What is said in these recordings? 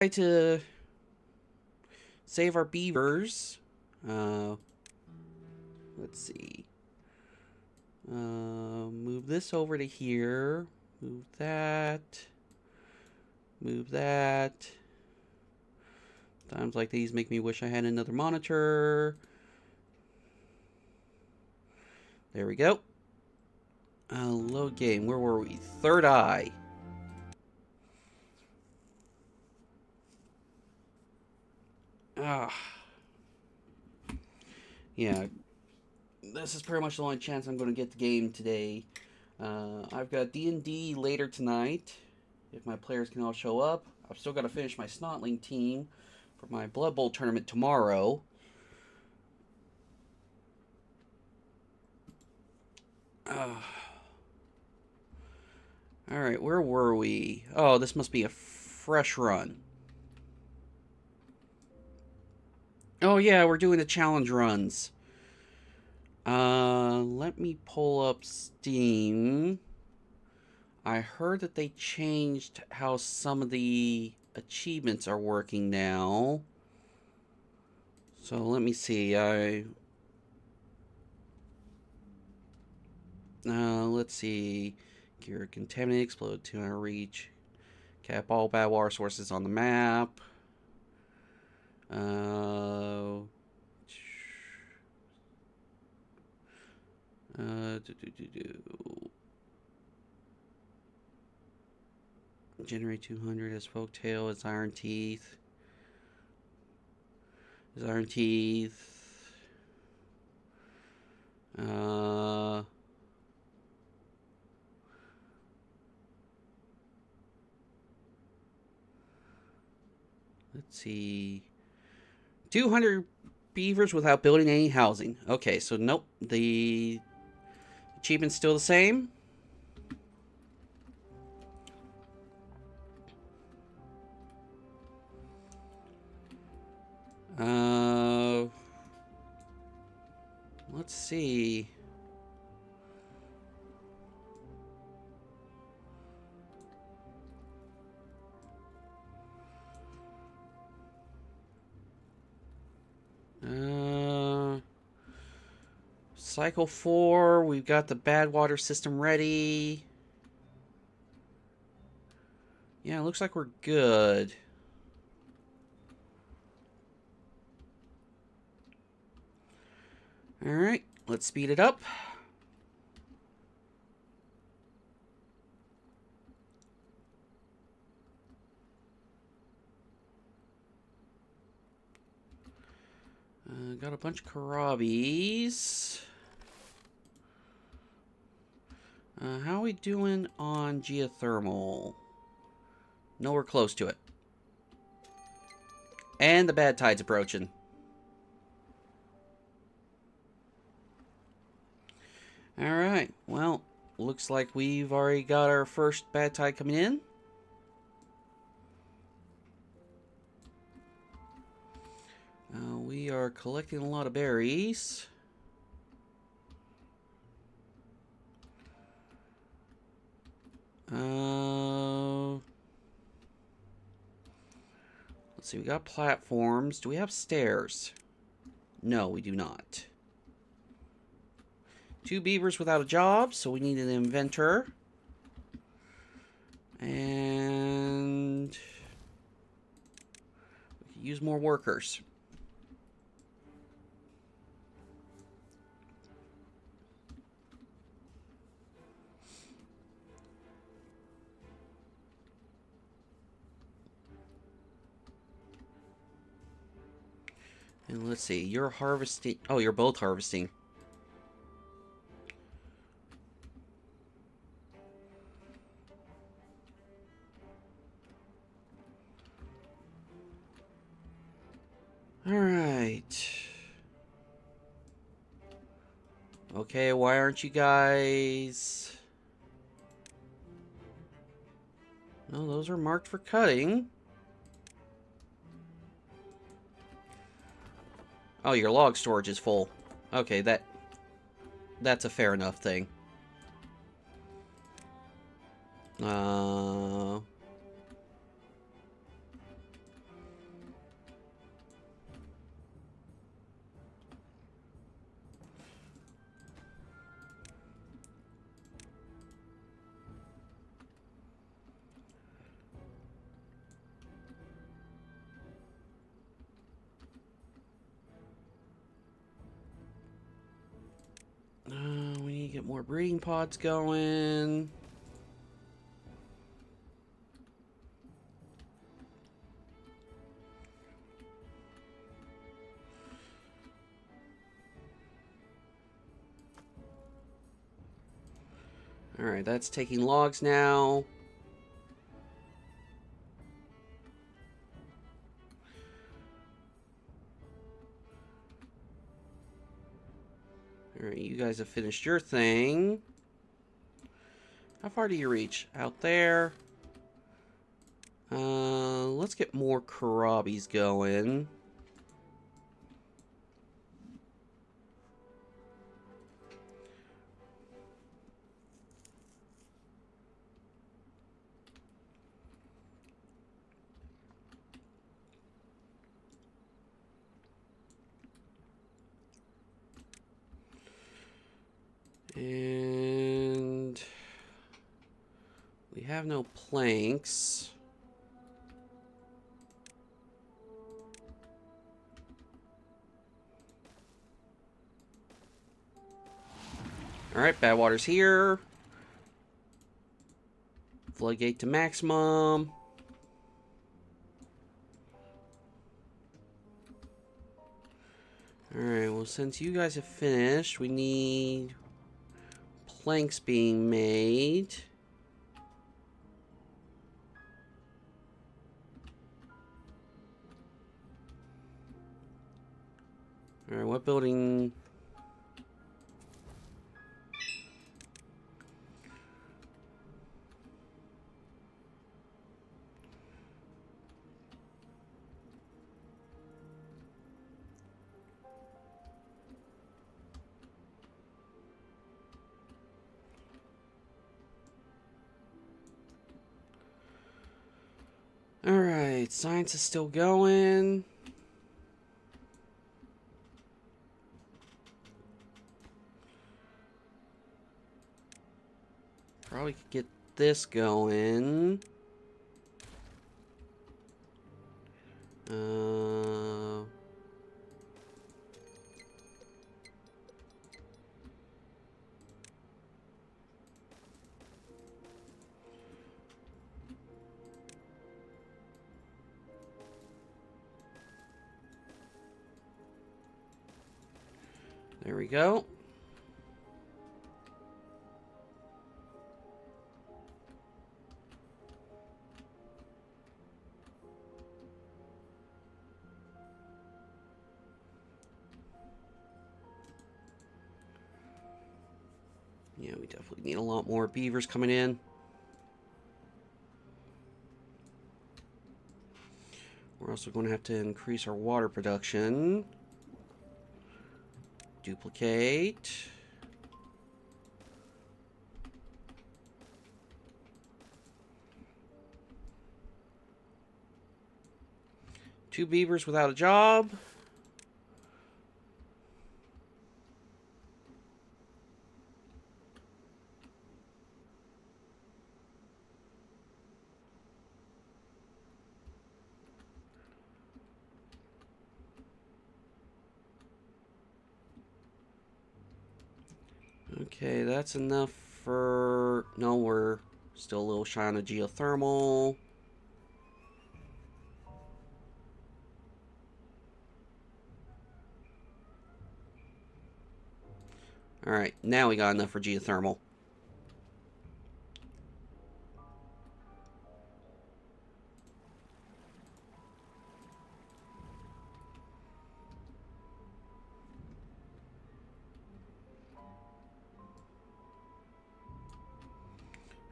Try to save our beavers. Let's see. Move this over to here. Move that. Move that. Times like these make me wish I had another monitor. There we go. Load game. Where were we? Third eye. Ah. Yeah. This is pretty much the only chance I'm going to get the game today. I've got D&D later tonight. If my players can all show up. I've still got to finish my Snotling team for my Blood Bowl tournament tomorrow. Alright, where were we? Oh, this must be a fresh run. Oh yeah, we're doing the challenge runs. Let me pull up Steam. I heard that they changed how some of the achievements are working now. So let me see. Let's see. Gear contaminate, explode 200 reach. Cap all bad water sources on the map. Uh, Generate 200 as folktale. It's Ironteeth. Is Ironteeth. Let's see. 200 beavers without building any housing. Okay, so nope. The achievement's still the same. Let's see. Cycle 4, we've got the bad water system ready. Yeah, it looks like we're good. Alright, let's speed it up. Got a bunch of Karabis. How are we doing on geothermal? Nowhere close to it. And the bad tide's approaching. Alright, well, looks like we've already got our first bad tide coming in. We are collecting a lot of berries. Let's see, we got platforms. Do we have stairs? No, we do not. 2 beavers without a job, so we need an inventor. And we can use more workers. And let's see, you're harvesting. Oh, you're both harvesting. Alright. Okay, why aren't you guys... No, those are marked for cutting. Oh, your log storage is full. Okay, that's a fair enough thing. more breeding pods going. Alright, that's taking logs now. Alright, you guys have finished your thing. How far do you reach? Out there. Let's get more Karabis going. And we have no planks. Alright, Badwater's here. Floodgate to maximum. Alright, well, since you guys have finished, we need planks being made. Alright, what building? Alright, science is still going. Probably could get this going. There we go. Yeah, we definitely need a lot more beavers coming in. We're also going to have to increase our water production. Duplicate. Two beavers without a job. Okay, that's enough for... No, we're still a little shy on a geothermal. Alright, now we got enough for geothermal.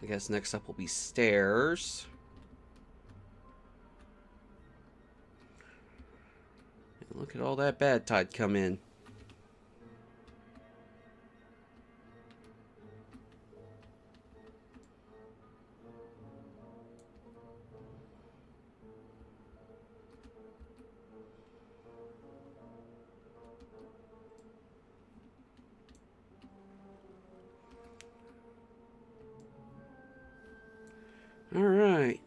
I guess next up will be stairs. And look at all that bad tide come in. All right.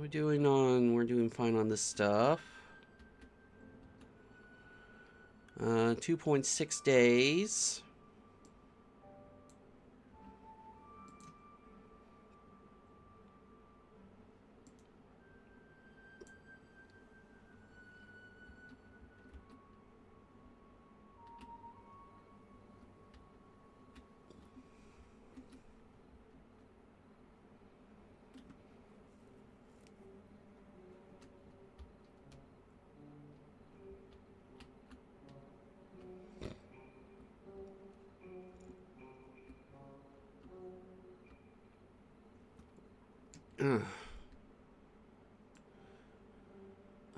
doing on... We're doing fine on this stuff. 2.6 days.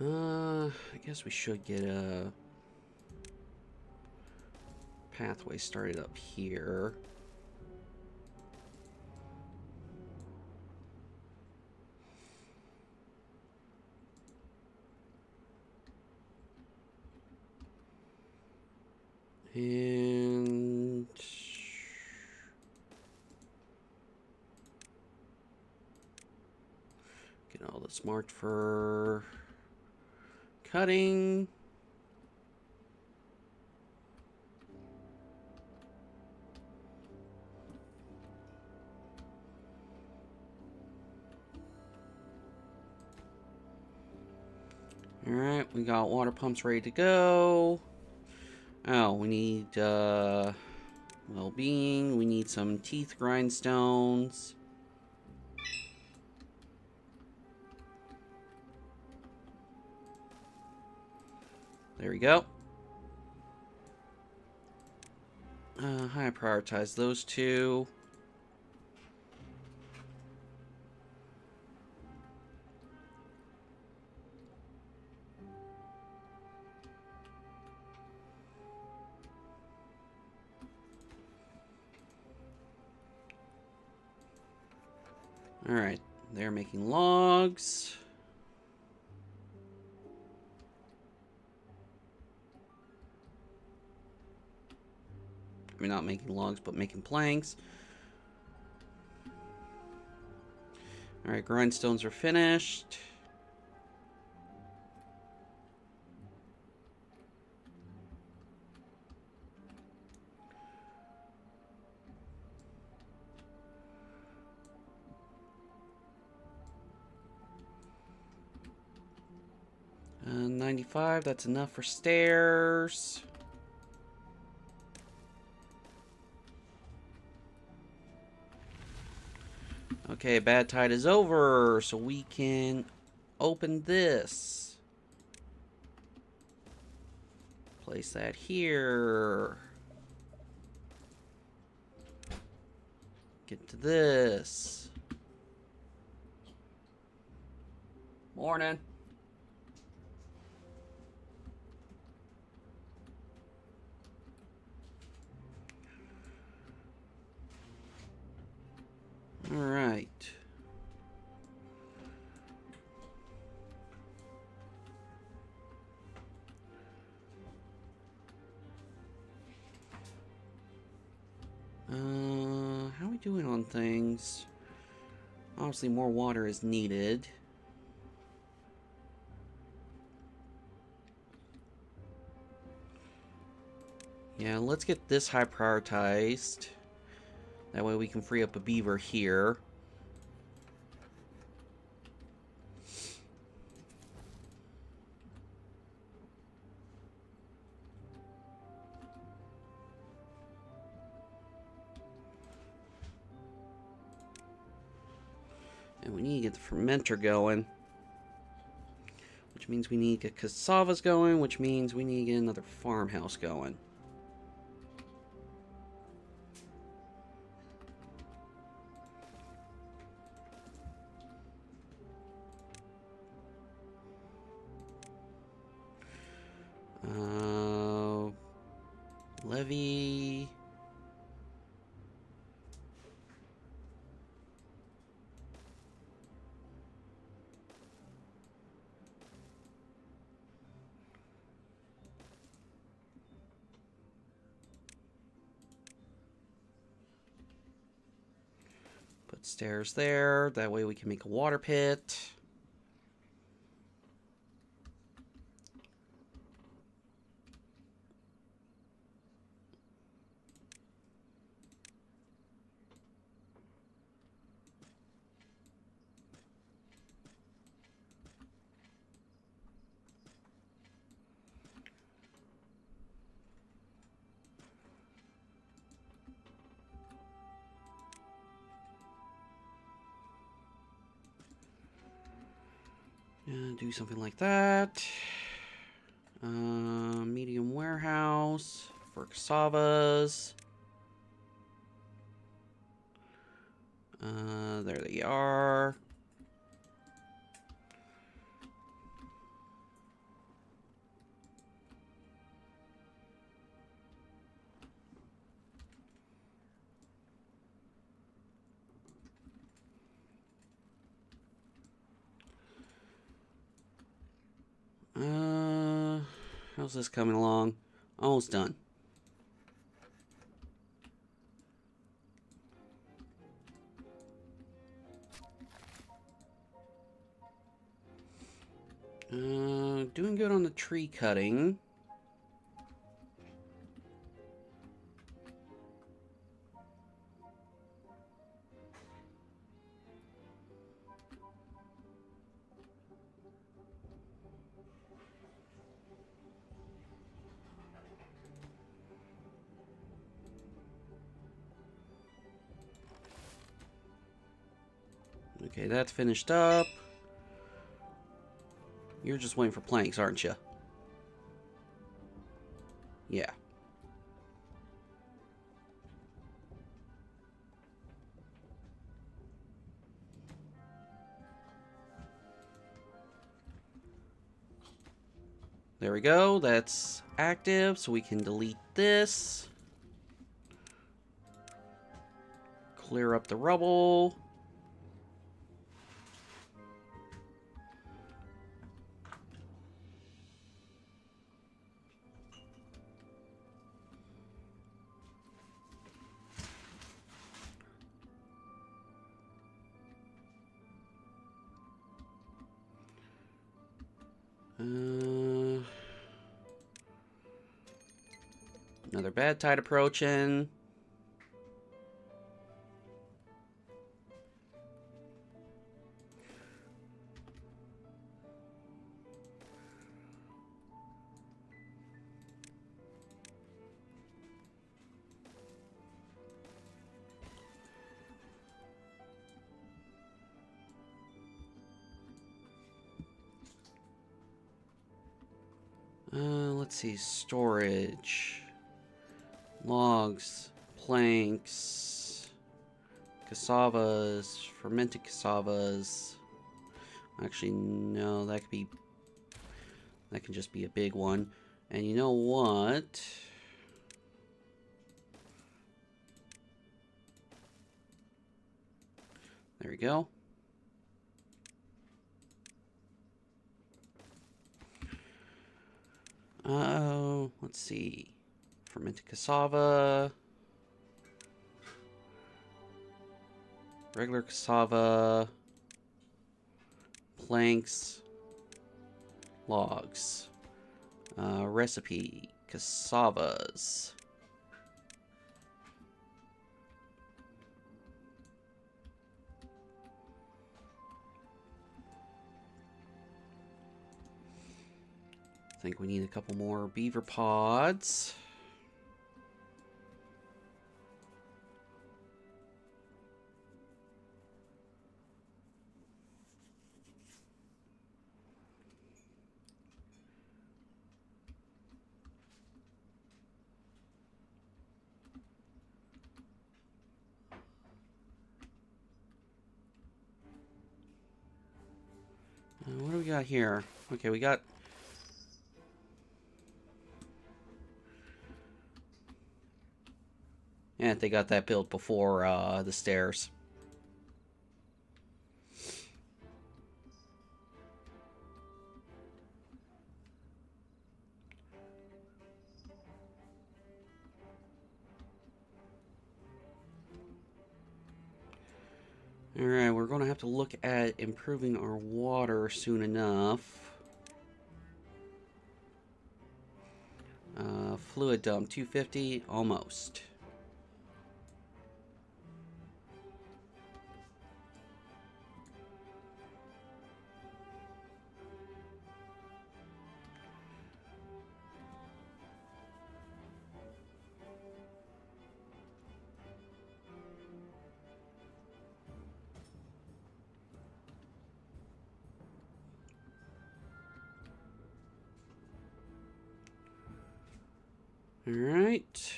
I guess we should get a pathway started up here. And get all this marked for cutting. Alright, we got water pumps ready to go. Oh, we need well-being. We need some teeth grindstones. There we go. I prioritize those two. Alright, they're making logs. I mean, not making logs, but making planks. Alright, grindstones are finished. And 95, that's enough for stairs. Okay, bad tide is over, so we can open this. Place that here. Get to this. Morning. All right. How are we doing on things? Obviously, more water is needed. Yeah, let's get this high prioritized. That way we can free up a beaver here. And we need to get the fermenter going. Which means we need to get cassavas going, which means we need to get another farmhouse going. Levy. Put stairs there. That way we can make a water pit. Do something like that. Medium warehouse for cassavas. There they are. How's this coming along? Almost done. Doing good on the tree cutting. Okay, that's finished up. You're just waiting for planks, aren't you? Yeah. There we go. That's active, so we can delete this. Clear up the rubble. Another bad tide approaching. Let's see, storage, logs, planks, cassavas, fermented cassavas. Actually, no, that can just be a big one. And you know what? There we go. Let's see. Fermented cassava. Regular cassava. Planks. Logs. Recipe. Cassavas. I think we need a couple more beaver pods. What do we got here? Okay, we got... Yeah, they got that built before the stairs. Alright, we're going to have to look at improving our water soon enough. Fluid dump, 250, almost. All right.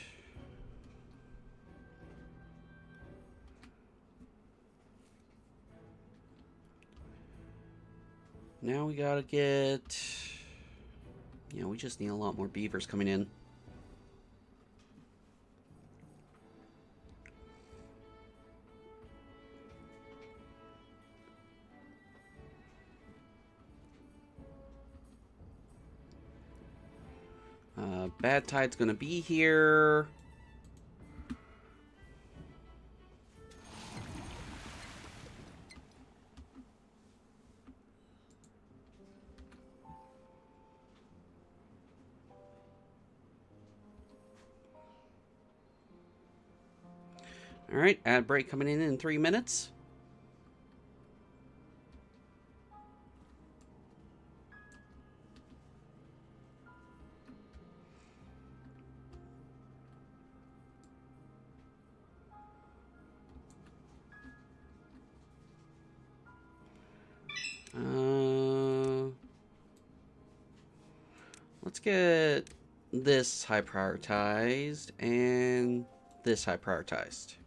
Now we gotta get... Yeah, we just need a lot more beavers coming in. Bad tide's gonna be here. All right, ad break coming in 3 minutes. Let's get this high prioritized and this high prioritized.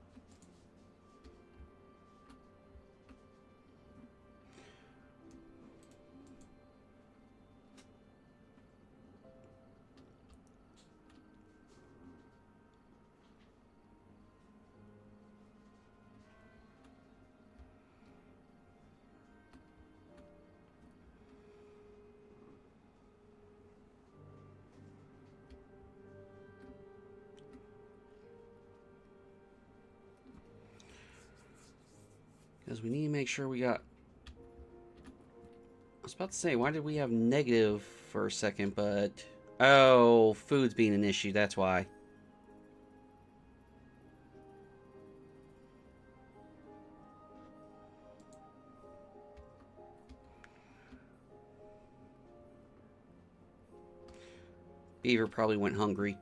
Because we need to make sure we got... I was about to say, why did we have negative for a second, but... Oh, food's being an issue, that's why. Beaver probably went hungry.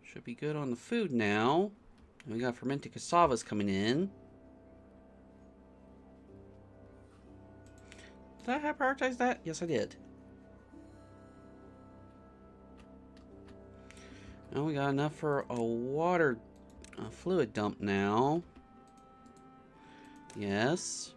Should be good on the food now. And we got fermented cassavas coming in. Did I prioritize that? Yes, I did. Now we got enough for a water fluid dump now. Yes.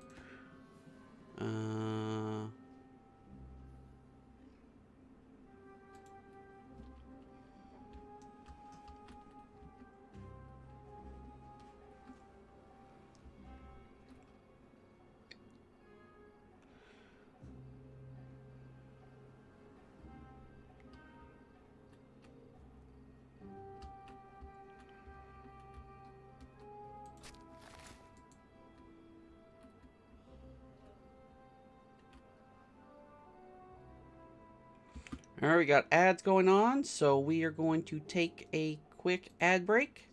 Alright, we got ads going on, so we are going to take a quick ad break.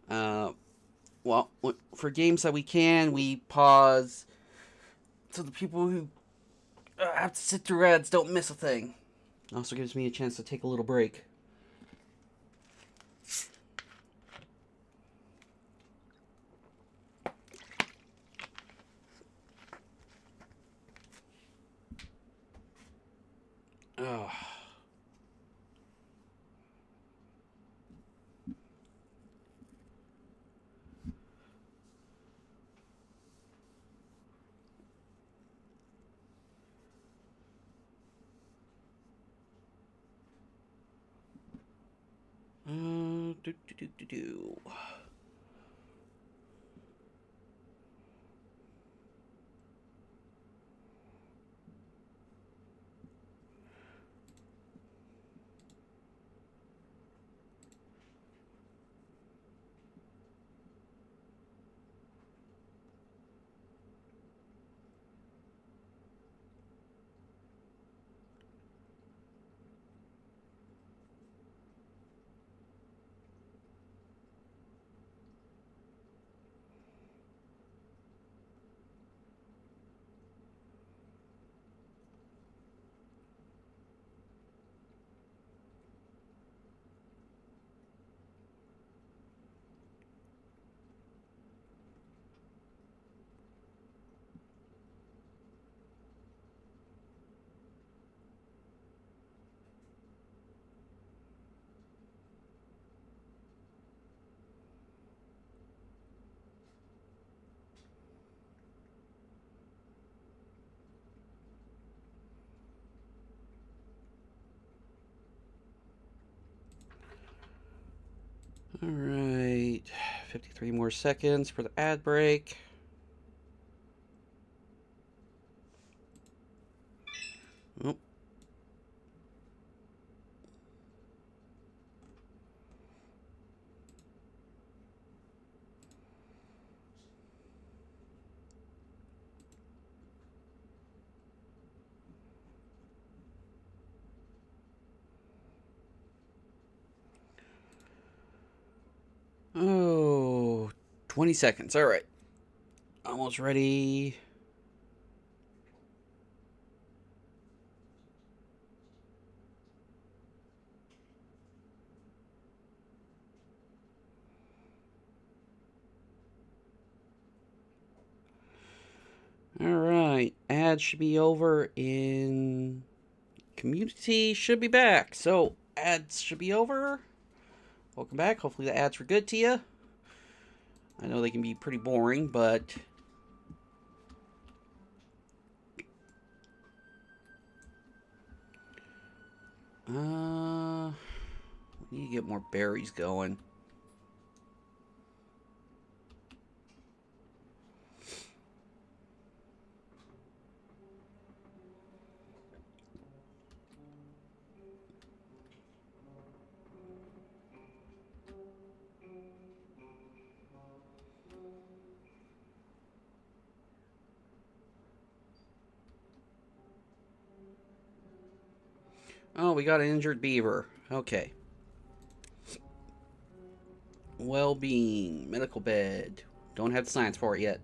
Well, for games that we can, we pause so the people who have to sit through ads don't miss a thing. Also gives me a chance to take a little break. Ugh. Do. Alright, 53 more seconds for the ad break. Oh. Oh, 20 seconds. All right. Almost ready. All right. Ads should be over in community. Should be back. So ads should be over. Welcome back. Hopefully the ads were good to you. I know they can be pretty boring, but we need to get more berries going. Oh, we got an injured beaver. Okay. Well-being, medical bed. Don't have the science for it yet.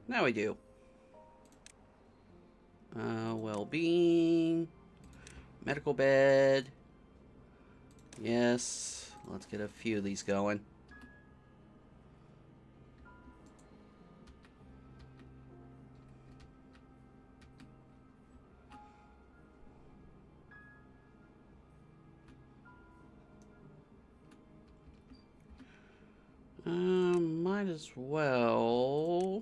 Now we do. Well-being, medical bed. Yes, let's get a few of these going. Might as well.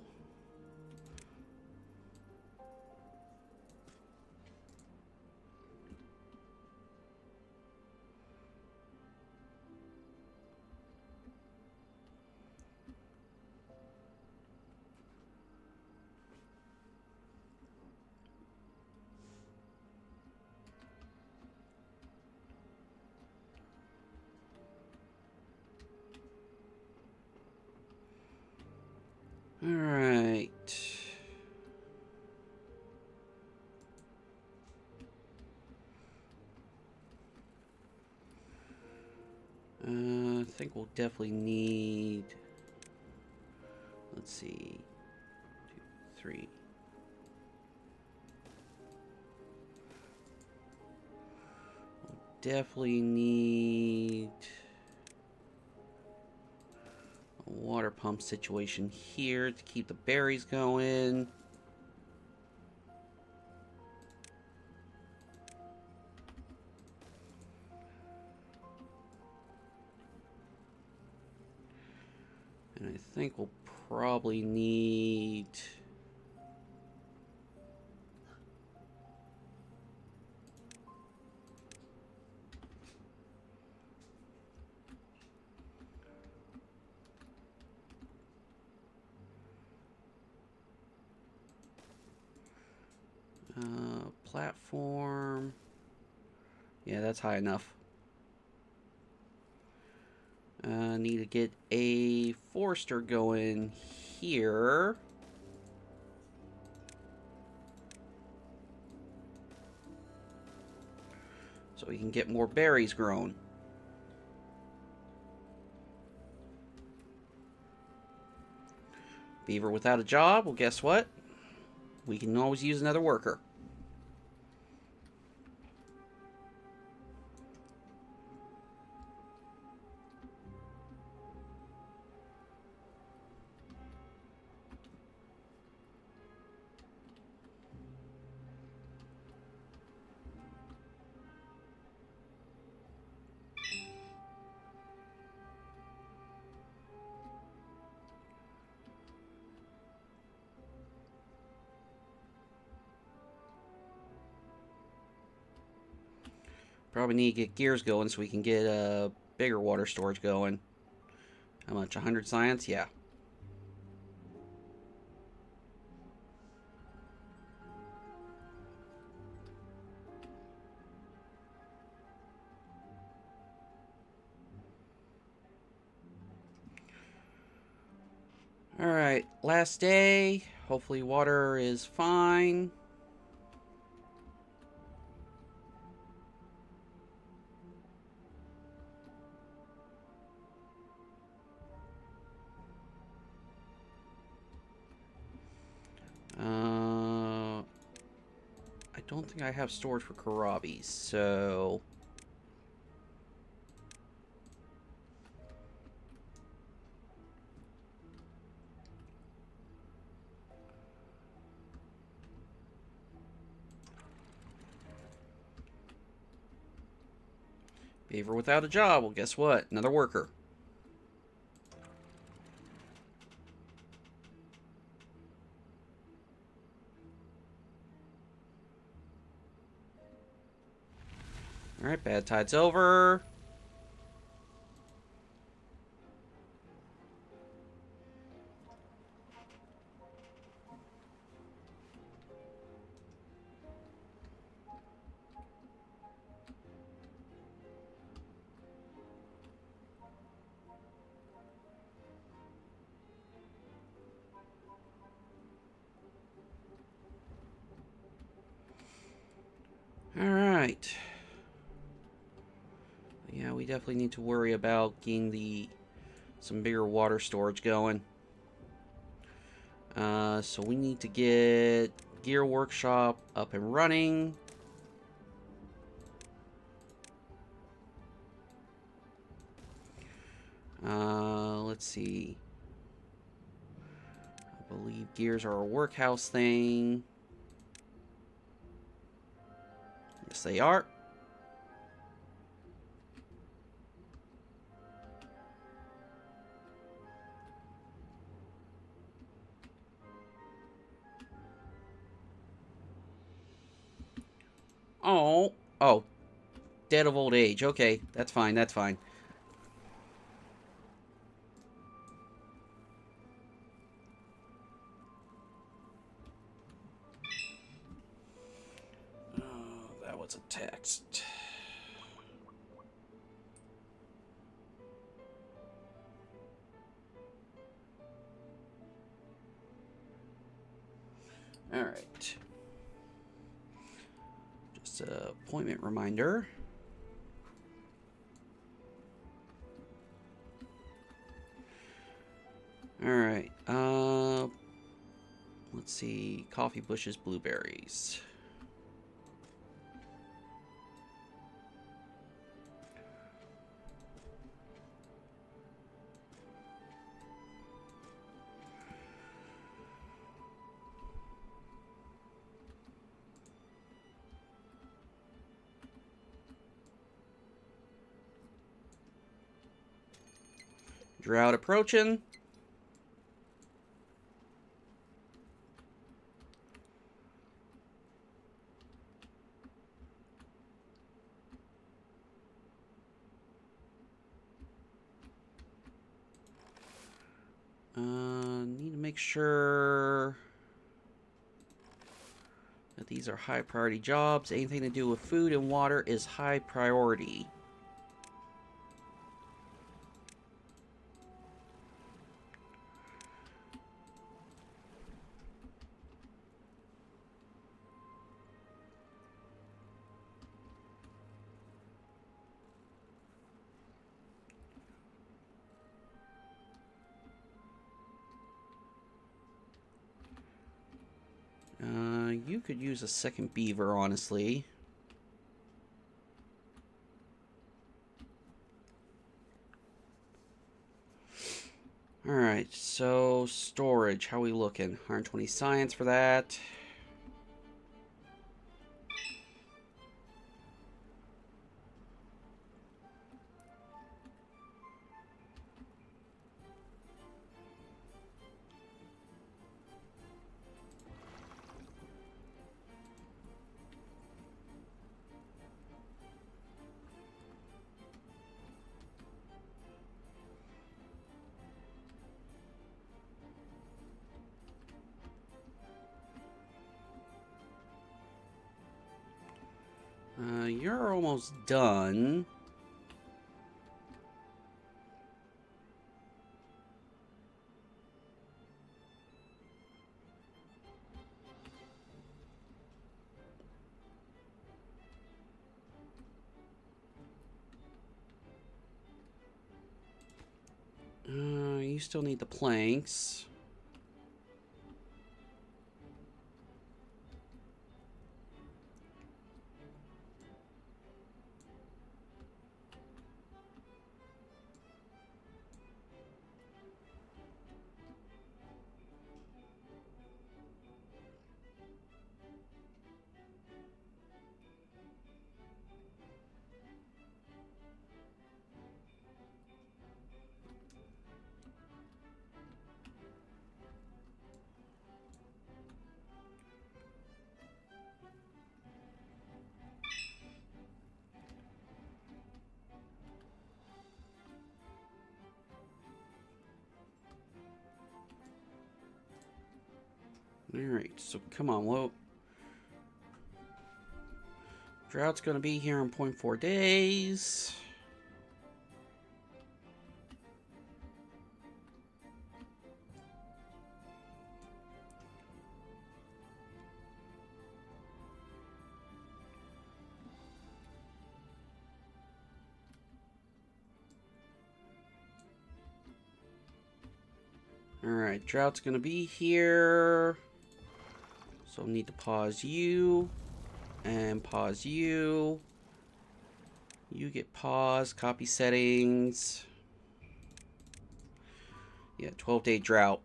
All right. I think we'll definitely need. Let's see. 2, 3. We'll definitely need a water pump situation here to keep the berries going. And I think we'll probably need. Platform. Yeah, that's high enough. Need to get a forester going here. So we can get more berries grown. Beaver without a job? Well, guess what? We can always use another worker. Probably need to get gears going so we can get a bigger water storage going. How much? 100 science? Yeah. Alright, last day. Hopefully water is fine. I don't think I have storage for Karabi, so... Beaver without a job. Well, guess what? Another worker. Alright, bad tide's over. Alright. Yeah, we definitely need to worry about getting some bigger water storage going. So we need to get Gear Workshop up and running. Let's see. I believe gears are a workhouse thing. Yes, they are. Oh. Oh. Dead of old age. Okay, that's fine, that's fine. Oh, that was a text. Alright. Just an appointment reminder. Alright, let's see. Coffee bushes, blueberries. Drought approaching. Need to make sure that these are high priority jobs. Anything to do with food and water is high priority. You could use a second beaver, honestly. Alright, so storage. How are we looking? 120 science for that. You're almost done. You still need the planks. Alright, so come on, well, drought's gonna be here in 0.4 days. Alright, drought's gonna be here. So I need to pause you. And pause you. You get paused. Copy settings. Yeah, 12-day drought.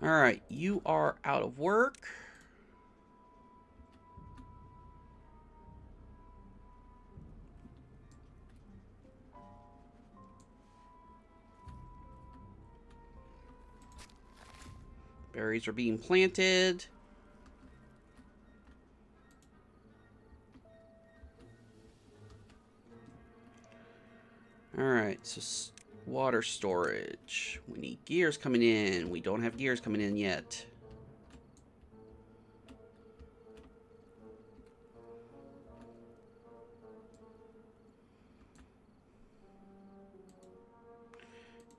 Alright, you are out of work. Berries are being planted. Alright, so water storage. We need gears coming in. We don't have gears coming in yet.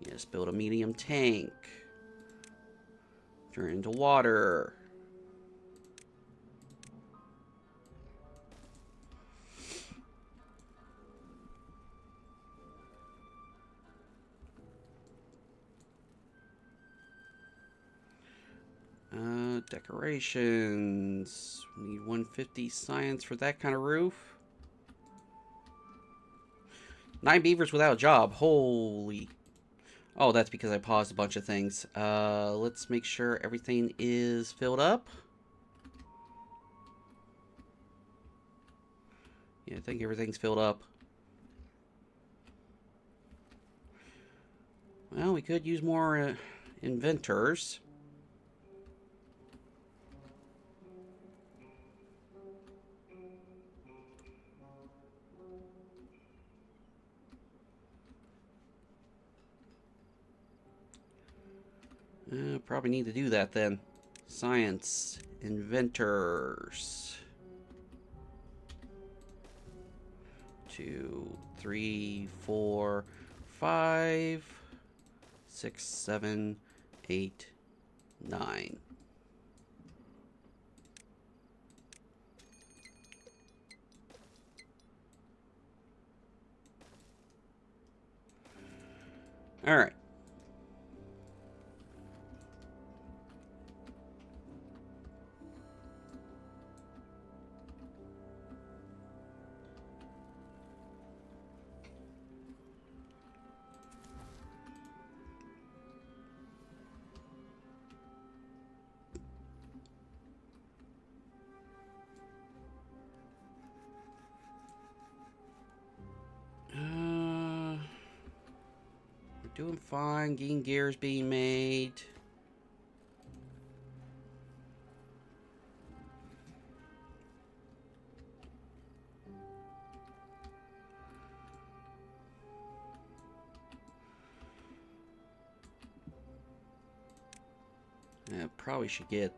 Yes, build a medium tank. Turn into water. Decorations. We need 150 science for that kind of roof. 9 beavers without a job. Holy. Oh, that's because I paused a bunch of things. Let's make sure everything is filled up. Yeah, I think everything's filled up. Well, we could use more inventors. Probably need to do that then. Science. Inventors. 2, 3, 4, 5, 6, 7, 8, 9. All right. We're doing fine. Getting gears being made. I probably should get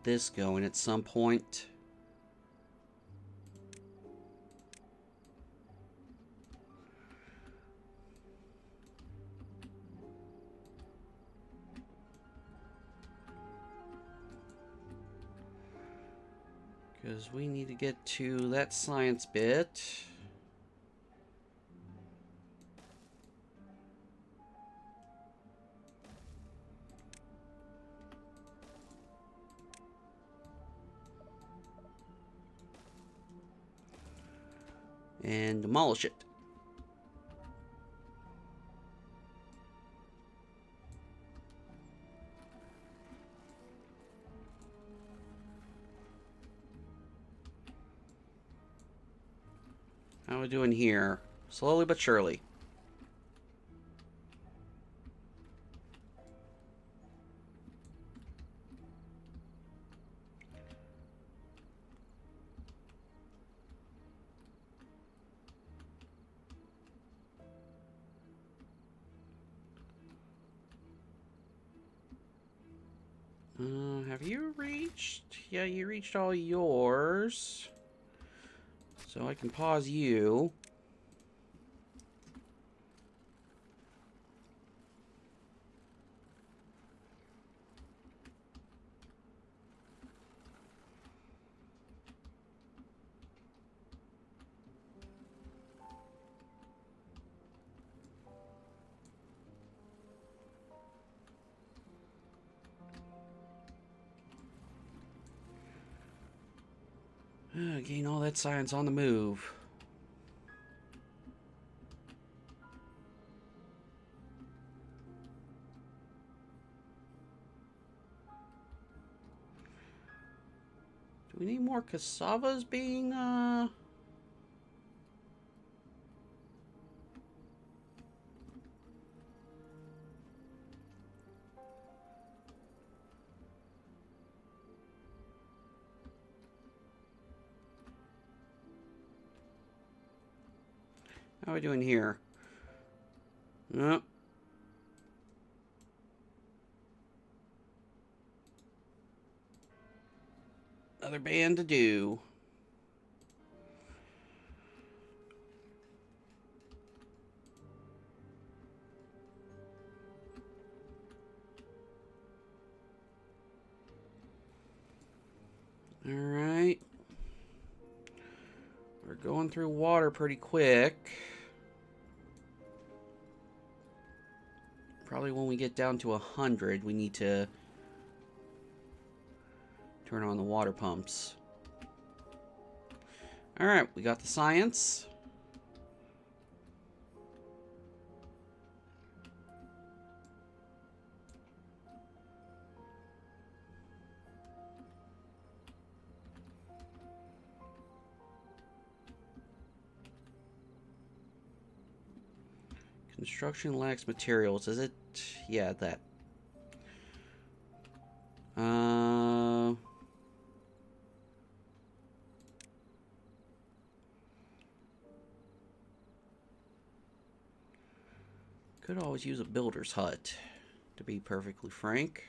this going at some point. Because we need to get to that science bit. And demolish it. How are we doing here? Slowly but surely. Have you reached? Yeah, you reached all yours. So I can pause you. Gain all that science on the move. Do we need more cassavas being, How are we doing here? Nope. Another band to do. Alright. We're going through water pretty quick. Probably when we get down to 100, we need to turn on the water pumps. Alright, we got the science. Construction lacks materials. Is it? Yeah, that. Could always use a builder's hut, to be perfectly frank.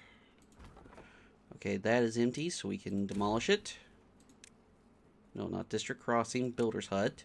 Okay, that is empty, so we can demolish it. No, not District Crossing, builder's hut.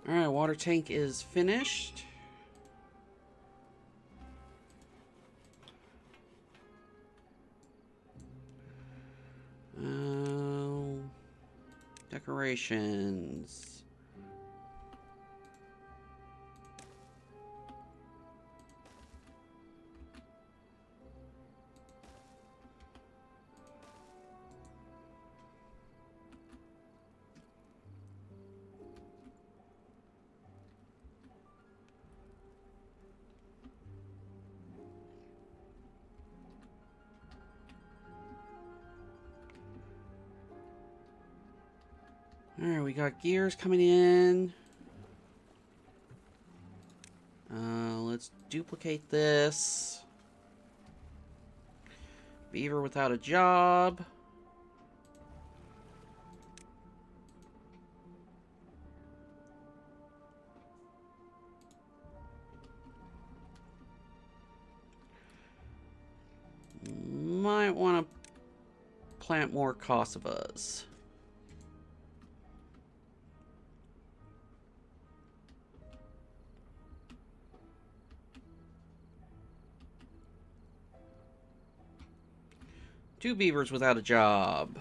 Alright, water tank is finished. Decorations. Alright, we got gears coming in. Let's duplicate this. Beaver without a job. Might want to plant more cassavas. Two beavers without a job.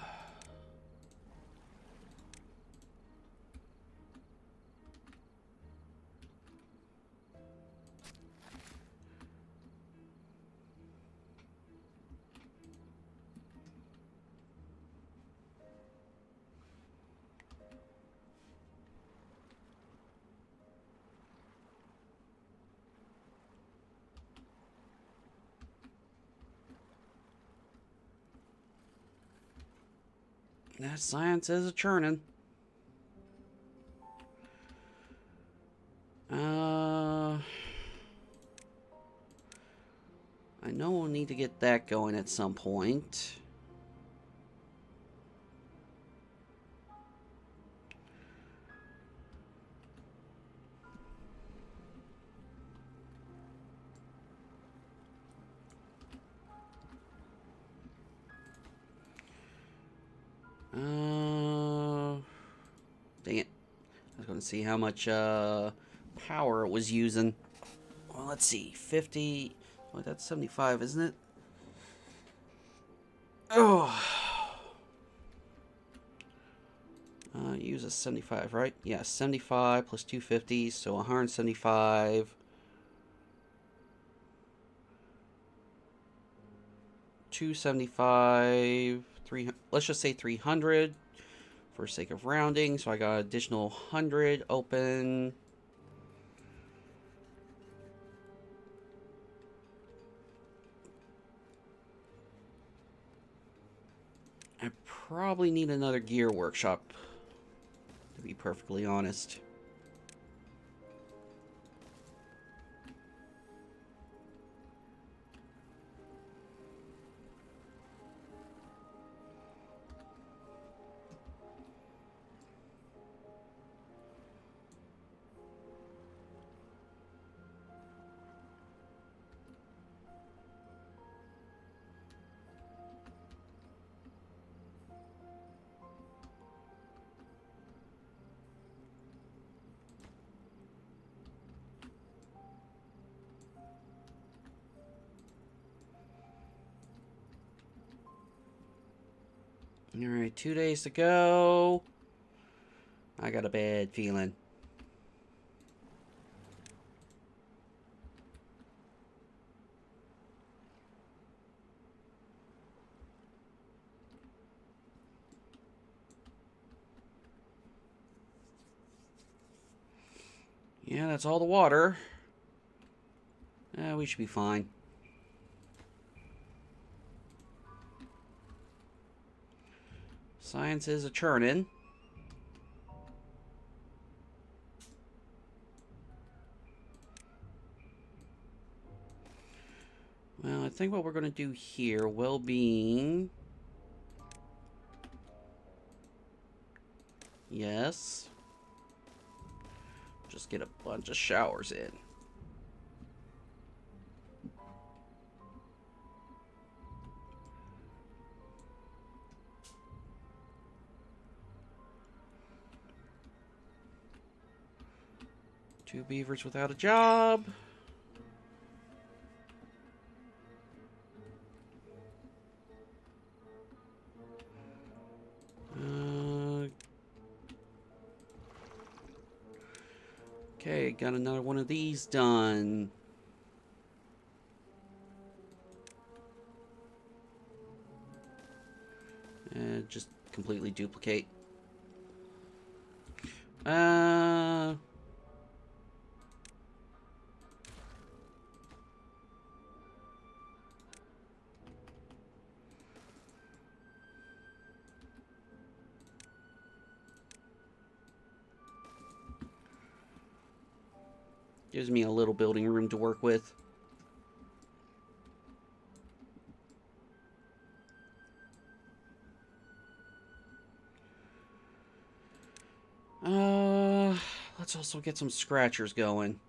That science is a churning. I know we'll need to get that going at some point. Dang it. I was going to see how much power it was using. Well, let's see. 50. Well, that's 75, isn't it? Oh. Use a 75, right? Yeah, 75 plus 250, so 175. 275, 300, let's just say 300 for sake of rounding. So I got additional 100 open. I probably need another gear workshop, to be perfectly honest. Alright, 2 days to go. I got a bad feeling. Yeah, that's all the water. We should be fine. Science is a churning. Well, I think what we're going to do here, well-being. Yes. Just get a bunch of showers in. Two beavers without a job. Okay, got another one of these done. Just completely duplicate. Gives me a little building room to work with. Let's also get some scratchers going.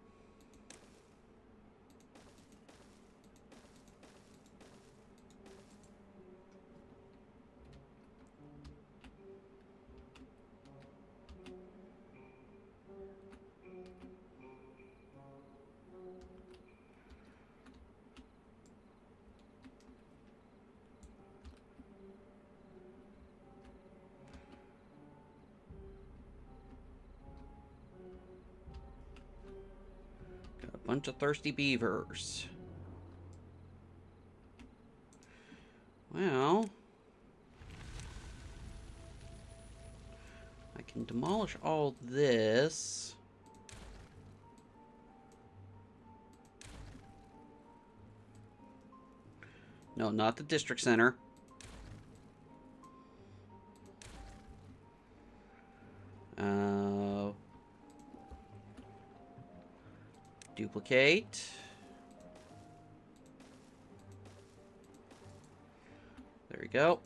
Got a bunch of thirsty beavers. Well, I can demolish all this. No, not the district center. Duplicate. There we go.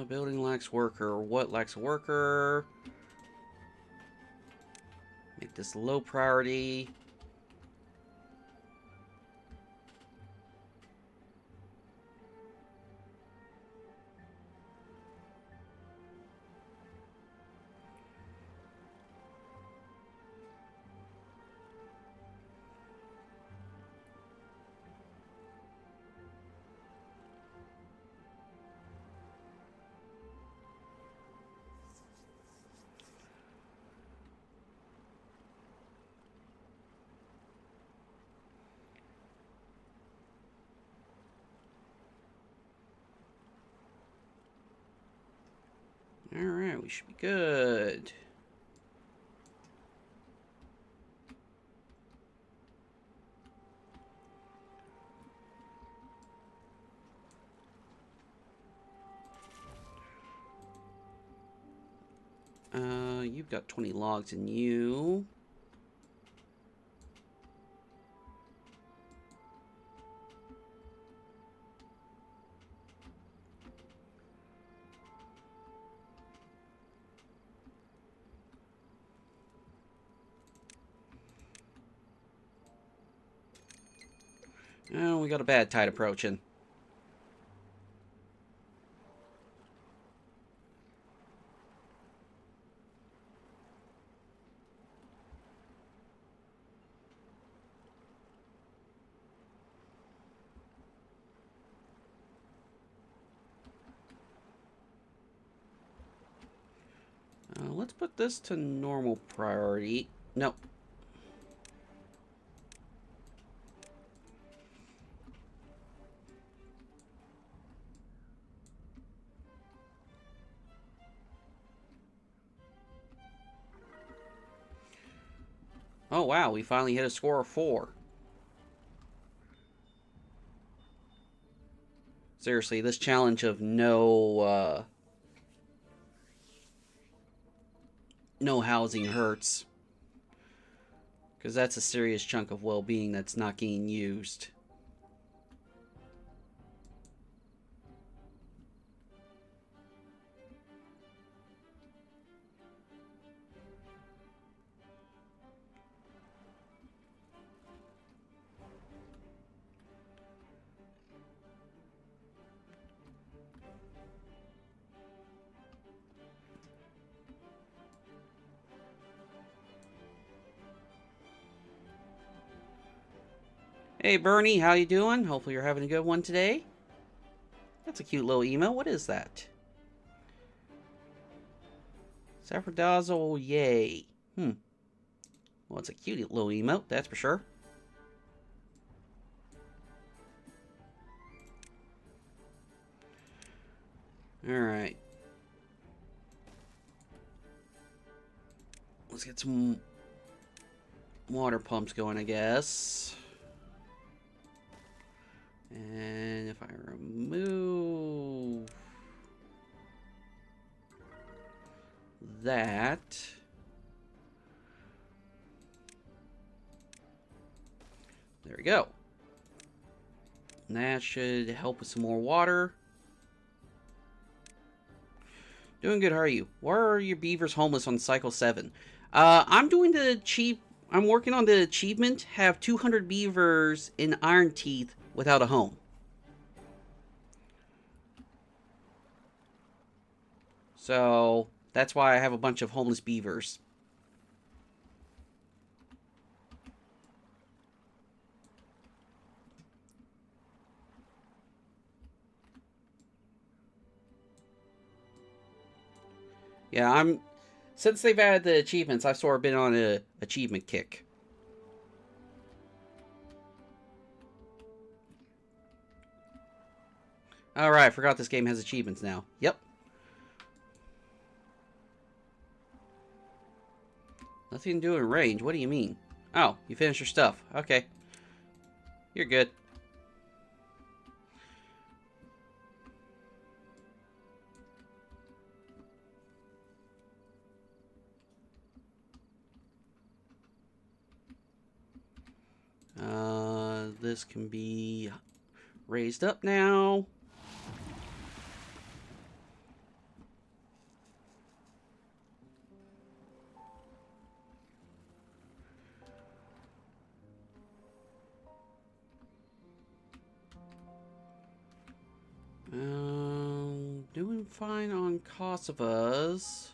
Building lacks worker. What lacks a worker? Make this low priority. Alright, we should be good. You've got 20 logs in you. Oh, we got a bad tide approaching. Let's put this to normal priority. Nope. Oh wow, we finally hit a score of 4. Seriously, this challenge of no housing hurts. Because that's a serious chunk of well-being that's not getting used. Hey Bernie, how you doing? Hopefully you're having a good one today. That's a cute little email. What is that? Saffradazzle, yay. Well, it's a cute little emote, that's for sure. Alright. Let's get some water pumps going, I guess. And if I remove that, there we go. And that should help with some more water. Doing good, how are you? Why are your beavers homeless on cycle 7? I'm doing the I'm working on the achievement, have 200 beavers in Ironteeth without a home. So, that's why I have a bunch of homeless beavers. Yeah, since they've added the achievements, I've sort of been on an achievement kick. Alright, I forgot this game has achievements now. Yep. Nothing to do in range. What do you mean? Oh, you finished your stuff. Okay. You're good. This can be raised up now. Doing fine on Kosovas.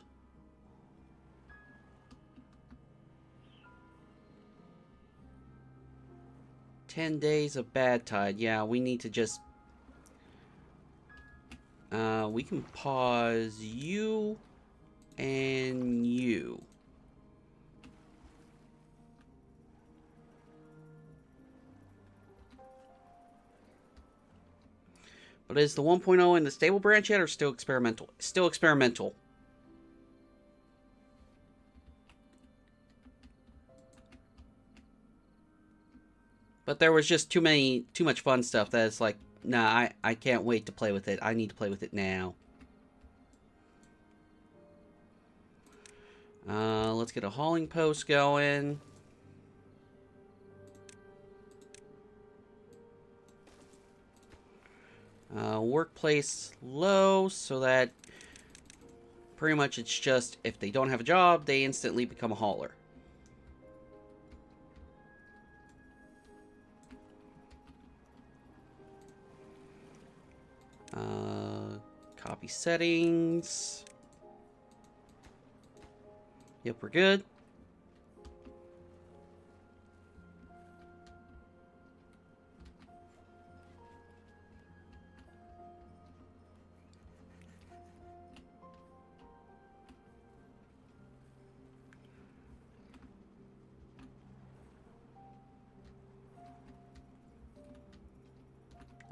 "10 days of bad tide." Yeah, we need to just... we can pause you and you. But is the 1.0 in the stable branch yet, or still experimental? Still experimental. But there was just too much fun stuff that it's like, nah, I can't wait to play with it. I need to play with it now. Let's get a hauling post going. Workplace low, so that pretty much it's just if they don't have a job, they instantly become a hauler. Copy settings. Yep, we're good.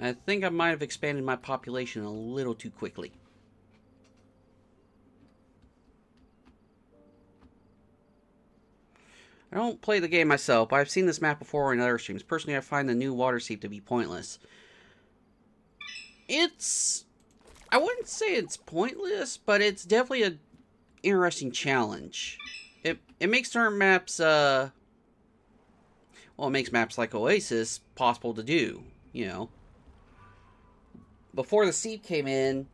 I think I might have expanded my population a little too quickly. I don't play the game myself, but I've seen this map before in other streams. Personally, I find the new water seep to be pointless. I wouldn't say it's pointless, but it's definitely an interesting challenge. It makes certain maps, well, it makes maps like Oasis possible to do, you know. Before the seep came in,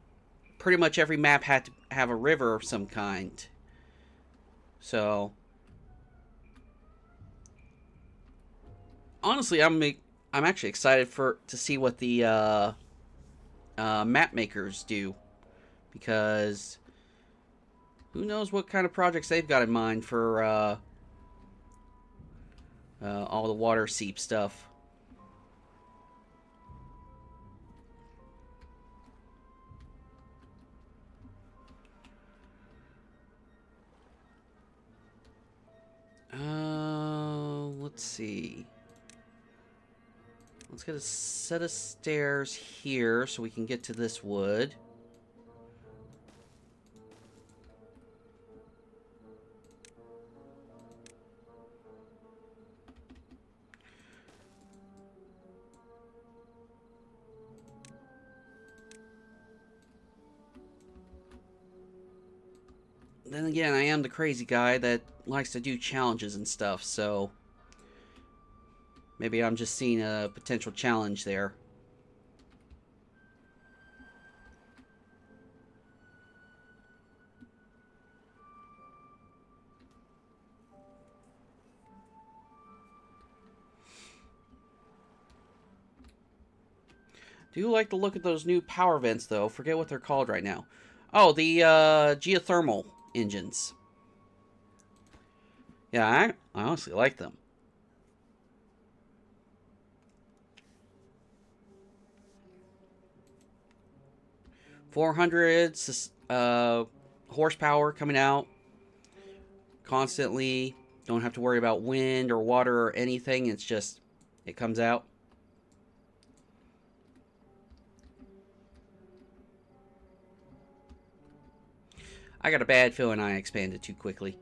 pretty much every map had to have a river of some kind. So, honestly, I'm actually excited to see what the map makers do, because who knows what kind of projects they've got in mind for all the water seep stuff. Let's see. Let's get a set of stairs here so we can get to this wood. Then again, I am the crazy guy that likes to do challenges and stuff, so maybe I'm just seeing a potential challenge there. Do like to look at those new power vents, though. Forget what they're called right now. Oh, the geothermal engines. Yeah, I honestly like them. $400 horsepower coming out constantly. Don't have to worry about wind or water or anything. It's just, it comes out. I got a bad feeling I expanded too quickly.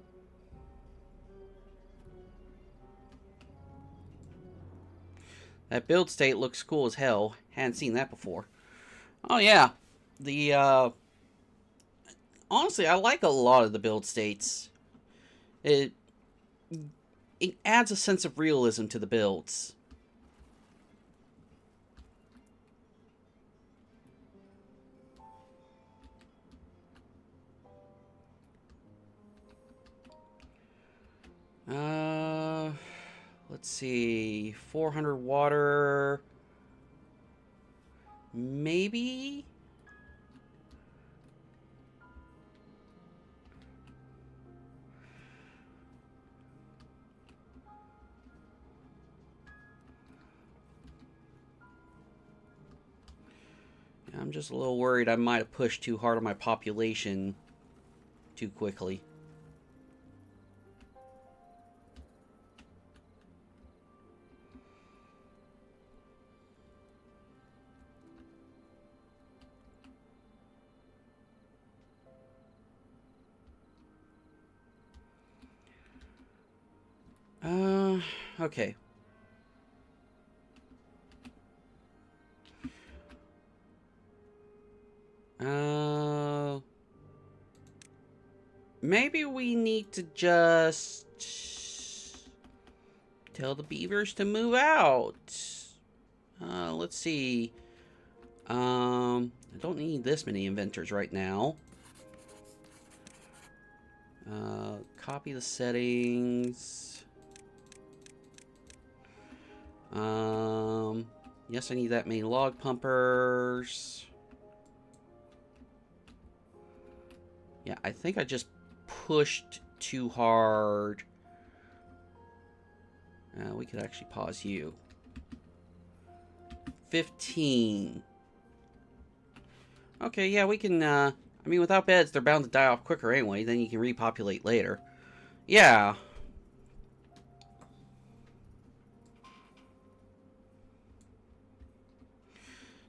That build state looks cool as hell. Hadn't seen that before. Oh yeah. The honestly, I like a lot of the build states. It adds a sense of realism to the builds. Let's see. 400 water. Maybe? I'm just a little worried I might have pushed too hard on my population too quickly. Okay. Maybe we need to just tell the beavers to move out. Let's see. I don't need this many inventors right now. Copy the settings. Yes, I need that many log pumpers. Yeah, I think I just pushed too hard. We could actually pause you. 15. Okay, yeah, we can, I mean, without beds, they're bound to die off quicker anyway. Then you can repopulate later. Yeah.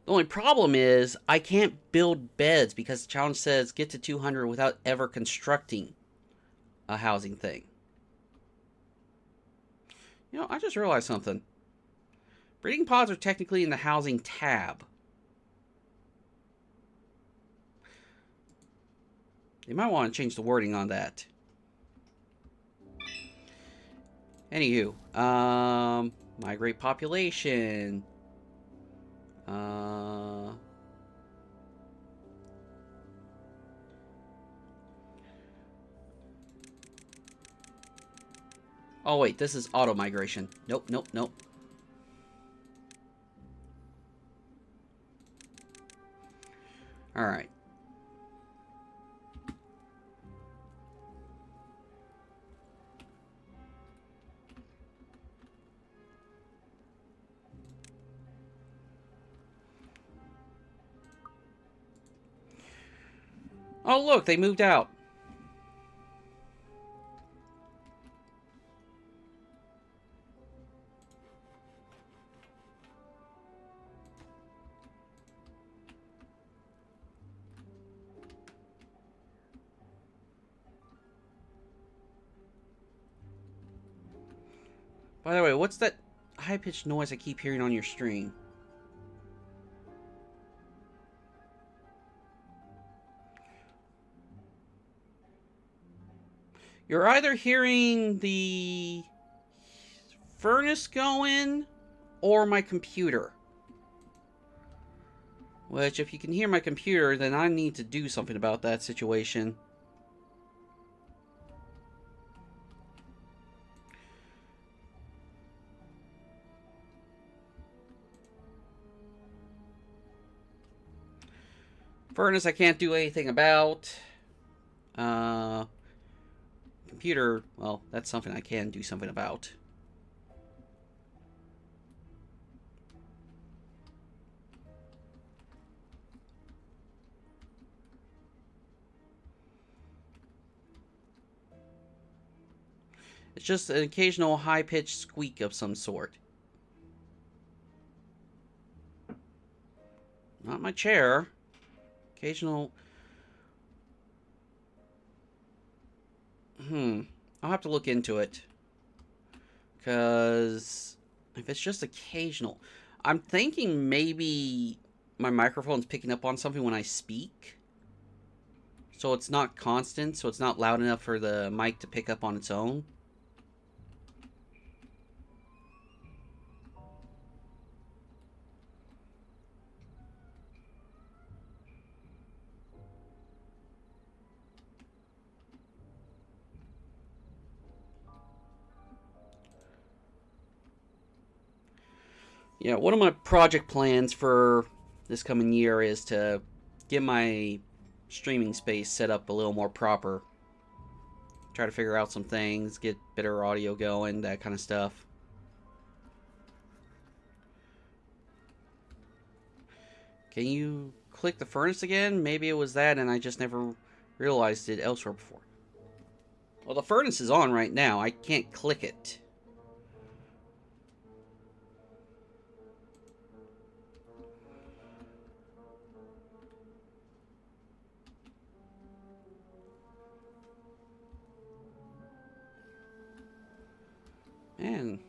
The only problem is I can't build beds because the challenge says get to 200 without ever constructing a housing thing. You know, I just realized something. Breeding pods are technically in the housing tab. You might want to change the wording on that. Anywho, migrate population. Oh wait, this is auto migration. Nope, nope, nope. All right. Oh look, they moved out. By the way, what's that high-pitched noise I keep hearing on your stream? You're either hearing the furnace going or my computer. Which, if you can hear my computer, then I need to do something about that situation. Furnace I can't do anything about. Computer, well, that's something I can do something about. It's just an occasional high-pitched squeak of some sort. Not my chair. Occasional... I'll have to look into it. Because if it's just occasional... I'm thinking maybe my microphone's picking up on something when I speak. So it's not constant, so it's not loud enough for the mic to pick up on its own. Yeah, one of my project plans for this coming year is to get my streaming space set up a little more proper. Try to figure out some things, get better audio going, that kind of stuff. Can you click the furnace again? Maybe it was that and I just never realized it elsewhere before. Well, the furnace is on right now. I can't click it. Man,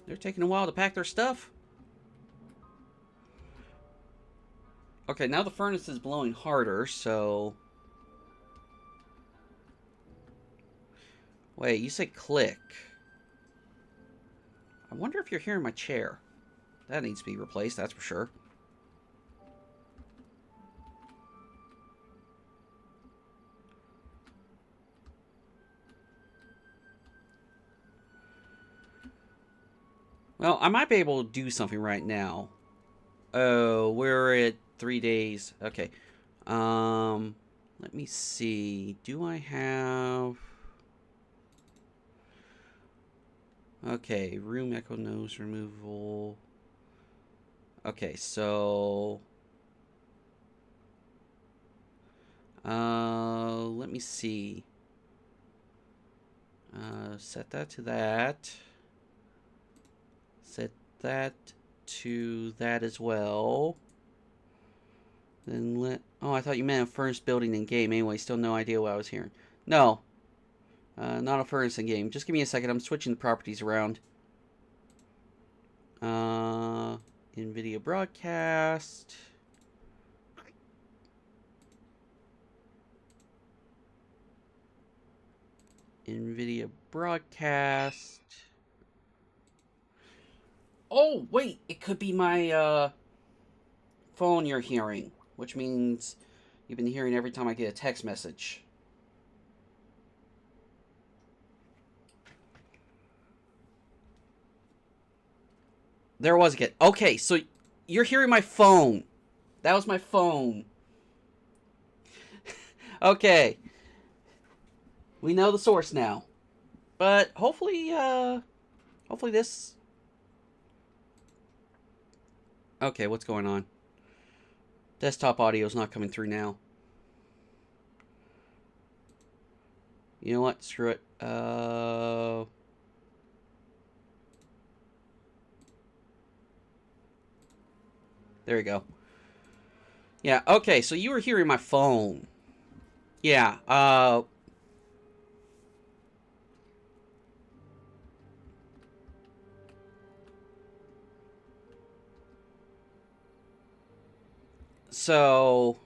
they're taking a while to pack their stuff. Okay, now the furnace is blowing harder, so... Wait, you say click. I wonder if you're hearing my chair. That needs to be replaced, that's for sure. Well, I might be able to do something right now. Oh, we're at 3 days. Okay. Let me see. Do I have... Okay, room echo noise removal. Okay, so... let me see. Set that to that. Set that to that as well. Then let... Oh, I thought you meant a furnace building in game. Anyway, still no idea what I was hearing. No. Not a furnace in game. Just give me a second. I'm switching the properties around. NVIDIA broadcast. NVIDIA broadcast. Oh, wait. It could be my phone you're hearing. Which means you've been hearing every time I get a text message. There was again. Okay, so you're hearing my phone. That was my phone. Okay. We know the source now. But hopefully this... Okay, what's going on? Desktop audio is not coming through now. You know what? Screw it. There you go. Yeah, okay, so you were hearing my phone. Yeah, So,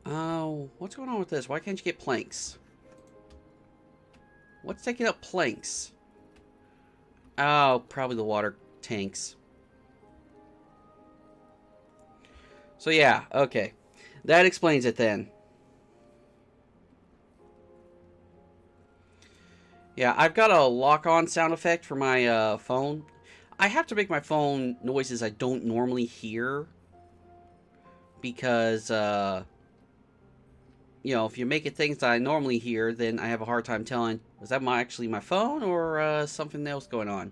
oh, what's going on with this? Why can't you get planks? What's taking up planks? Oh, probably the water tanks. So yeah, okay. That explains it then. Yeah, I've got a lock-on sound effect for my phone. I have to make my phone noises I don't normally hear. Because, you know, if you make it things that I normally hear, then I have a hard time telling, was that actually my phone or something else going on?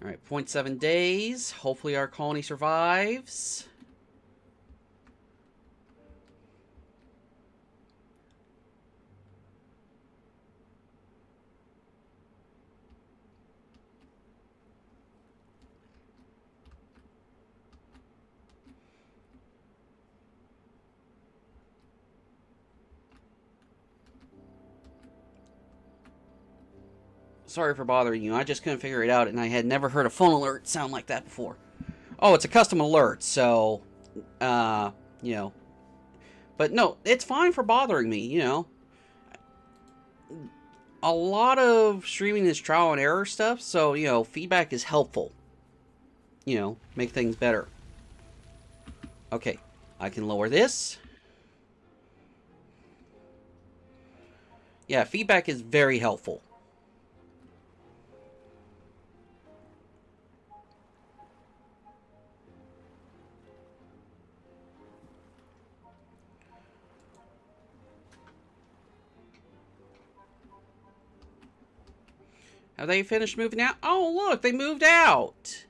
Alright, 0.7 days. Hopefully our colony survives. Sorry for bothering you. I just couldn't figure it out, and I had never heard a phone alert sound like that before. Oh, it's a custom alert, so, you know. But no, it's fine for bothering me, you know. A lot of streaming is trial and error stuff, so, you know, feedback is helpful. You know, make things better. Okay, I can lower this. Yeah, feedback is very helpful. Have they finished moving out? Oh, look, they moved out.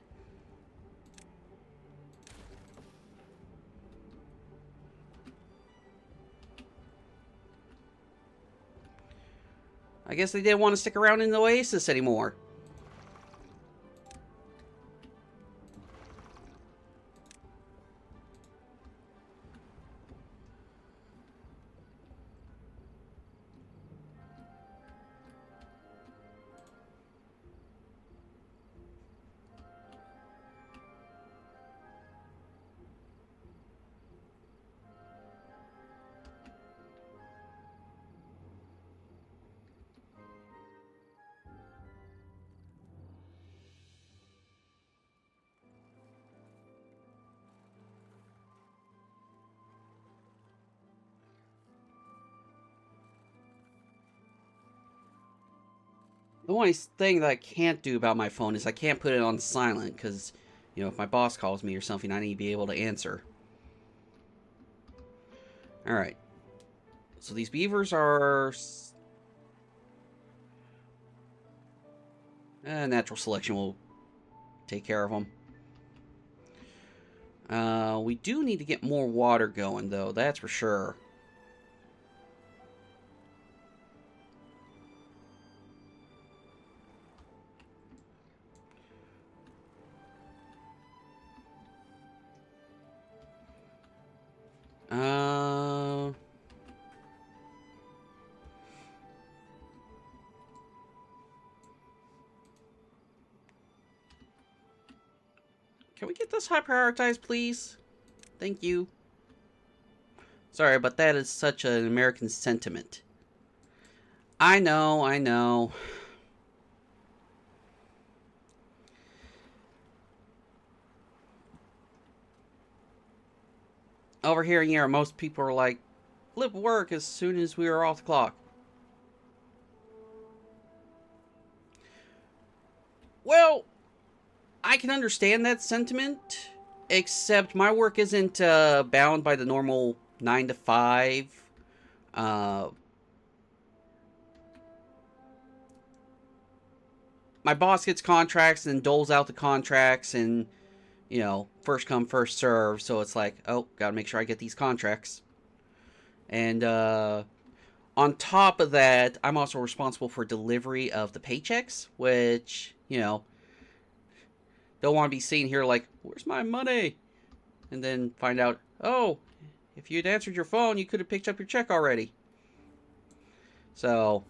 I guess they didn't want to stick around in the oasis anymore. The only thing that I can't do about my phone is I can't put it on silent because, you know, if my boss calls me or something, I need to be able to answer. Alright. So these beavers are... natural selection will take care of them. We do need to get more water going, though. That's for sure. Uh... Can we get this high prioritized, please? Thank you. Sorry, but that is such an American sentiment. I know, I know. Over here in Europe, most people are like, flip work as soon as we are off the clock. Well, I can understand that sentiment, except my work isn't bound by the normal 9 to 5. My boss gets contracts and doles out the contracts, and, you know, first come, first serve. So it's like, oh, gotta make sure I get these contracts. And on top of that, I'm also responsible for delivery of the paychecks, which, you know, don't want to be seen here like, where's my money? And then find out, oh, if you'd answered your phone, you could have picked up your check already. So,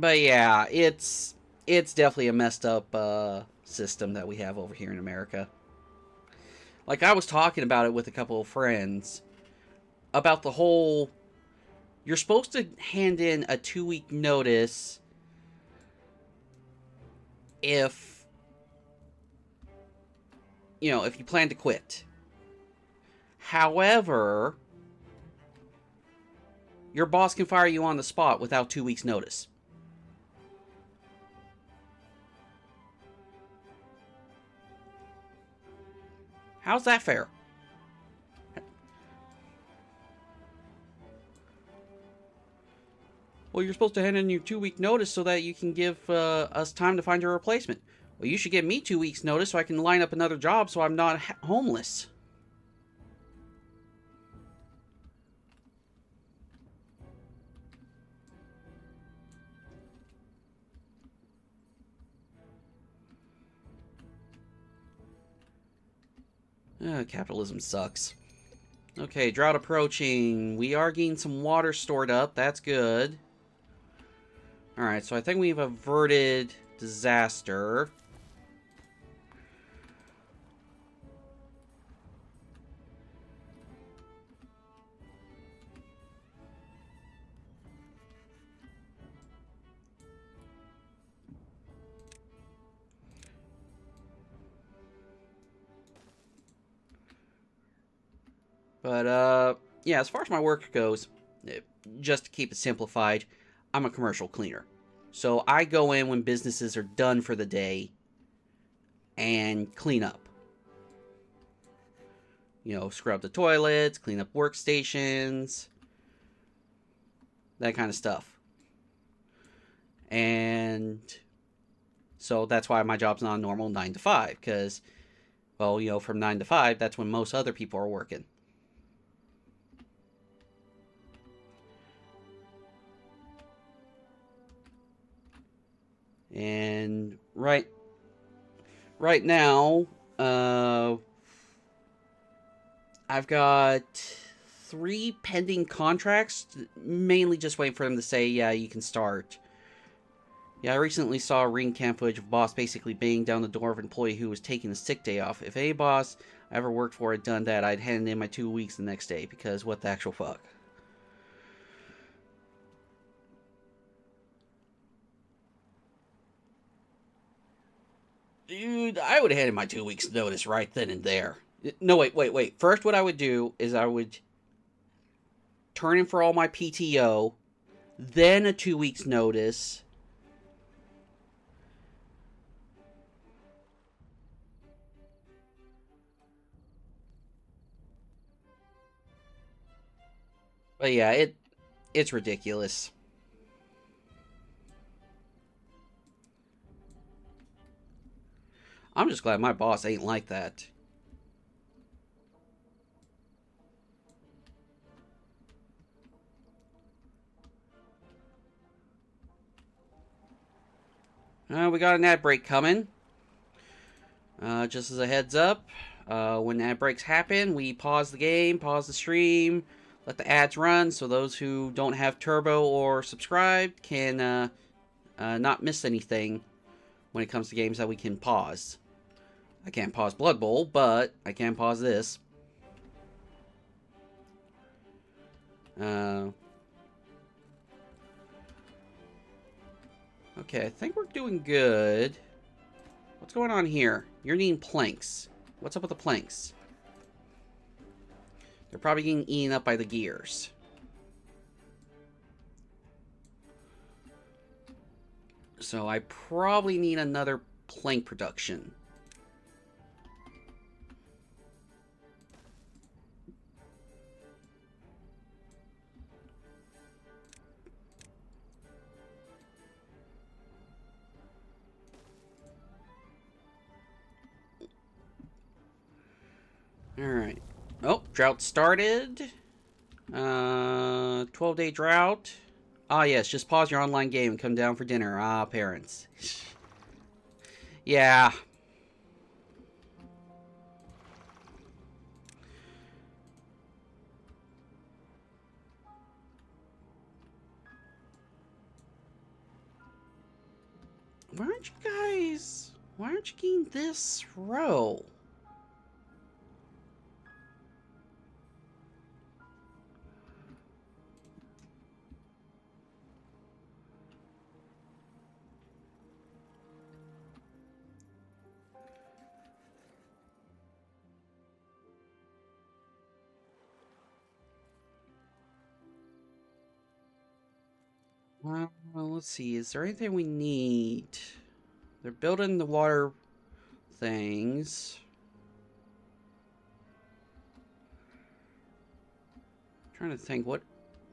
But yeah, it's definitely a messed up system that we have over here in America. Like, I was talking about it with a couple of friends about the whole, you're supposed to hand in a 2-week notice if, if you plan to quit. However, your boss can fire you on the spot without 2 weeks notice. How's that fair? Well, you're supposed to hand in your 2-week notice so that you can give us time to find your replacement. Well, you should give me 2 weeks notice so I can line up another job so I'm not homeless. Capitalism sucks. Okay, drought approaching. We are getting some water stored up. That's good. Alright, so I think we've averted disaster. But, yeah, as far as my work goes, just to keep it simplified, I'm a commercial cleaner. So I go in when businesses are done for the day and clean up. Scrub the toilets, clean up workstations, that kind of stuff. And so that's why my job's not a normal 9 to 5, because, well, from 9 to 5, that's when most other people are working. And right now, I've got 3 pending contracts, mainly just waiting for them to say, yeah, you can start. Yeah, I recently saw ring cam footage of boss basically banging down the door of an employee who was taking a sick day off. If any boss I ever worked for had done that, I'd hand in my 2 weeks the next day, because what the actual fuck. Dude, I would have handed my 2 weeks notice right then and there. No, wait. First, what I would do is I would turn in for all my PTO, then a 2 weeks notice. But yeah, it's ridiculous. I'm just glad my boss ain't like that. We got an ad break coming. Just as a heads up, when ad breaks happen, we pause the game, pause the stream, let the ads run, so those who don't have Turbo or subscribed can not miss anything when it comes to games that we can pause. I can't pause Blood Bowl, but I can pause this. Okay, I think we're doing good. What's going on here? You're needing planks. What's up with the planks? They're probably getting eaten up by the gears. So I probably need another plank production. Alright. Oh, drought started. 12-day drought. Ah, yes, just pause your online game and come down for dinner. Ah, parents. Yeah. Why aren't you guys... Why aren't you getting this row? Well, let's see. Is there anything we need? They're building the water things. I'm trying to think, what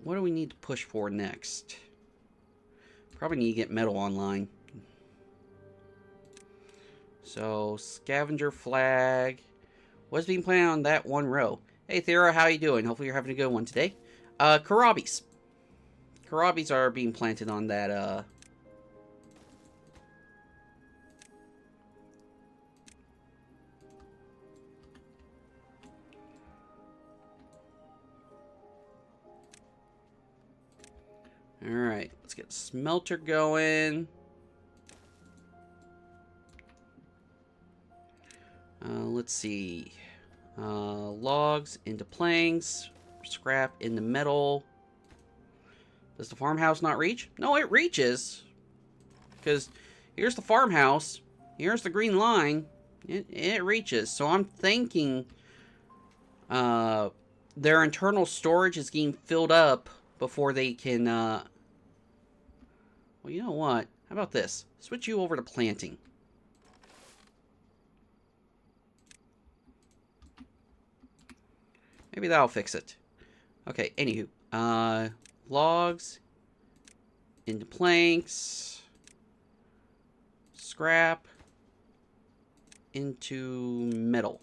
do we need to push for next? Probably need to get metal online. So, scavenger flag. What's being planted on that one row? Hey, Thera, how you doing? Hopefully you're having a good one today. Karabis. Karabis are being planted on that, Alright, let's get the smelter going. Let's see. Logs into planks. Scrap into metal. Does the farmhouse not reach? No, it reaches. Because here's the farmhouse. Here's the green line. It reaches. So I'm thinking their internal storage is getting filled up before they can... Well, you know what? How about this? Switch you over to planting. Maybe that'll fix it. Okay, anywho. Logs into planks. Scrap into metal.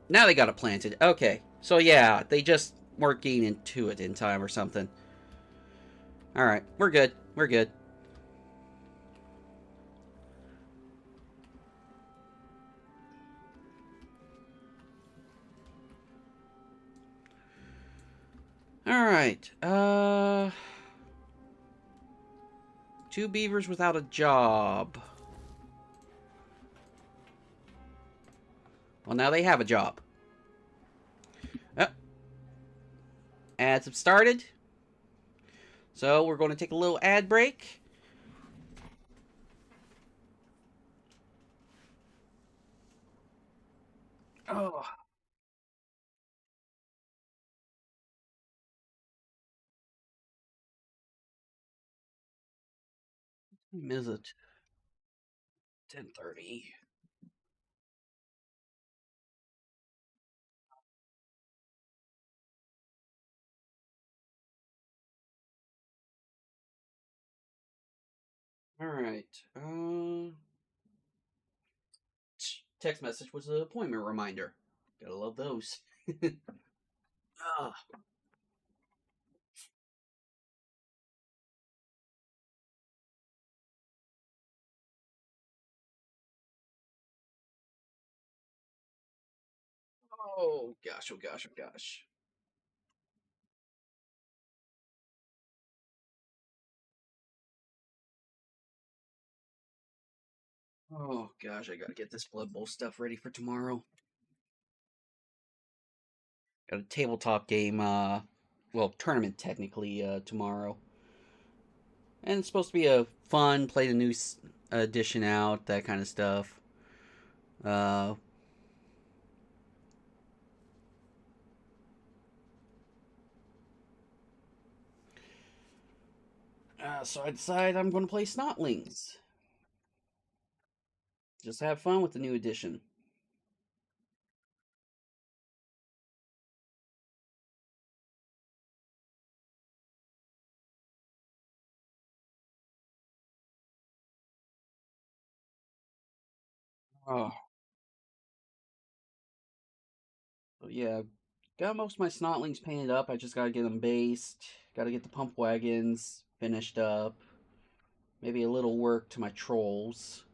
Now they got it planted. Okay. So yeah, they just weren't getting into it in time or something. Alright, we're good. We're good. Alright, 2 beavers without a job. Well, now they have a job. Ads have started. So we're going to take a little ad break. Oh. What time is it? 10:30. Alright. Text message was an appointment reminder. Gotta love those. Ah. Oh gosh, oh gosh, oh gosh. Oh gosh, I gotta get this Blood Bowl stuff ready for tomorrow. Got a tabletop game, well, tournament technically, tomorrow. And it's supposed to be a fun, play the new edition out, that kind of stuff. Uh, so I decided I'm going to play Snotlings. Just have fun with the new edition. Oh, so yeah, got most of my Snotlings painted up. I just gotta get them based. Gotta get the pump wagons finished up. Maybe a little work to my trolls.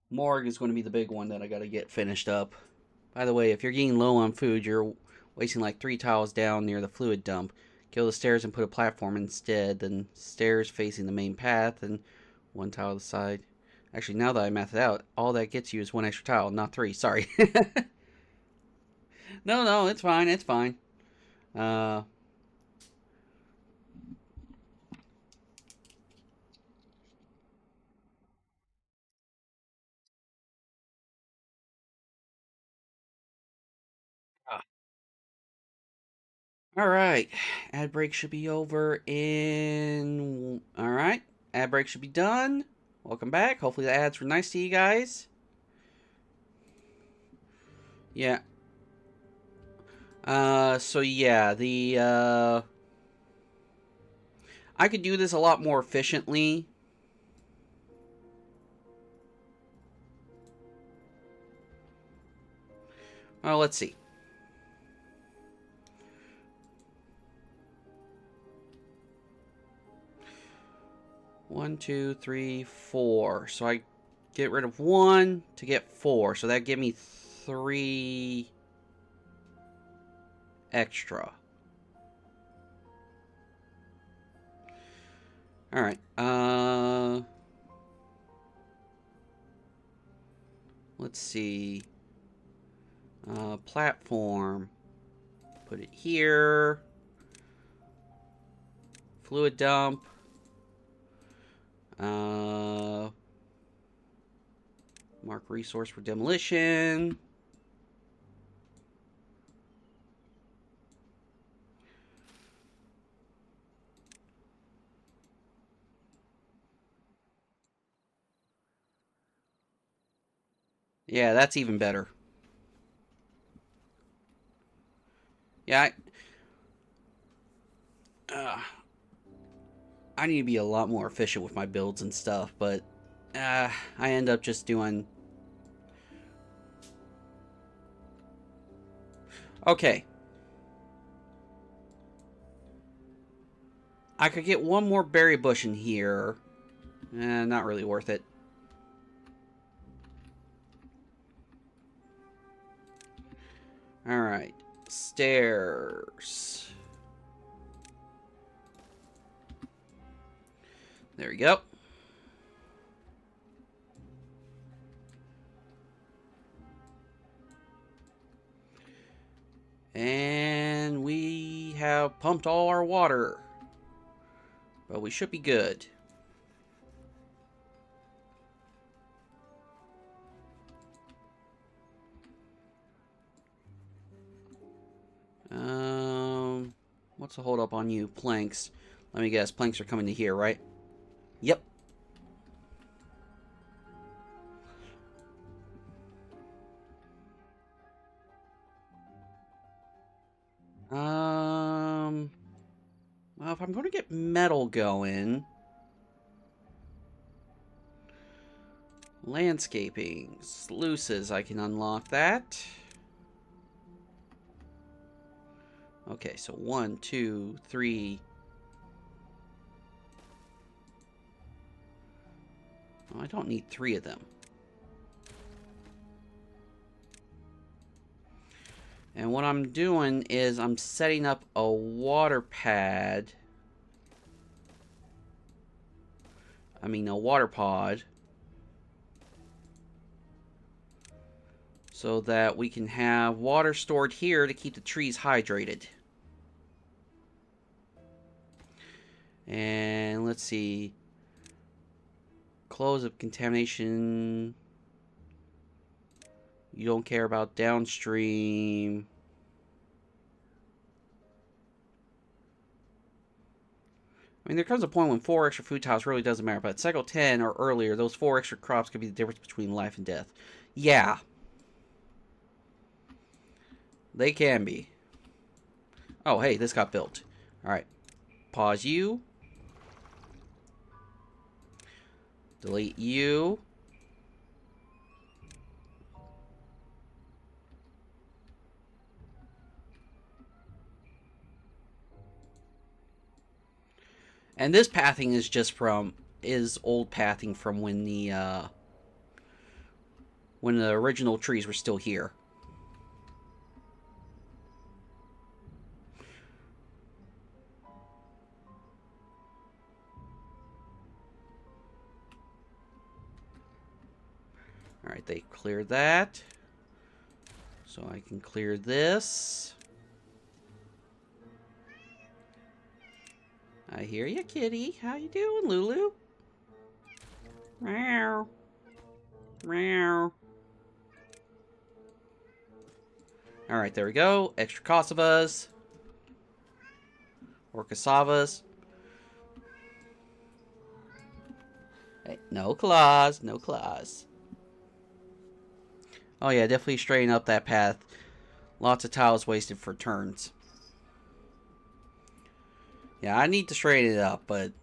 Morgue is going to be the big one that I gotta get finished up. By the way, if you're getting low on food, you're wasting like 3 tiles down near the fluid dump. kill the stairs and put a platform instead. Then stairs facing the main path and one tile to the side. Actually, now that I math it out, all that gets you is one extra tile, not 3. Sorry. No, it's fine. It's fine. All right. Ad break should be over in... All right. Ad break should be done. Welcome back. Hopefully the ads were nice to you guys. Yeah. So yeah, I could do this a lot more efficiently. Well, let's see. One, two, three, 4. So I get rid of 1 to get 4. So that give me 3 extra. All right. Let's see. Platform. Put it here. Fluid dump. Mark resource for demolition. Yeah, that's even better. Yeah, I need to be a lot more efficient with my builds and stuff, but I end up just doing... Okay. I could get one more berry bush in here. Not really worth it. Alright. Stairs. There we go. And we have pumped all our water. But we should be good. What's the hold up on you? Planks. Let me guess. Planks are coming to here, right? Yep. Well, if I'm going to get metal going... Landscaping. Sluices, I can unlock that. Okay, so 1, 2, 3... Oh, I don't need 3 of them. And what I'm doing is I'm setting up a water pad. I mean, a water pod. So that we can have water stored here to keep the trees hydrated. And let's see. Close of contamination. You don't care about downstream. I mean, there comes a point when 4 extra food tiles really doesn't matter. But at cycle 10 or earlier, those 4 extra crops could be the difference between life and death. Yeah. They can be. Oh, hey, this got built. Alright. Pause you. Delete you. And this pathing is just from... is old pathing from when the original trees were still here. Alright, they cleared that. So I can clear this. I hear you, kitty. How you doing, Lulu? Meow. Meow. Alright, there we go. Extra cassavas. Or cassavas. Hey, no claws. No claws. Oh yeah, definitely straighten up that path. Lots of tiles wasted for turns. Yeah, I need to straighten it up, but...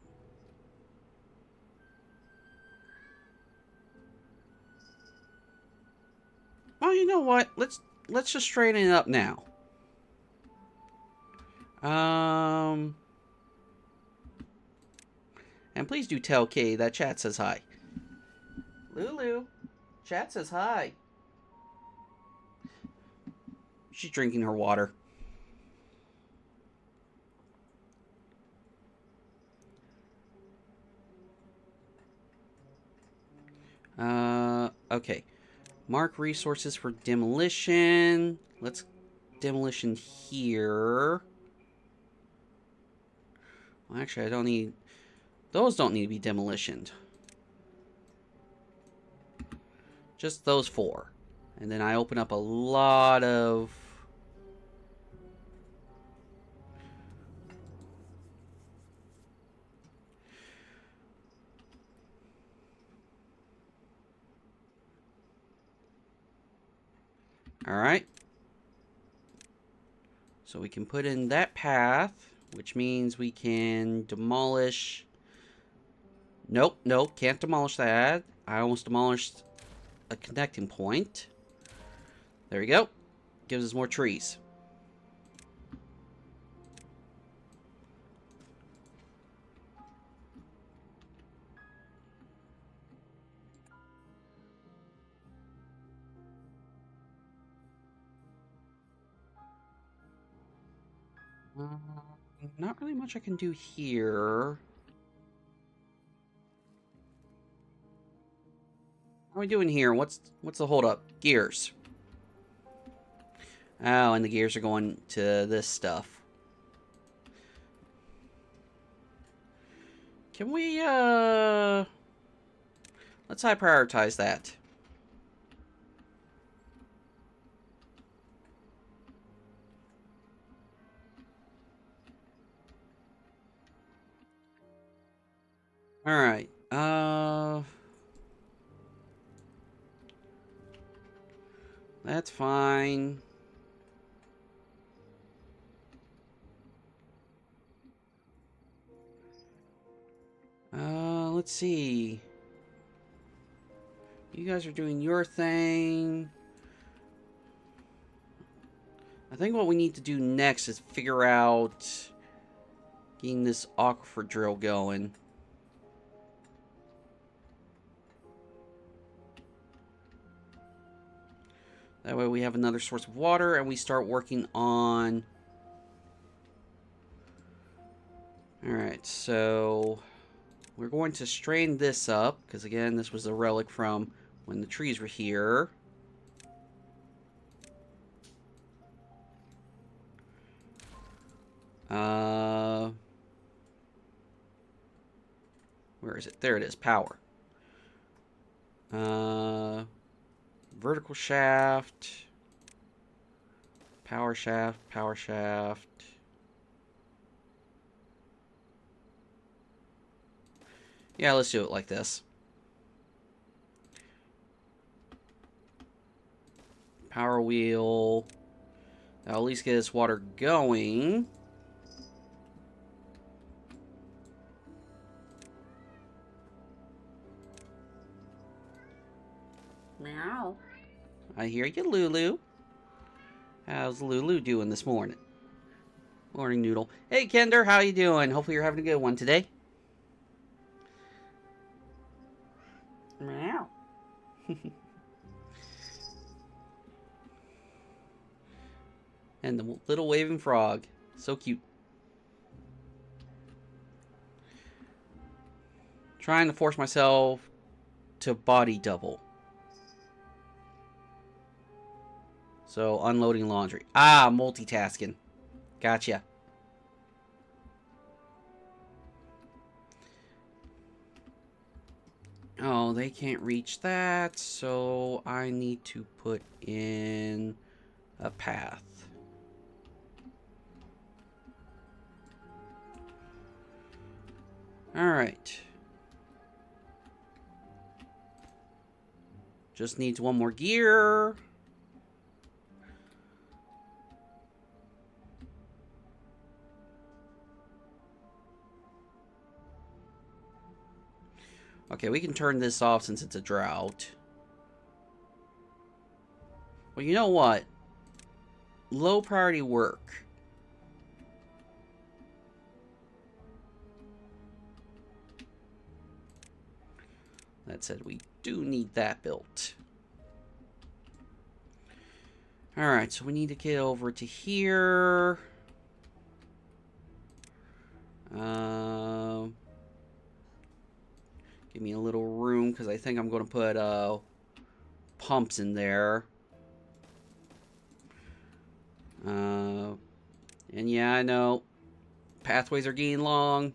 Oh, you know what? Let's just straighten it up now. And please do tell Kay that chat says hi. Lulu, chat says hi. She's drinking her water. Okay. Mark resources for demolition. Let's demolition here. Well, actually, I don't need... Those don't need to be demolitioned. Just those 4. And then I open up a lot of... Alright. So we can put in that path, which means we can demolish... Nope, nope, can't demolish that. I almost demolished a connecting point. There we go. Gives us more trees. Not really much I can do here. How are we doing here? What's the holdup? Gears. Oh, and the gears are going to this stuff. Can we, let's high prioritize that. Alright, that's fine. Let's see. You guys are doing your thing. I think what we need to do next is figure out getting this aquifer drill going. That way we have another source of water and we start working on... Alright, so... We're going to strain this up, because again, this was a relic from when the trees were here. Where is it? There it is, power. Vertical shaft. Power shaft, power shaft. Yeah, let's do it like this. Power wheel. That'll at least get this water going. Meow. I hear you, Lulu. How's Lulu doing this morning? Morning, Noodle. Hey, Kender, how you doing? Hopefully you're having a good one today. Meow. And the little waving frog. So cute. Trying to force myself to body double. So, unloading laundry. Ah, multitasking. Gotcha. Oh, they can't reach that, so I need to put in a path. Alright. Just needs one more gear. Okay, we can turn this off since it's a drought. Well, you know what? Low priority work. That said, we do need that built. Alright, so we need to get over to here. Give me a little room, because I think I'm going to put pumps in there. And yeah, I know. Pathways are getting long.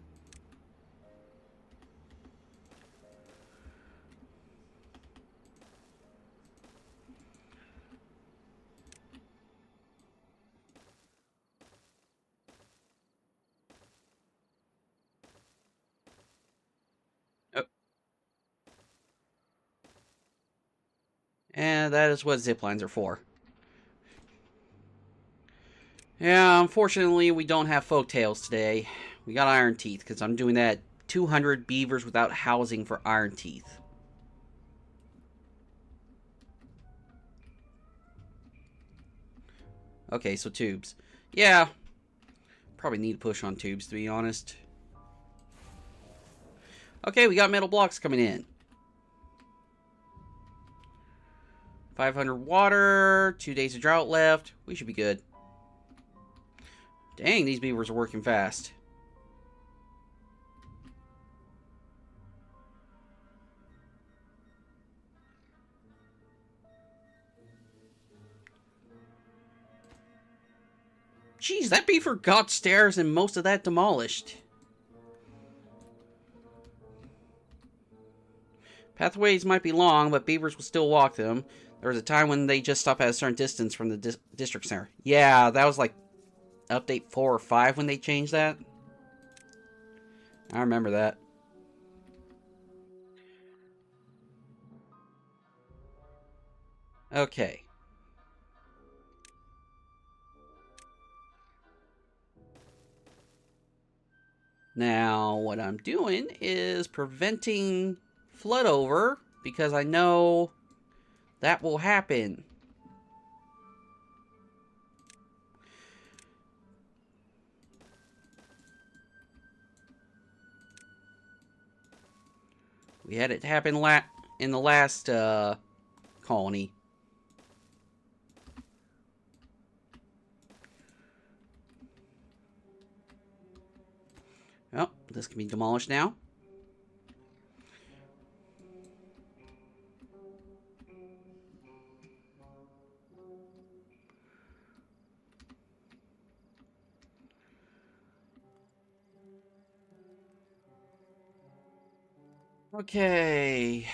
Oh. And that is what zip lines are for. Yeah, unfortunately, we don't have folktales today. We got Ironteeth, because I'm doing that 200 beavers without housing for Ironteeth. Okay, so tubes. Yeah, probably need to push on tubes, to be honest. Okay, we got metal blocks coming in. 500 water, 2 days of drought left. We should be good. Dang, these beavers are working fast. Jeez, that beaver got stairs and most of that demolished. Pathways might be long, but beavers will still walk them. There was a time when they just stopped at a certain distance from the district center. Yeah, that was like update 4 or 5 when they changed that. I remember that. Okay. Now, what I'm doing is preventing flood over because I know that will happen. We had it happen in the last colony. Oh, this can be demolished now. Okay.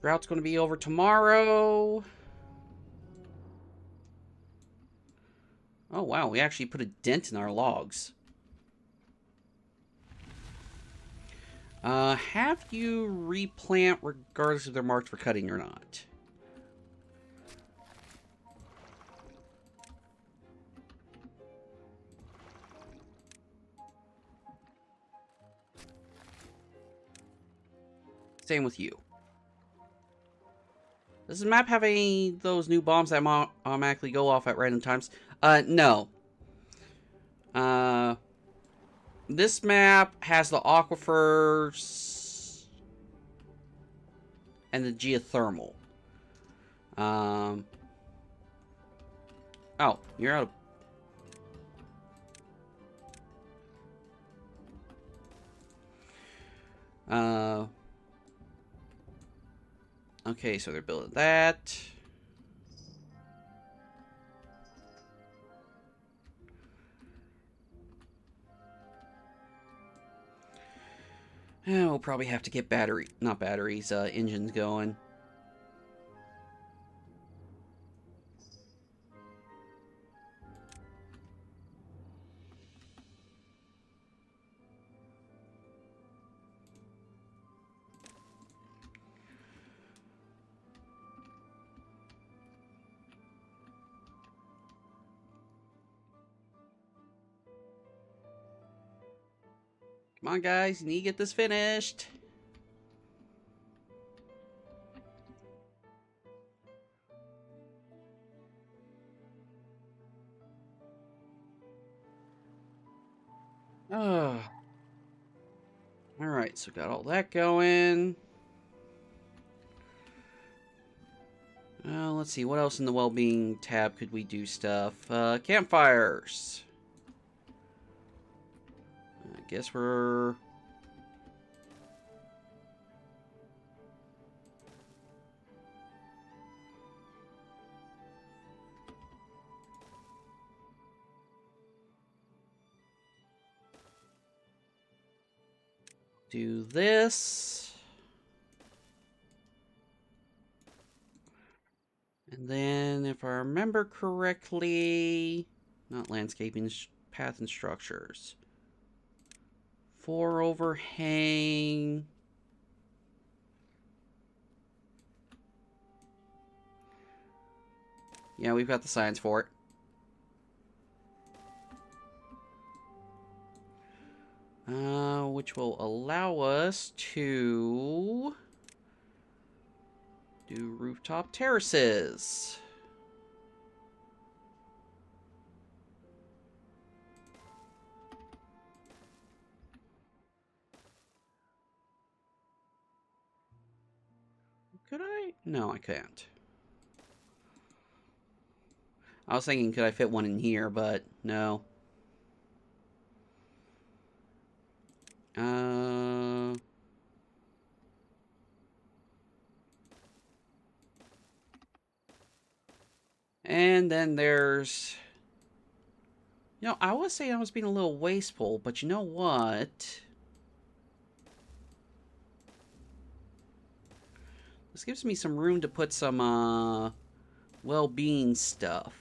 Drought's going to be over tomorrow. Oh, wow. We actually put a dent in our logs. Have you replant regardless if they're marked for cutting or not? Same with you. Does the map have any of those new bombs that automatically go off at random times? No. This map has the aquifers and the geothermal. Oh, you're out of... Okay, so they're building that. We'll probably have to get engines going. Come on, guys, you need to get this finished. Oh. Alright, so got all that going. Let's see, what else in the well-being tab could we do stuff? Campfires. I guess we're... do this. And then, if I remember correctly... not landscaping, path and structures. 4 overhang... yeah, we've got the signs for it. Which will allow us to do rooftop terraces. Could I? No, I can't. I was thinking, could I fit one in here, but no. And then there's... you know, I was saying I was being a little wasteful, but you know what? This gives me some room to put some, well-being stuff.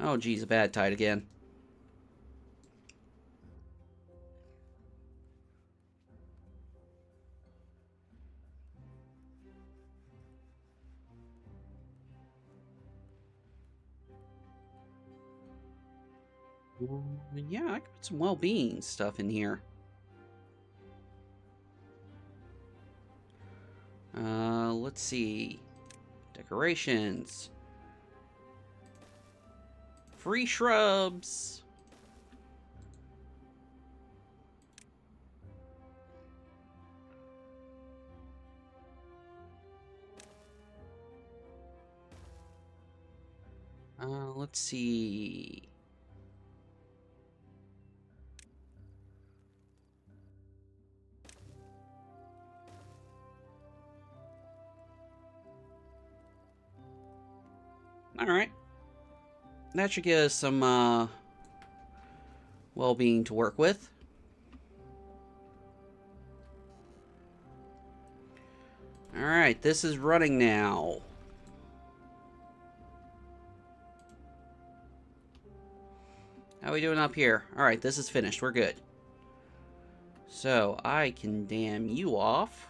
Oh, geez, a bad tide again. Yeah, I could put some well-being stuff in here. Let's see. Decorations. Free shrubs. Let's see. Alright. That should give us some, well-being to work with. Alright, this is running now. How are we doing up here? Alright, this is finished. We're good. So, I can dam you off.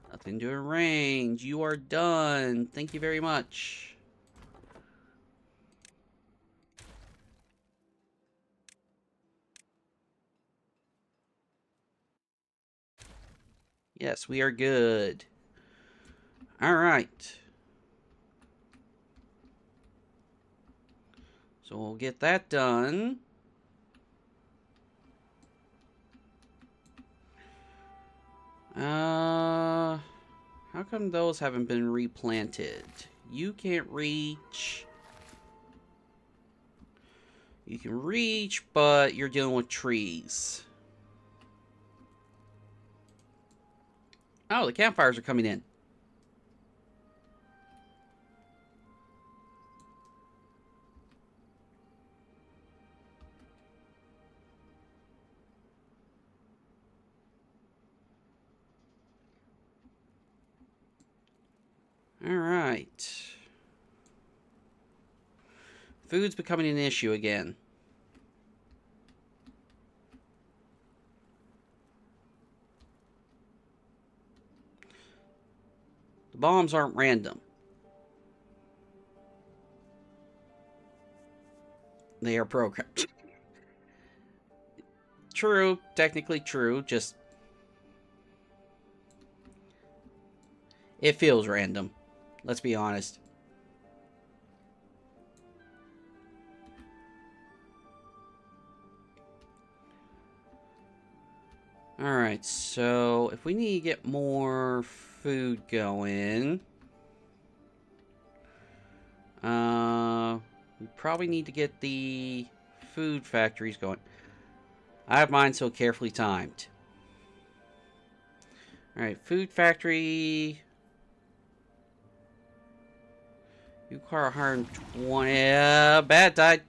Nothing to arrange. You are done. Thank you very much. Yes, we are good. Alright. So we'll get that done. How come those haven't been replanted? You can't reach. You can reach, but you're dealing with trees. Oh, the campfires are coming in. All right. Food's becoming an issue again. The bombs aren't random. They are programmed. True, technically true, just it feels random. Let's be honest. Alright, so if we need to get more food going, we probably need to get the food factories going. I have mine so carefully timed. Alright, food factory. You car 120. Bad died.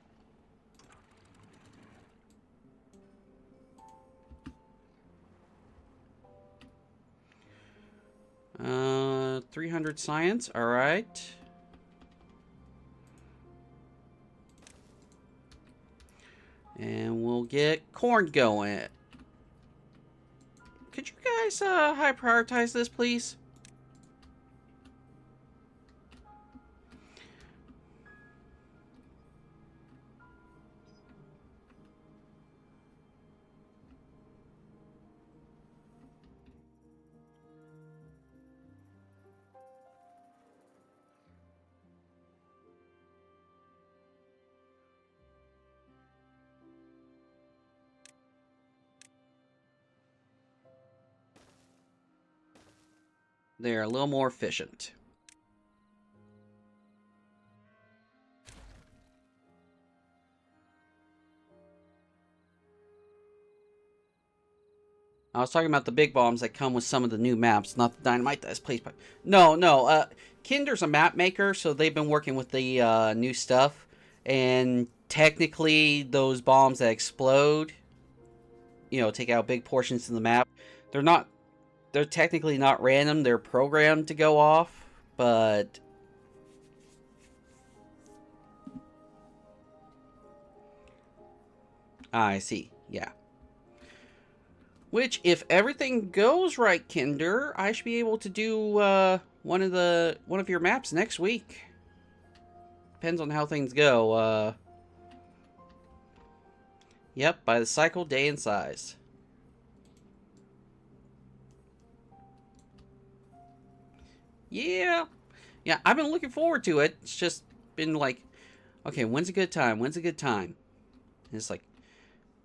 300 science. All right. And we'll get corn going. Could you guys high prioritize this, please? They're a little more efficient. I was talking about the big bombs that come with some of the new maps, not the dynamite that's placed by... No, no, Kinder's a map maker, so they've been working with the new stuff. And technically, those bombs that explode, you know, take out big portions of the map, they're not... They're technically not random, they're programmed to go off, but... I see, yeah. Which, if everything goes right, Kinder, I should be able to do one of your maps next week. Depends on how things go. Yep, by the cycle, day, and size. Yeah, yeah, I've been looking forward to it. It's just been like, okay, when's a good time? When's a good time? And it's like,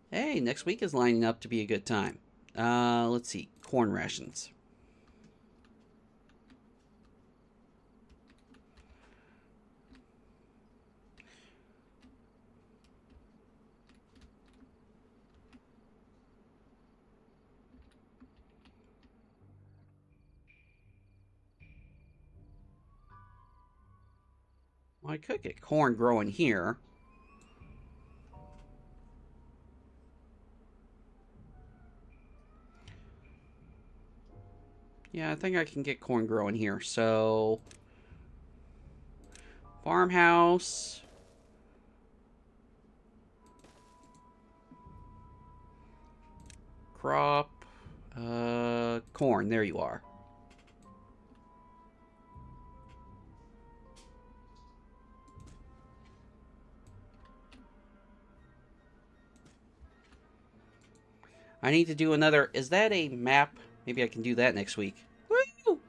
hey, next week is lining up to be a good time. Let's see, corn rations. Well, I could get corn growing here. Yeah, I think I can get corn growing here. So, farmhouse. Crop. Corn. There you are. I need to do another... Is that a map? Maybe I can do that next week. Woo!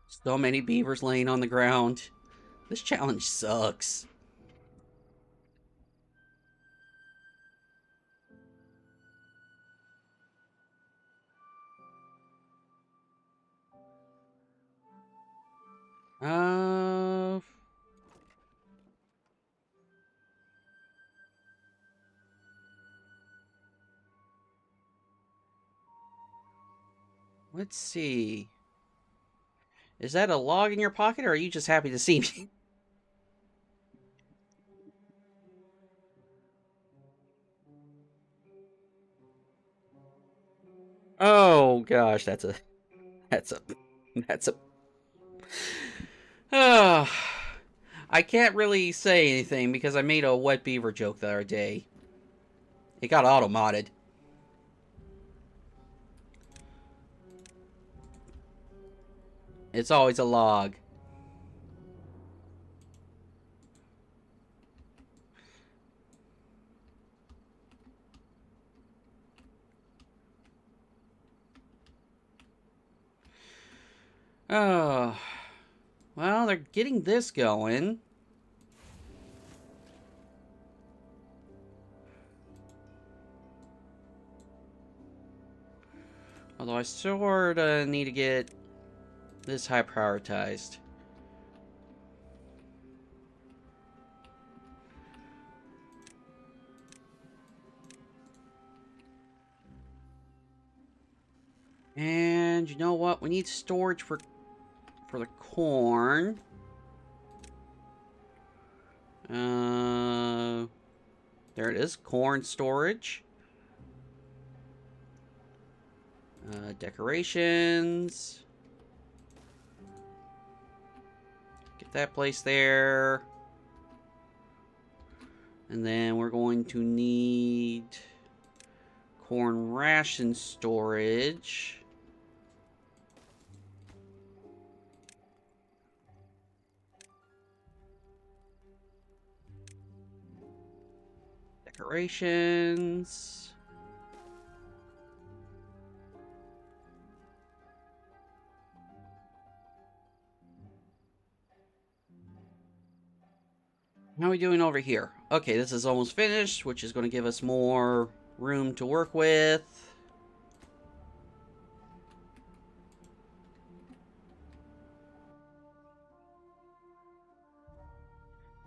So many beavers laying on the ground. This challenge sucks. Uh... Let's see. Is that a log in your pocket, or are you just happy to see me? Oh gosh, that's a that's a I can't really say anything because I made a wet beaver joke the other day. It got auto-modded. It's always a log. Oh, well, they're getting this going. Although I sort of need to get this high prioritized. And you know what? We need storage for the corn. There it is, corn storage. Decorations. Get that placed there. And then we're going to need corn ration storage. Decorations. How are we doing over here? Okay, this is almost finished, which is going to give us more room to work with.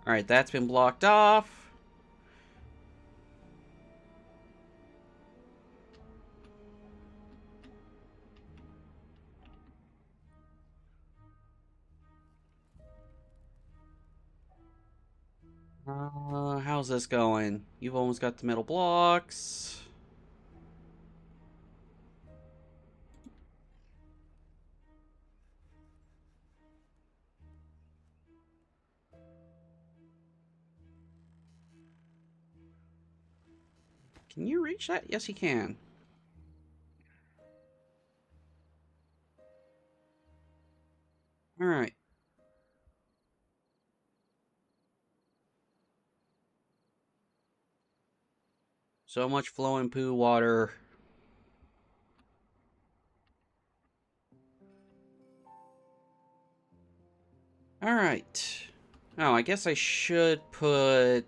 Alright, that's been blocked off. How's this going? You've almost got the metal blocks. Can you reach that? Yes, you can. Alright. So much flowing poo water. Alright. Oh, I guess I should put...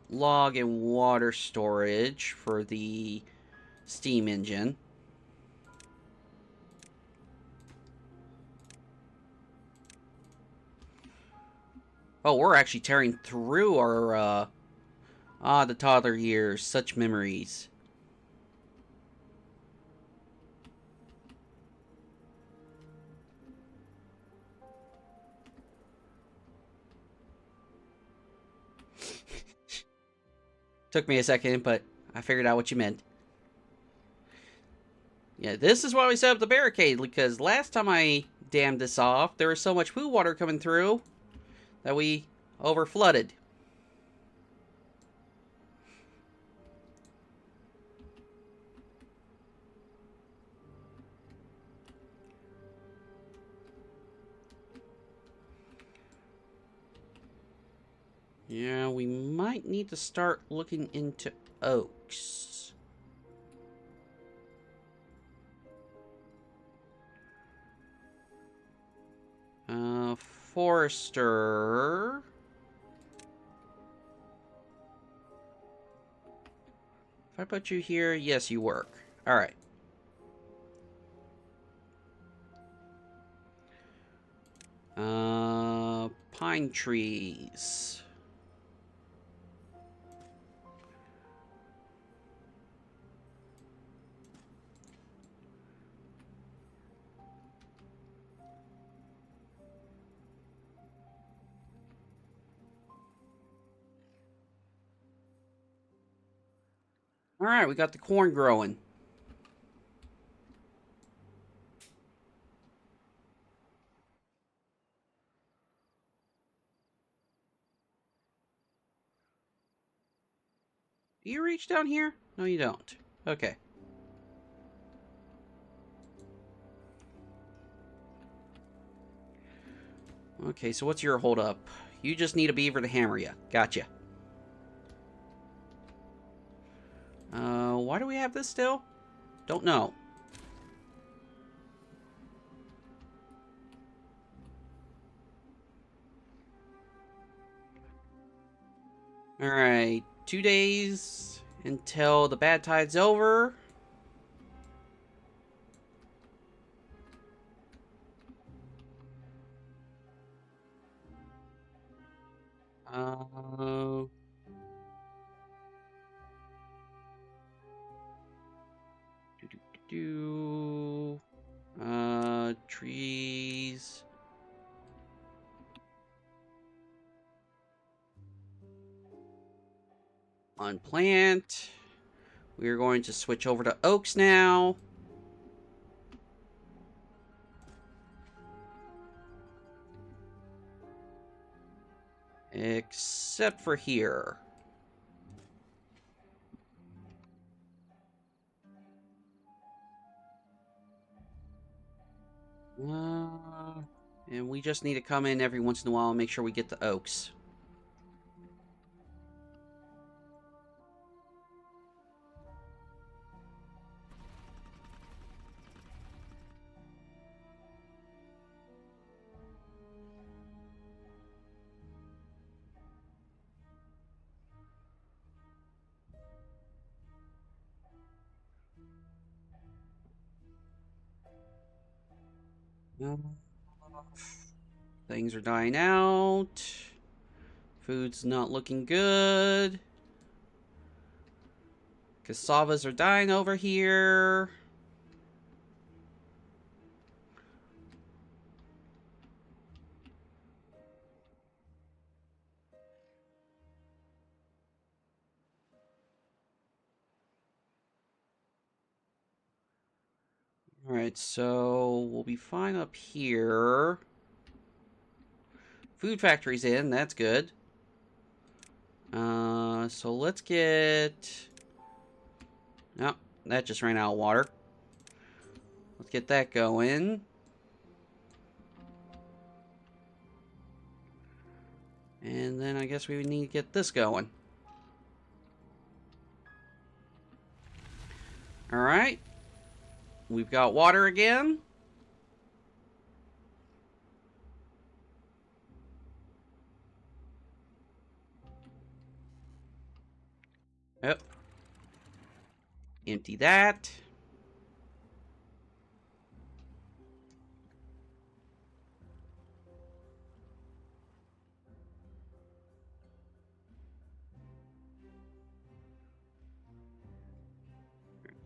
log and water storage for the steam engine. Oh, we're actually tearing through our, the toddler years. Such memories. Took me a second, but I figured out what you meant. Yeah, this is why we set up the barricade, because last time I dammed this off, there was so much poo water coming through that we over-flooded. Yeah, we might need to start looking into oaks. forester. If I put you here, yes, you work. Alright. Pine trees. Alright, we got the corn growing. Do you reach down here? No, you don't. Okay. Okay, so what's your holdup? You just need a beaver to hammer you. Gotcha. Why do we have this still? Don't know. Alright, 2 days until the bad tide's over. Uh... Trees. Unplant. We're going to switch over to oaks now. Except for here. And we just need to come in every once in a while and make sure we get the oaks. Things are dying out. Food's not looking good. Cassavas are dying over here. Alright, so we'll be fine up here. Food factory's in, that's good. So let's get... Oh, that just ran out of water. Let's get that going. And then I guess we would need to get this going. Alright. We've got water again. Yep. Empty that.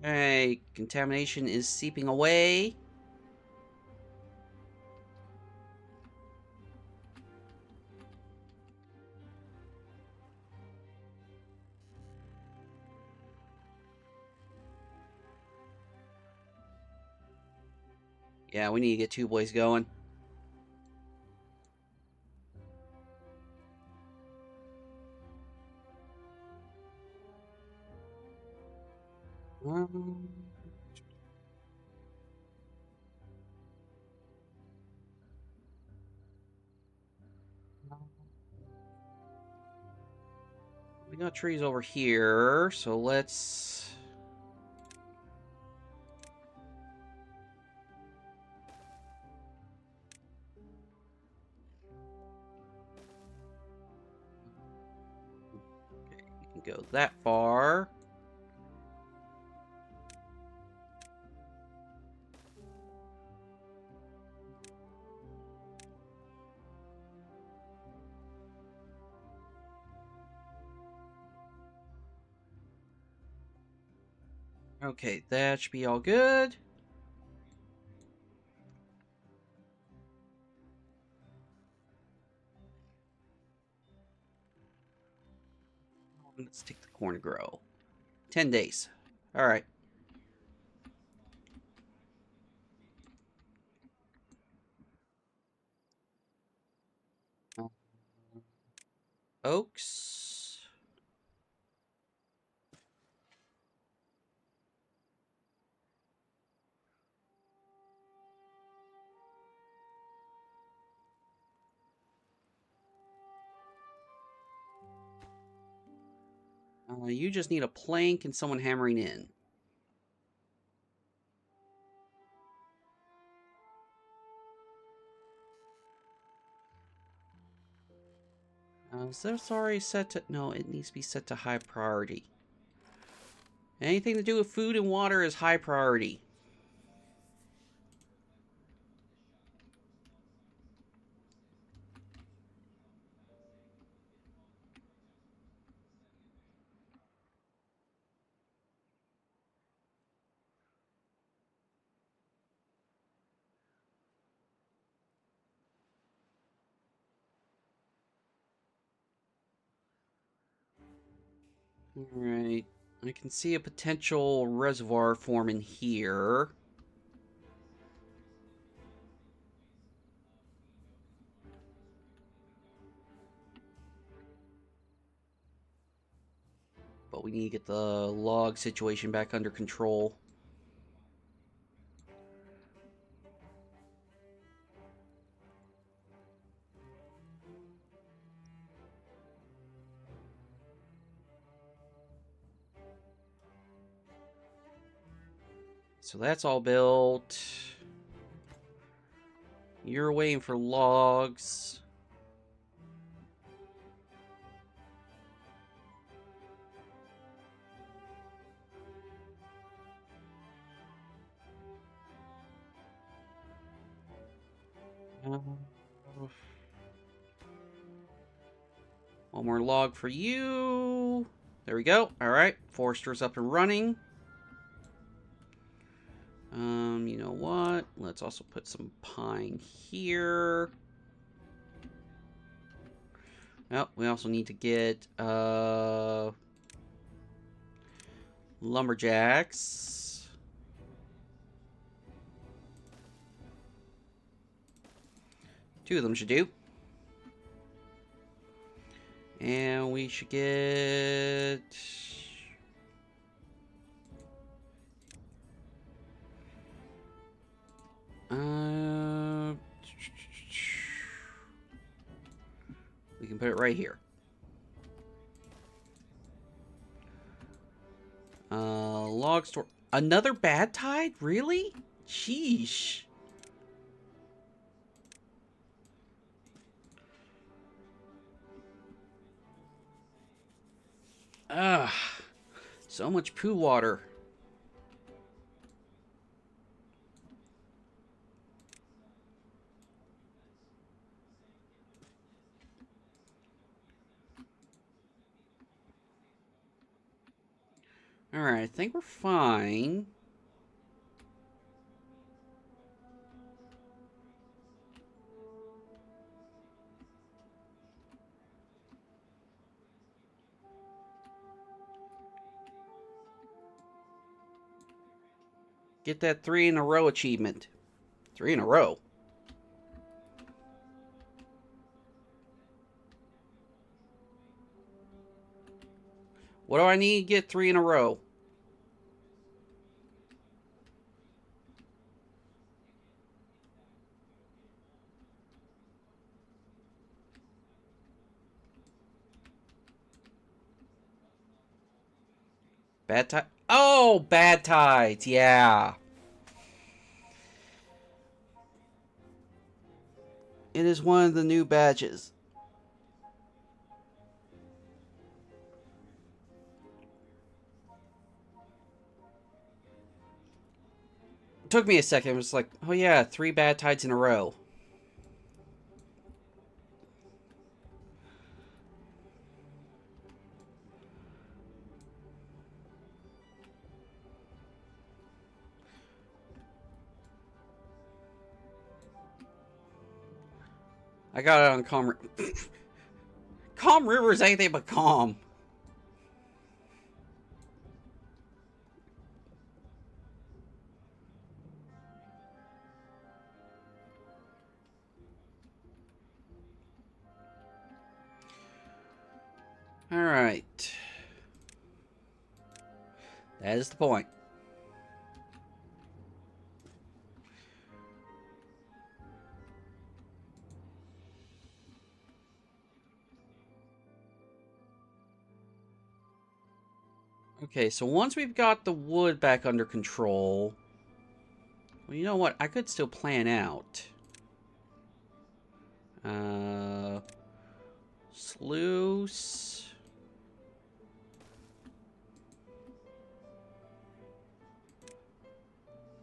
Hey, contamination is seeping away. Yeah, we need to get two boys going. We got trees over here, so let's... Go that far. Okay, that should be all good. Let's take the corn to grow. 10 days. All right. Oaks. You just need a plank and someone hammering in. Is this already set to... No, it needs to be set to high priority. Anything to do with food and water is high priority. Alright. I can see a potential reservoir forming here. But we need to get the log situation back under control. So that's all built. You're waiting for logs. One more log for you. There we go. All right. Forester's up and running. You know what? Let's also put some pine here. Well, we also need to get lumberjacks. Two of them should do. And we should get... we can put it right here. Log store. Another bad tide? Really? Sheesh. Ugh. So much poo water. Alright, I think we're fine. Get that 3 in a row achievement. 3 in a row. What do I need to get 3 in a row? Bad tide. Oh, bad tides. Yeah. It is one of the new badges. Took me a second. It was like, oh yeah, 3 bad tides in a row. I got it on calm. Calm River is anything but calm. Alright. That is the point. Okay, so once we've got the wood back under control... Well, you know what? I could still plan out. Sluice...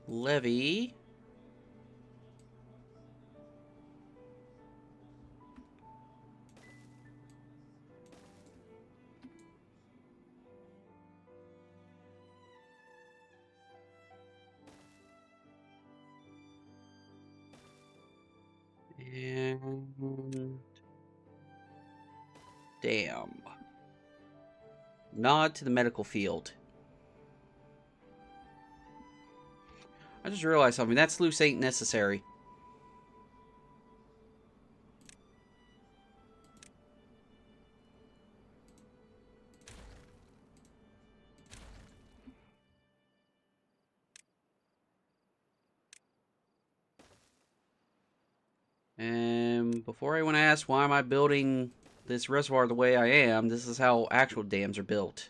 Levee... And... Damn. Nod to the medical field. I just realized something. That sluice ain't necessary. And before anyone asks why am I building this reservoir the way I am, this is how actual dams are built.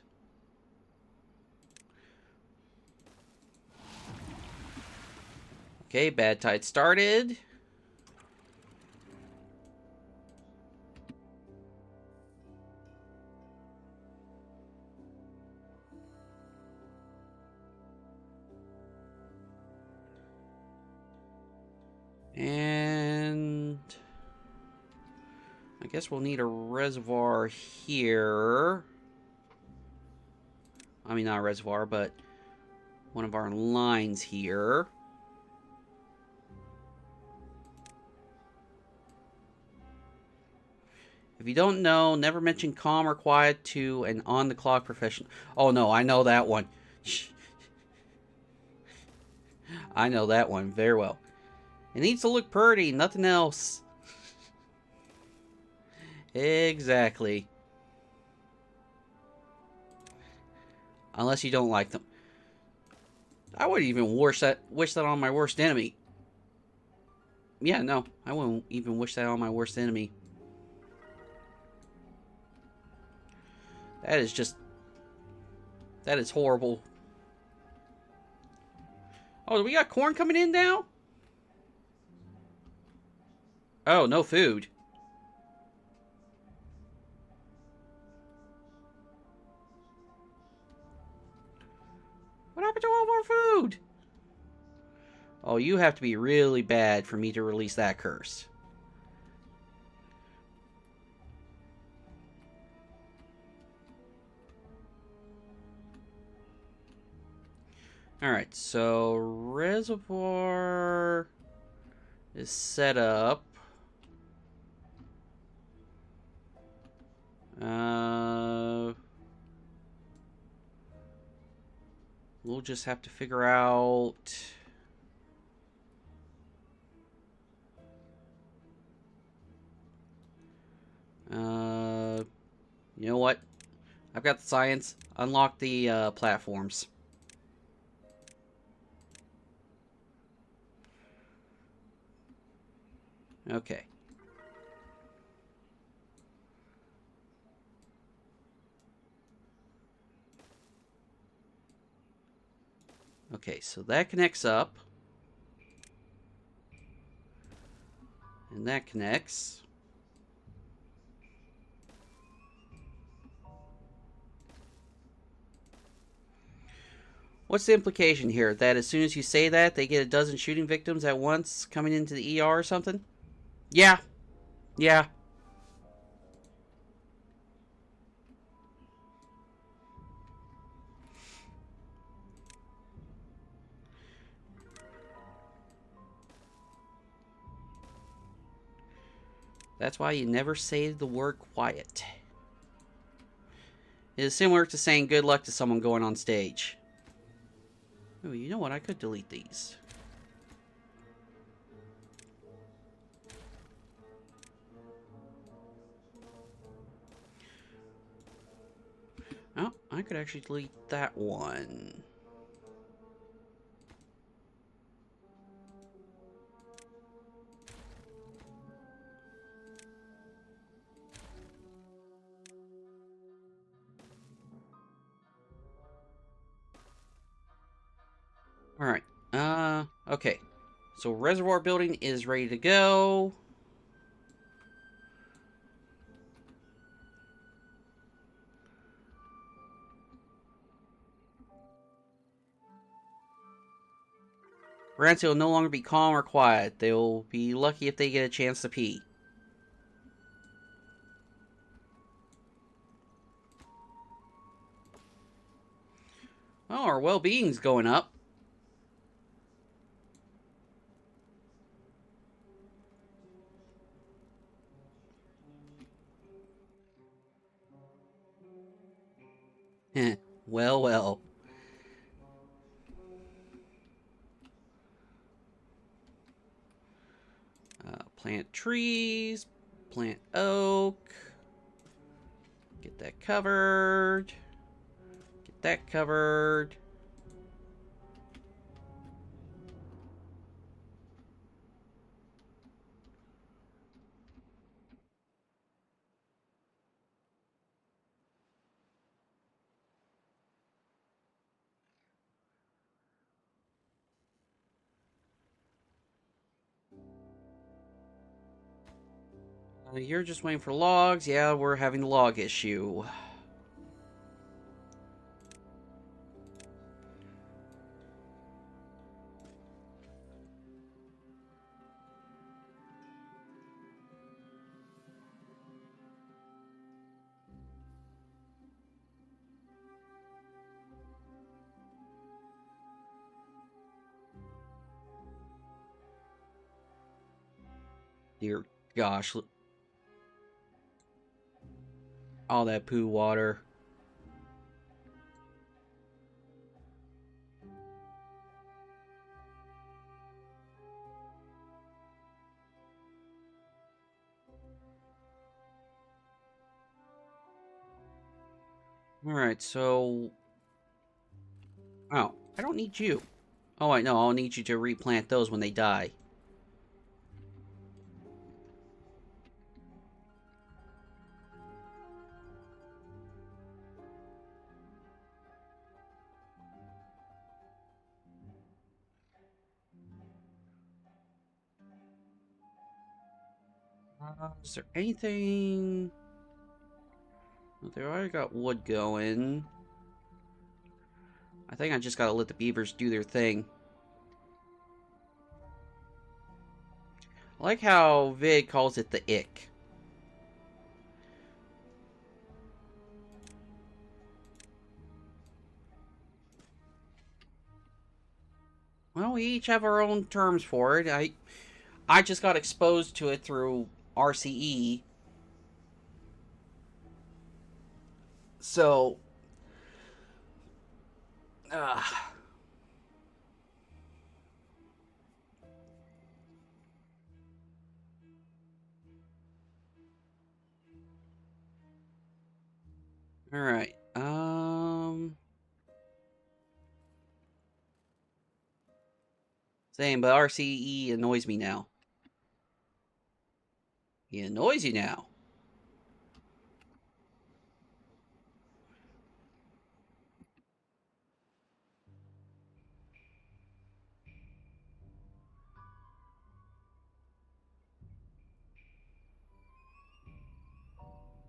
Okay, bad tide started. And I guess we'll need a reservoir here. I mean, not a reservoir, but one of our lines here. If you don't know, never mention calm or quiet to an on-the-clock professional. Oh, no, I know that one. I know that one very well. It needs to look pretty, nothing else. Exactly. Unless you don't like them. I wouldn't even wish that on my worst enemy. Yeah, no, I wouldn't even wish that on my worst enemy. That is just... That is horrible. Oh, do we got corn coming in now? Oh, no food. What happened to all of our food? Oh, you have to be really bad for me to release that curse. Alright, so reservoir is set up. We'll just have to figure out... you know what? I've got the science. Unlock the platforms. Okay. Okay, so that connects up. And that connects. What's the implication here? That as soon as you say that, they get a dozen shooting victims at once coming into the ER or something? Yeah. Yeah. That's why you never say the word quiet. It is similar to saying good luck to someone going on stage. Oh, you know what? I could delete these. Oh, I could actually delete that one. Alright. Okay. So reservoir building is ready to go. Rats will no longer be calm or quiet. They will be lucky if they get a chance to pee. Oh, our well-being's going up. Well, well. Plant trees. Plant oak. Get that covered. Get that covered. You're just waiting for logs. Yeah, we're having the log issue. Dear gosh. All that poo water. Alright, so... Oh, I don't need you. Oh, wait, no, I'll need you to replant those when they die. Is there anything... Well, they already got wood going. I think I just gotta let the beavers do their thing. I like how Vid calls it the ick. Well, we each have our own terms for it. I just got exposed to it through RCE. So... Uh, Alright, Same, but RCE annoys me now. He annoys you now.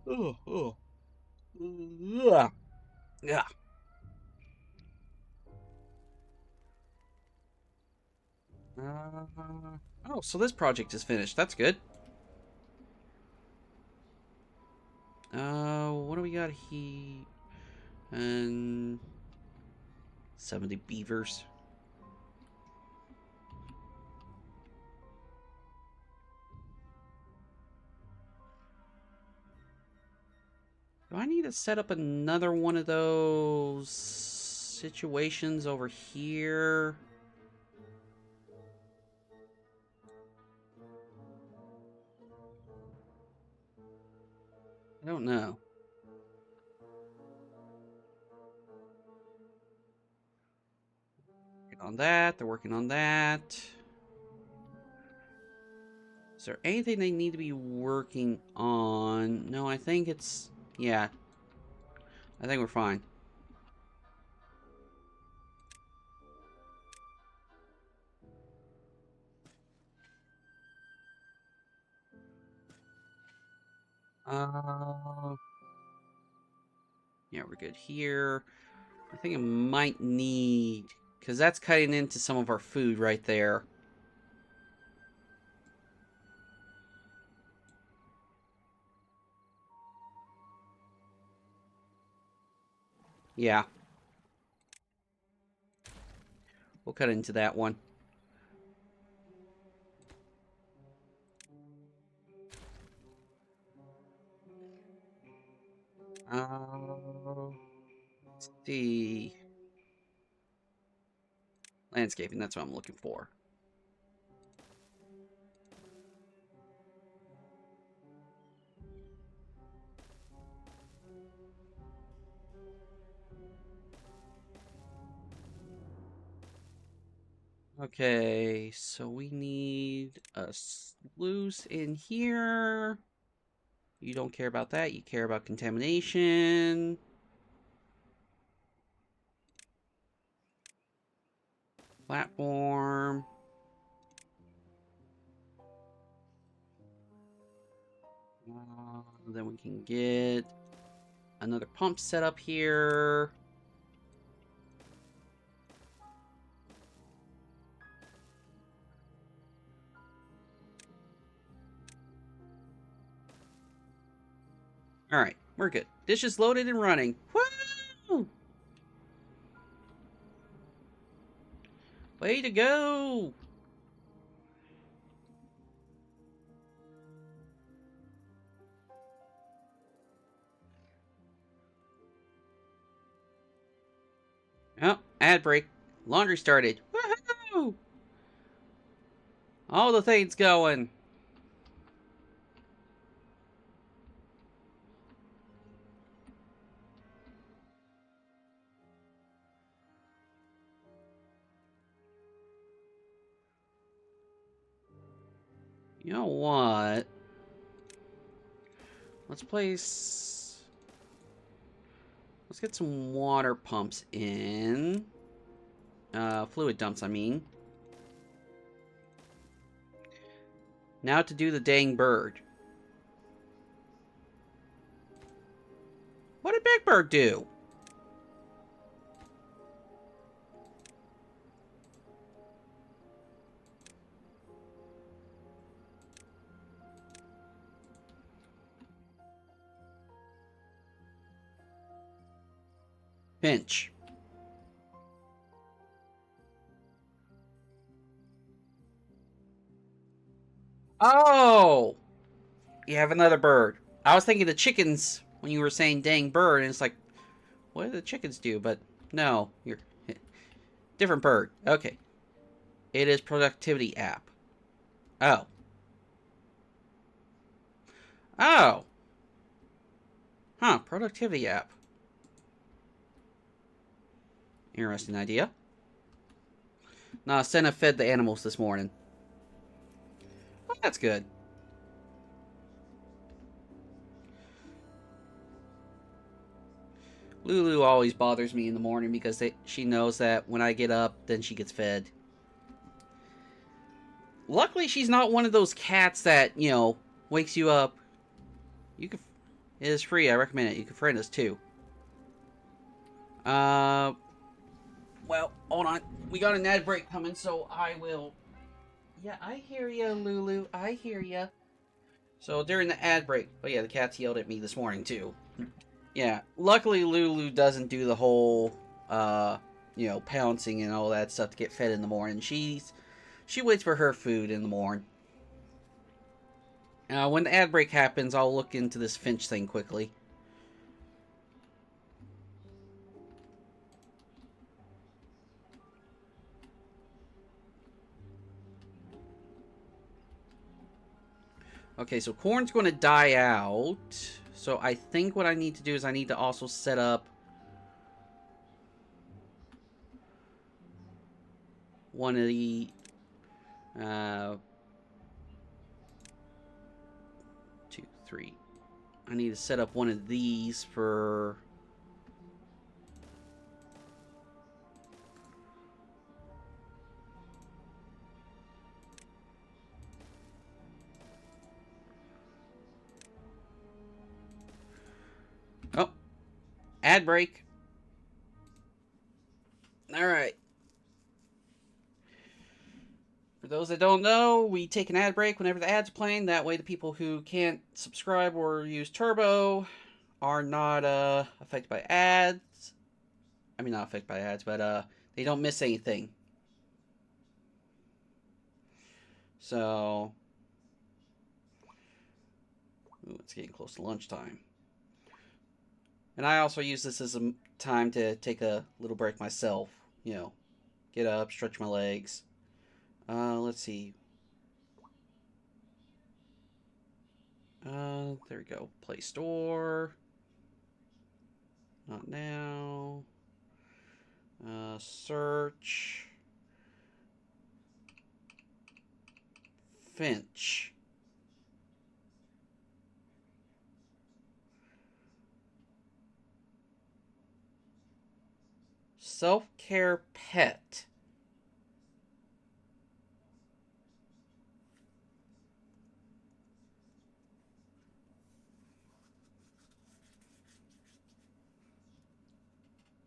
Oh, oh. Yeah. Yeah. Oh, so this project is finished. That's good. What do we got here? And 70 beavers. Do I need to set up another one of those situations over here? I don't know. Working on that. They're working on that. Is there anything they need to be working on? No, I think it's... Yeah. I think we're fine. Yeah, we're good here. I think I might need... Because that's cutting into some of our food right there. Yeah. We'll cut into that one. Let's see. Landscaping, that's what I'm looking for. Okay, so we need a sluice in here. You don't care about that. You care about contamination. Platform. Then we can get another pump set up here. Alright, we're good. Dish is loaded and running. Woo! Way to go! Oh, ad break. Laundry started. Woohoo! All the things going. You know what? Let's place... Let's get some water pumps in. Fluid dumps, I mean. Now to do the dang bird. What did Big Bird do? Pinch. Oh! You have another bird. I was thinking the chickens when you were saying dang bird, and it's like, what do the chickens do? But no, you're... Different bird. Okay. It is productivity app. Oh. Oh! Huh, productivity app. Interesting idea. Nah, Senna fed the animals this morning. Well, that's good. Lulu always bothers me in the morning because she knows that when I get up, then she gets fed. Luckily, she's not one of those cats that, you know, wakes you up. You can... It is free, I recommend it. You can friend us, too. Well, hold on. We got an ad break coming, so I will Yeah, I hear ya, Lulu. I hear ya. So during the ad break, oh yeah, the cats yelled at me this morning too. Yeah, luckily Lulu doesn't do the whole, uh, pouncing and all that stuff to get fed in the morning. She waits for her food in the morning. When the ad break happens, I'll look into this Finch thing quickly. Okay, so corn's going to die out. So I think what I need to do is I need to also set up one of the uh, two, three. I need to set up one of these for. Oh, ad break. All right. For those that don't know, we take an ad break whenever the ads are playing. That way, the people who can't subscribe or use Turbo are not affected by ads. I mean, not affected by ads, but they don't miss anything. So, ooh, it's getting close to lunchtime. And I also use this as a time to take a little break myself. Get up, stretch my legs. Let's see. There we go. Play store. Not now. Search. Finch. Self-care pet.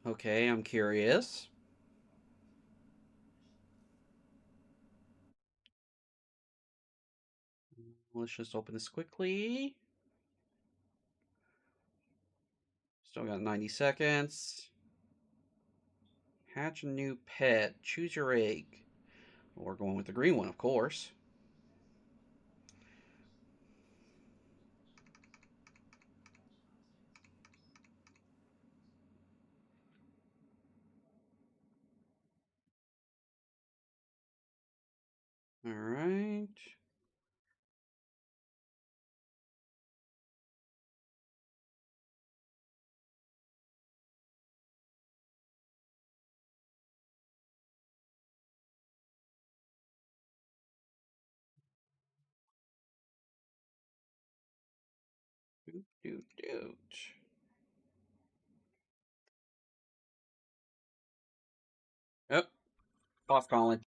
Okay, I'm curious. Let's just open this quickly. Still got 90 seconds. Hatch a new pet. Choose your egg. Well, we're going with the green one, of course. All right. Doot, doot, doot. Oh, boss calling.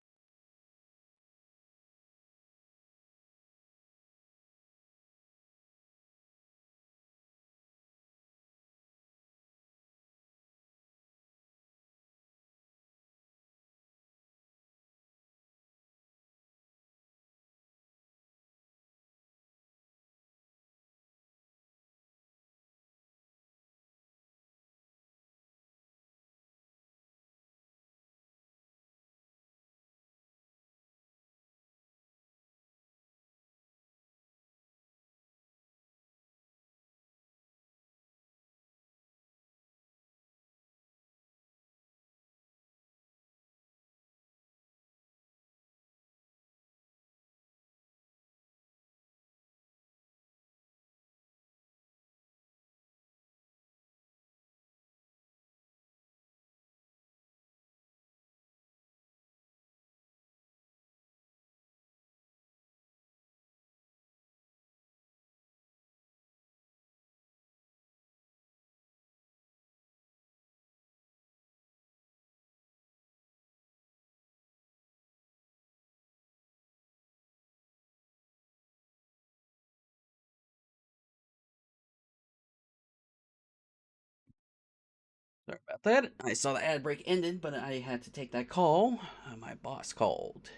Sorry about that. I saw the ad break ended, but I had to take that call. My boss called.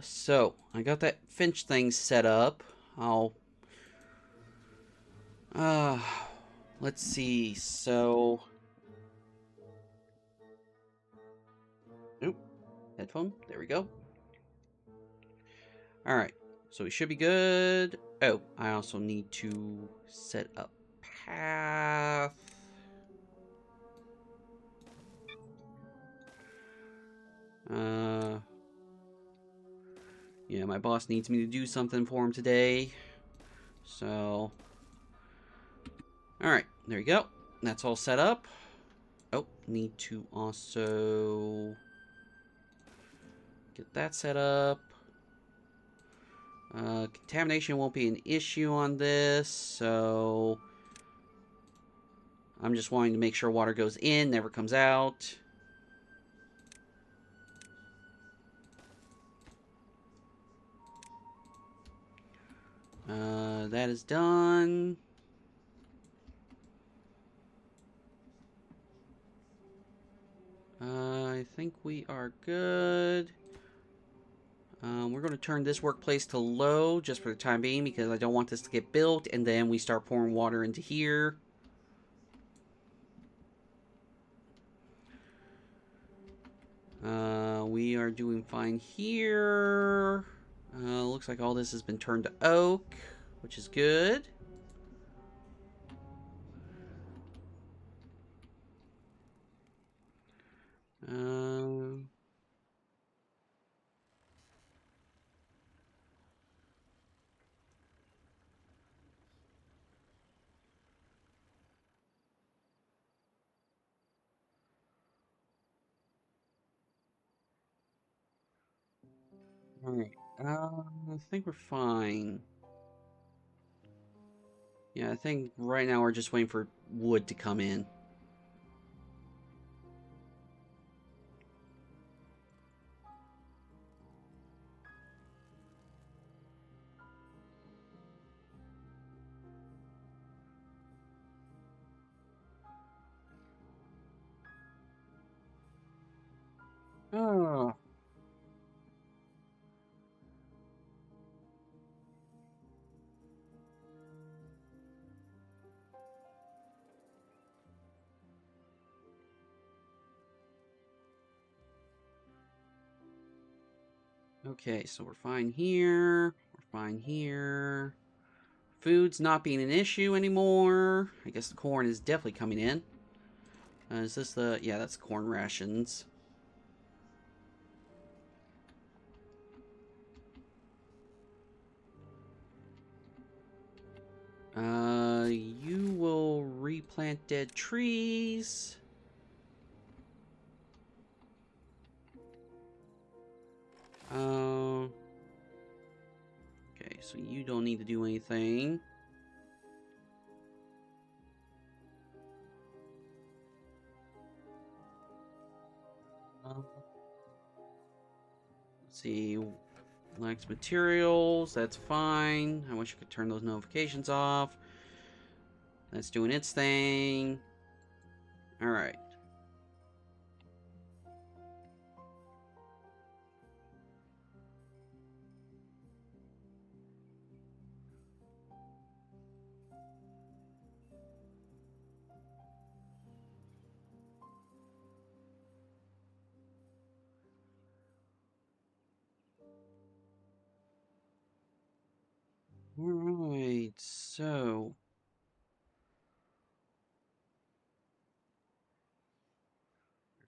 So I got that finch thing set up. I'll uh let's see. So oop, headphone. There we go. All right. So we should be good. Oh, I also need to set up path. Uh yeah, my boss needs me to do something for him today. So all right, there you go. That's all set up. Oh, need to also get that set up. Contamination won't be an issue on this, so I'm just wanting to make sure water goes in, never comes out. That is done. I think we are good. We're going to turn this workplace to low just for the time being because I don't want this to get built and then we start pouring water into here. We are doing fine here. Looks like all this has been turned to oak, which is good. Alright. I think we're fine. Yeah, I think right now we're just waiting for wood to come in. Oh. Okay, so we're fine here. We're fine here. Food's not being an issue anymore. I guess the corn is definitely coming in. Is this the... Yeah, that's corn rations. You will replant dead trees. Okay, so you don't need to do anything. Let's see, lacks materials, that's fine. I wish I could turn those notifications off. That's doing its thing. Alright. Alright, so...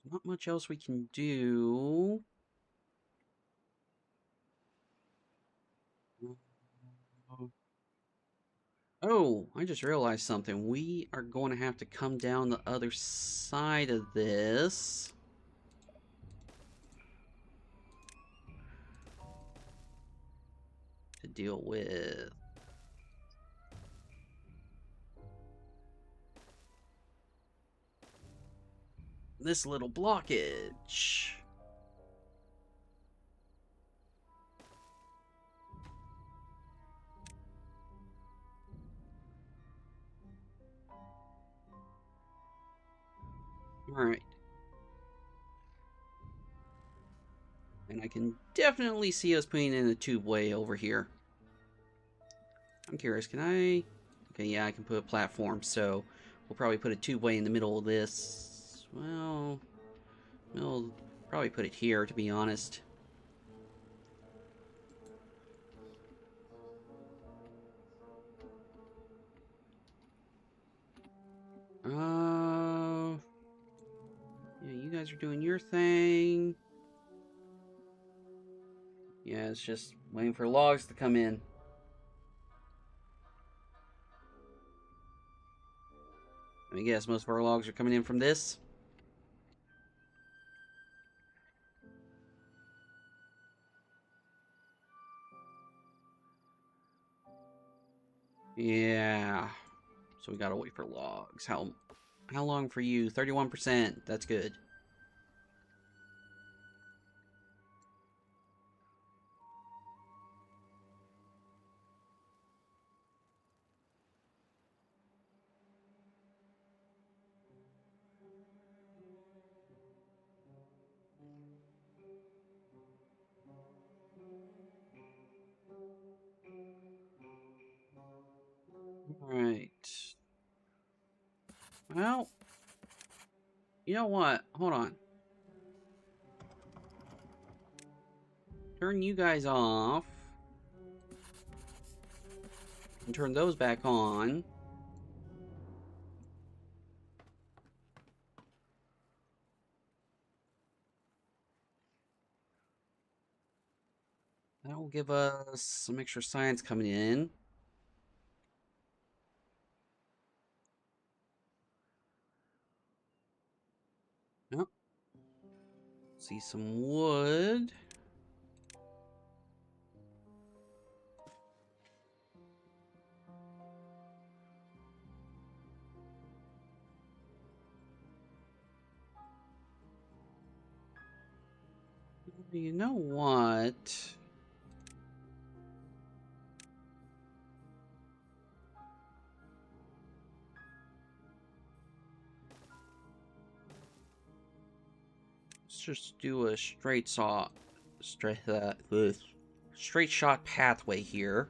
There's not much else we can do. Oh, I just realized something. We are going to have to come down the other side of this. To deal with this little blockage. Alright. And And I can definitely see us putting in a tubeway over here. I'm curious, can I... Okay, yeah, I can put a platform, so we'll probably put a tubeway in the middle of this. Well, we'll probably put it here, to be honest. Yeah, you guys are doing your thing. Yeah, it's just waiting for logs to come in. I guess most of our logs are coming in from this. Yeah. So we gotta wait for logs. How long for you? 31%. That's good. Alright. Well, you know what? Hold on. Turn you guys off. And turn those back on. That will give us some extra science coming in. Yep. See some wood. You know what? Let's just do a straight shot pathway here.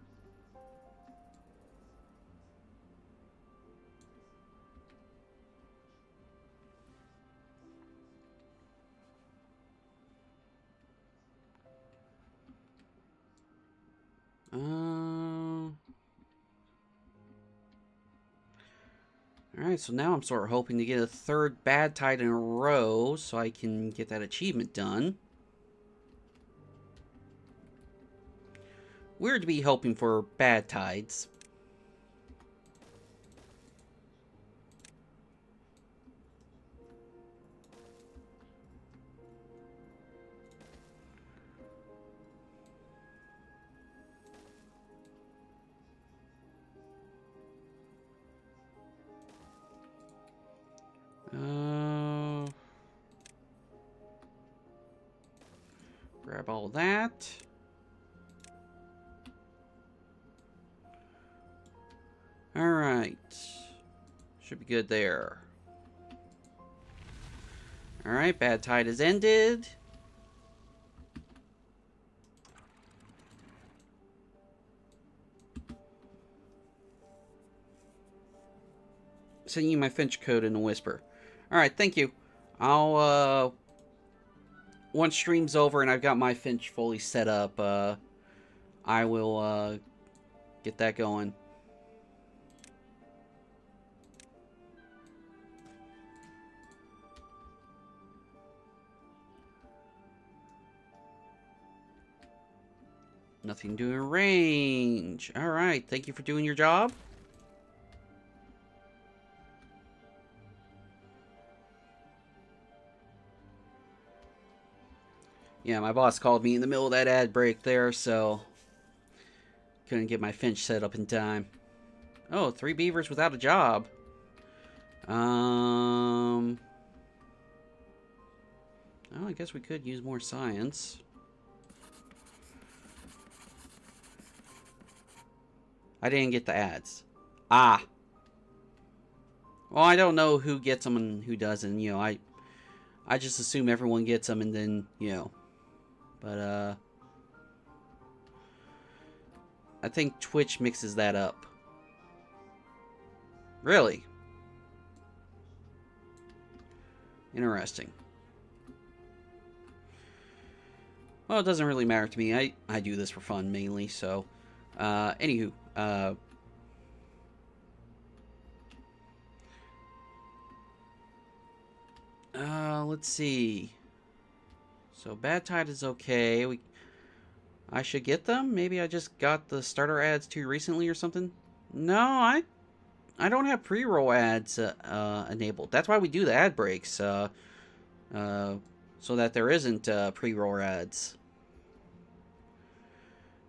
Alright, so now I'm sort of hoping to get a third bad tide in a row so I can get that achievement done. Weird to be hoping for bad tides. Grab all that. Alright. Should be good there. Alright, bad tide has ended. Sending you my Finch code in a whisper. Alright, thank you. I'll, once stream's over and I've got my Finch fully set up, I will, get that going. Nothing doing range. Alright, thank you for doing your job. Yeah, my boss called me in the middle of that ad break there, so couldn't get my Finch set up in time. Oh, 3 beavers without a job. Oh, I guess we could use more science. I didn't get the ads. Ah. Well, I don't know who gets them and who doesn't. You know, I just assume everyone gets them and then, you know, But, I think Twitch mixes that up. Really? Interesting. Well, it doesn't really matter to me. I do this for fun, mainly, so... anywho, let's see. So, Bad Tide is okay. I should get them? Maybe I just got the starter ads too recently or something? No, I don't have pre-roll ads enabled. That's why we do the ad breaks, so that there isn't pre-roll ads.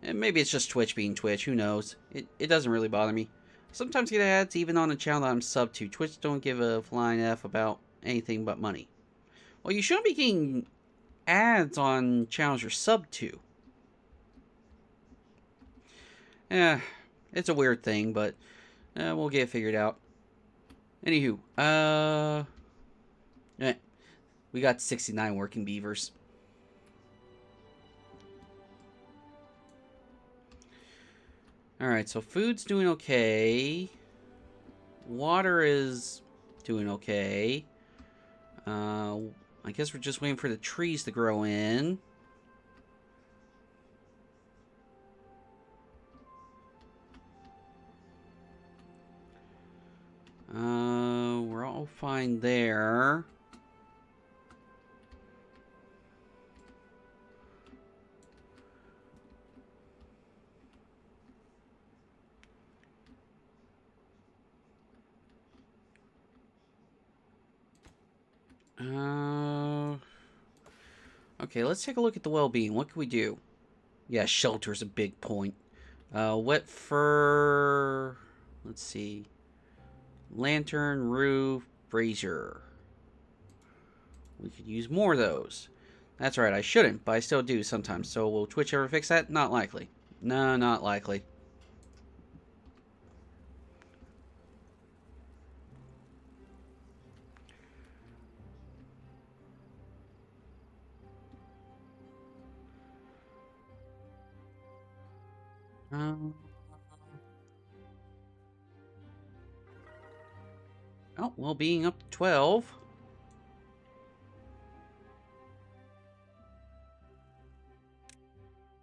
And maybe it's just Twitch being Twitch, who knows. It doesn't really bother me. Sometimes get ads even on a channel that I'm sub to. Twitch don't give a flying F about anything but money. Well, you shouldn't be getting ads on channels you're sub to. Yeah, it's a weird thing, but we'll get it figured out. Anywho, we got 69 working beavers. Alright, so food's doing okay. Water is doing okay. I guess we're just waiting for the trees to grow in. We're all fine there. Okay, let's take a look at the well-being. What can we do? Yeah, shelter's a big point. Wet fur... Let's see. Lantern, roof, brazier. We could use more of those. That's right, I shouldn't, but I still do sometimes. So will Twitch ever fix that? Not likely. No, not likely. Oh, well, being up to 12.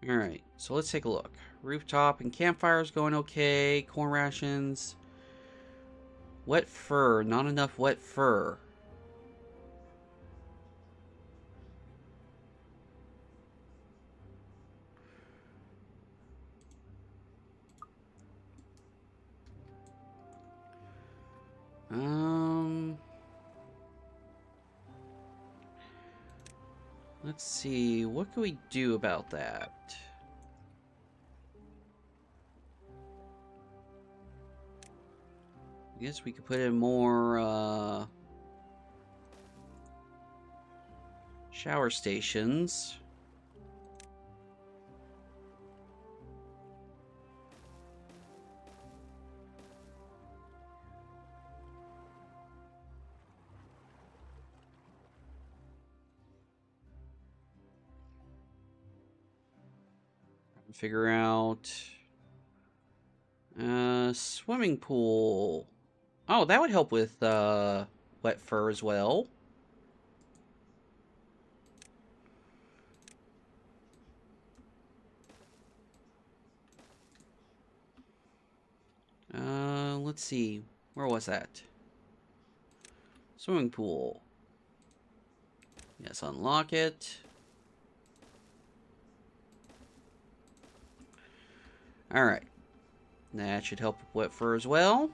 Alright, so let's take a look. Rooftop and campfires going okay. Corn rations. Wet fur. Not enough wet fur. Let's see. What can we do about that? I guess we could put in more, shower stations. Figure out swimming pool. Oh, that would help with wet fur as well. Let's see. Where was that? Swimming pool. Yes, unlock it. Alright. That should help with wet fur as well.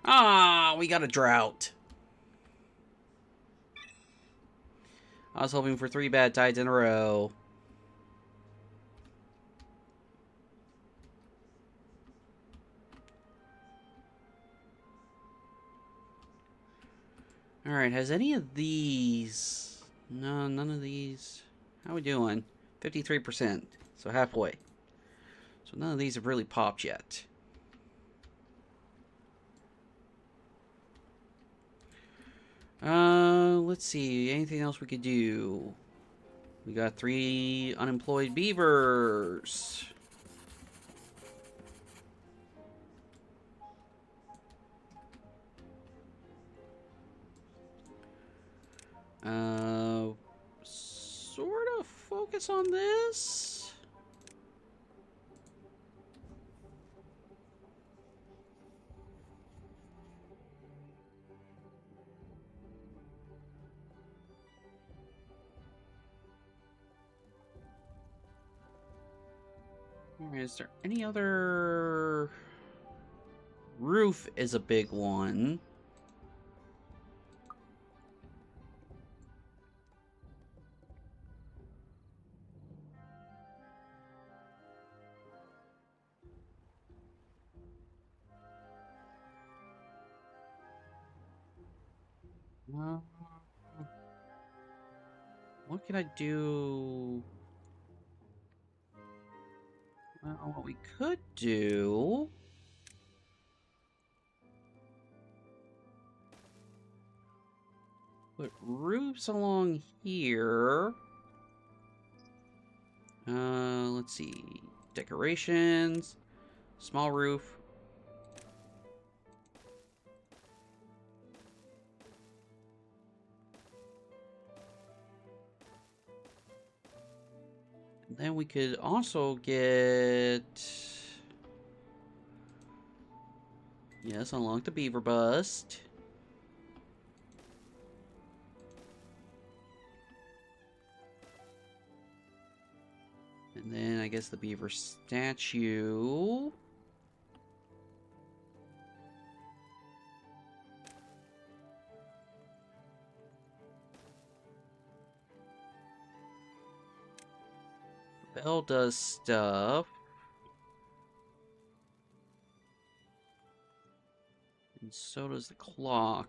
Ah, we got a drought. I was hoping for 3 bad tides in a row. Alright, has any of these... No, none of these... How we doing? 53%, so halfway. So none of these have really popped yet. Let's let's see. Anything else we could do? We got 3 unemployed beavers. Sort of focus on this. Is there any other... Roof is a big one. What can I do? Well, what we could do... Put roofs along here. Let's see. Decorations. Small roof. Then we could also get... Yes, unlock the beaver bust. And then I guess the beaver statue. Bell does stuff. And so does the clock.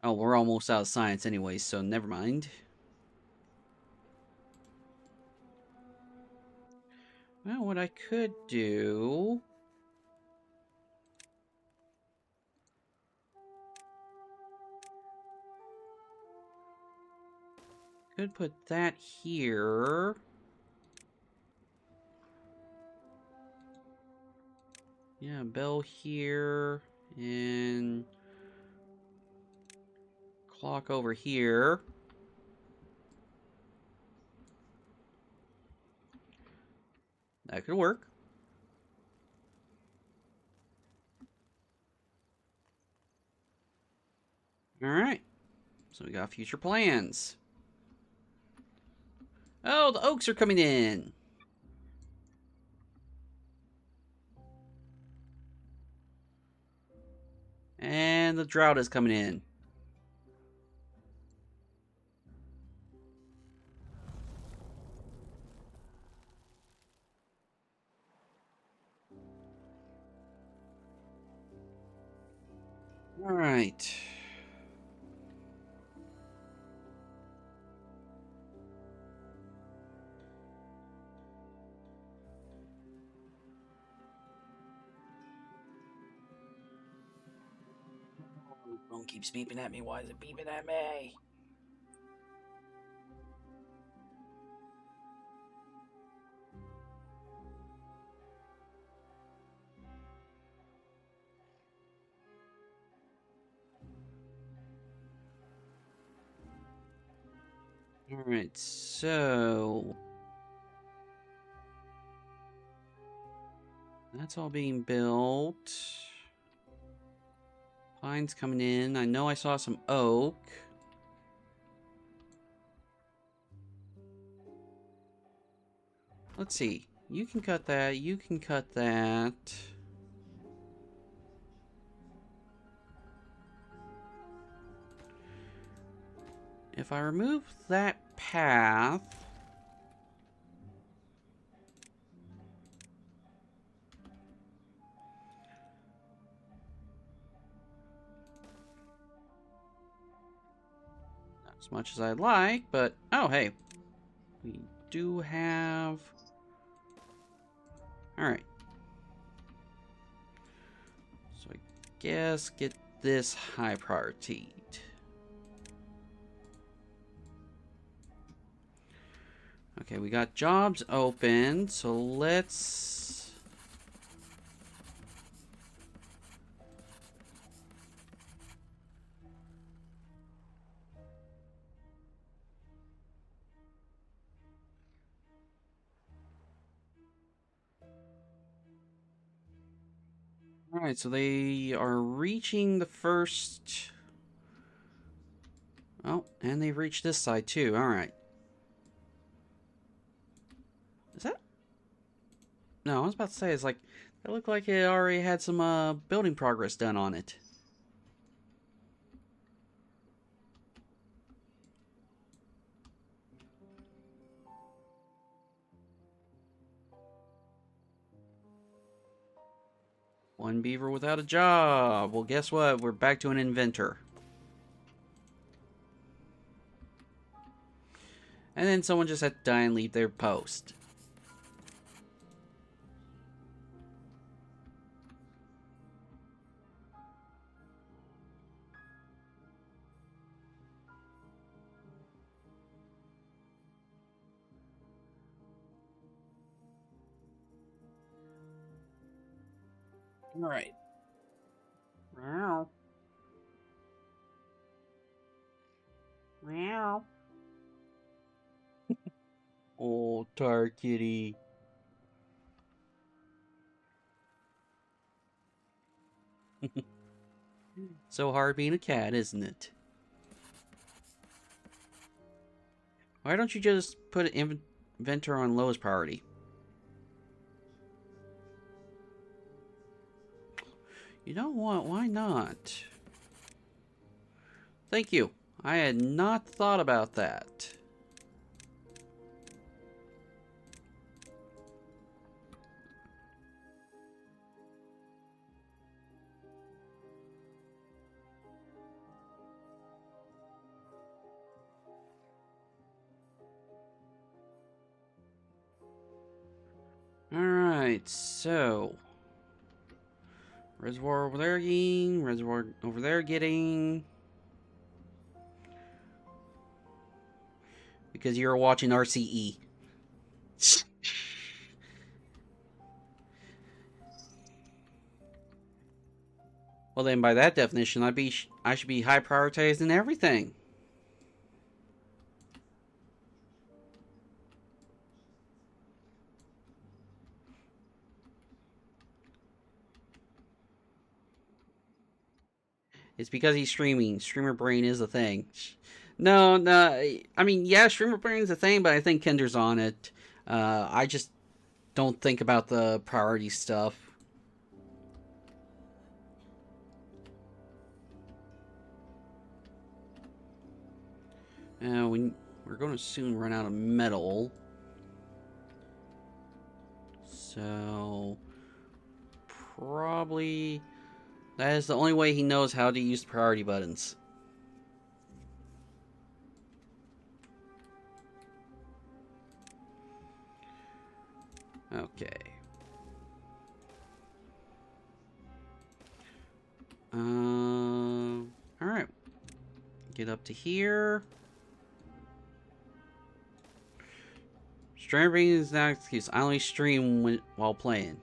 Oh, we're almost out of science anyway, so never mind. Well, what I could do... Could put that here. Yeah, bell here. And... clock over here. That could work. Alright. So we got future plans. Oh, the oaks are coming in. And the drought is coming in. Alright. Phone keeps beeping at me. Why is it beeping at me? Alright, so... that's all being built. Pine's coming in. I know I saw some oak. Let's see. You can cut that. You can cut that. If I remove that path... not as much as I'd like, but... oh, hey. We do have... Alright. So I guess get this high priority. Okay, we got jobs open, so let's... Alright, so they are reaching the first... Oh, and they've reached this side too, alright. Is that... No, I was about to say, it's like... It looked like it already had some building progress done on it. One beaver without a job. Well, guess what? We're back to an inventor. And then someone just had to die and leave their post. All right. Meow. Meow. Oh, tar kitty. So hard being a cat, isn't it? Why don't you just put an inventor on lowest priority? You know what? Why not? Thank you. I had not thought about that. Alright, so... Reservoir over there getting... Reservoir over there getting... Because you're watching RCE. Well then, by that definition, I should be high prioritized in everything. It's because he's streaming. Streamer brain is a thing. No, I mean, yeah, streamer brain is a thing, but I think Kinder's on it. I just don't think about the priority stuff. We're going to soon run out of metal. So, probably... That is the only way he knows how to use the priority buttons. Okay. Alright. Get up to here. Streaming is not an excuse. I only stream while playing.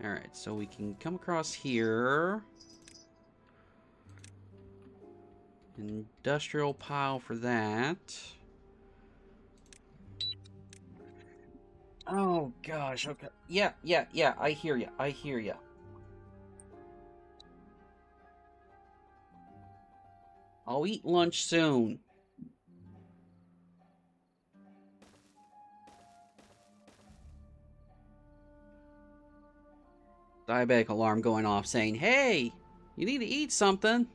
Alright, so we can come across here. Industrial pile for that. Oh gosh, okay. Yeah, I hear ya. I hear ya. I'll eat lunch soon. Diabetic alarm going off saying, hey, you need to eat something.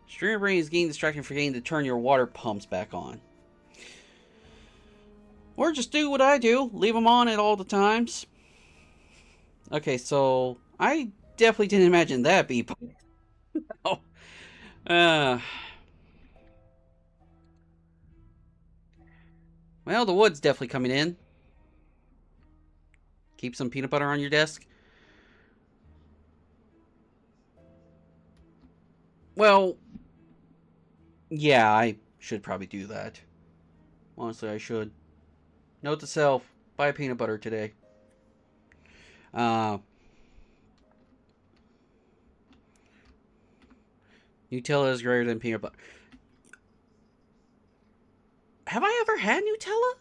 Streamer brain is getting distracted, forgetting to turn your water pumps back on. Or just do what I do, leave them on at all the times. Okay, so I definitely didn't imagine that beep. Oh, uh, well, the wood's definitely coming in. Keep some peanut butter on your desk. Well, yeah, I should probably do that. Honestly, I should. Note to self: buy peanut butter today. Uh, Nutella is greater than peanut butter. Have I ever had Nutella?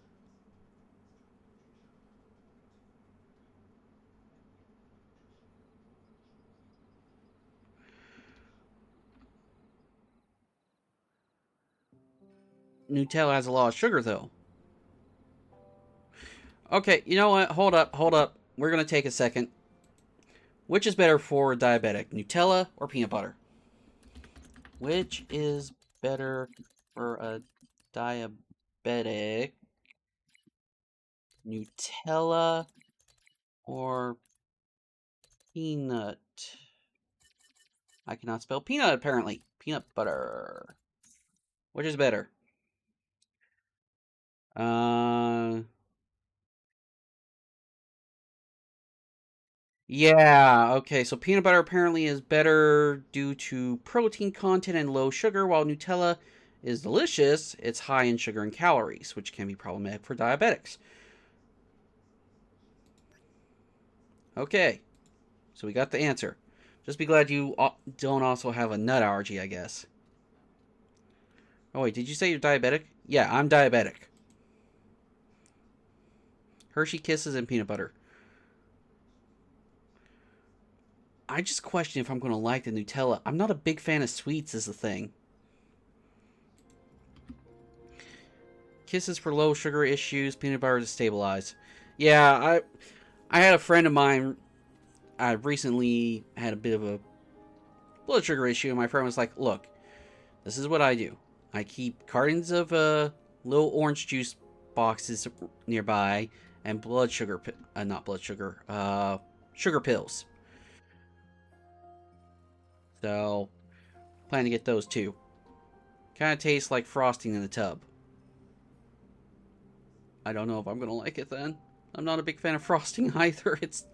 Nutella has a lot of sugar, though. Okay, you know what? Hold up, hold up. We're gonna take a second. Which is better for a diabetic, Nutella or peanut butter? Which is better for a diabetic, Nutella or peanut? I cannot spell peanut, apparently. Peanut butter. Which is better? Uh, yeah, okay, so peanut butter apparently is better due to protein content and low sugar, while Nutella is delicious. It's high in sugar and calories, which can be problematic for diabetics. Okay, so we got the answer. Just be glad you don't also have a nut allergy, I guess. Oh, wait, did you say you're diabetic? Yeah, I'm diabetic. Hershey Kisses and peanut butter. I just question if I'm going to like the Nutella. I'm not a big fan of sweets, is the thing. Kisses for low sugar issues, peanut butter to stabilize. Yeah, I had a friend of mine. I recently had a bit of a blood sugar issue, and my friend was like, "Look, this is what I do. I keep cartons of little orange juice boxes nearby, and blood sugar, not blood sugar, sugar pills. So, plan to get those too. Kind of tastes like frosting in the tub. I don't know if I'm gonna like it then. I'm not a big fan of frosting either. It's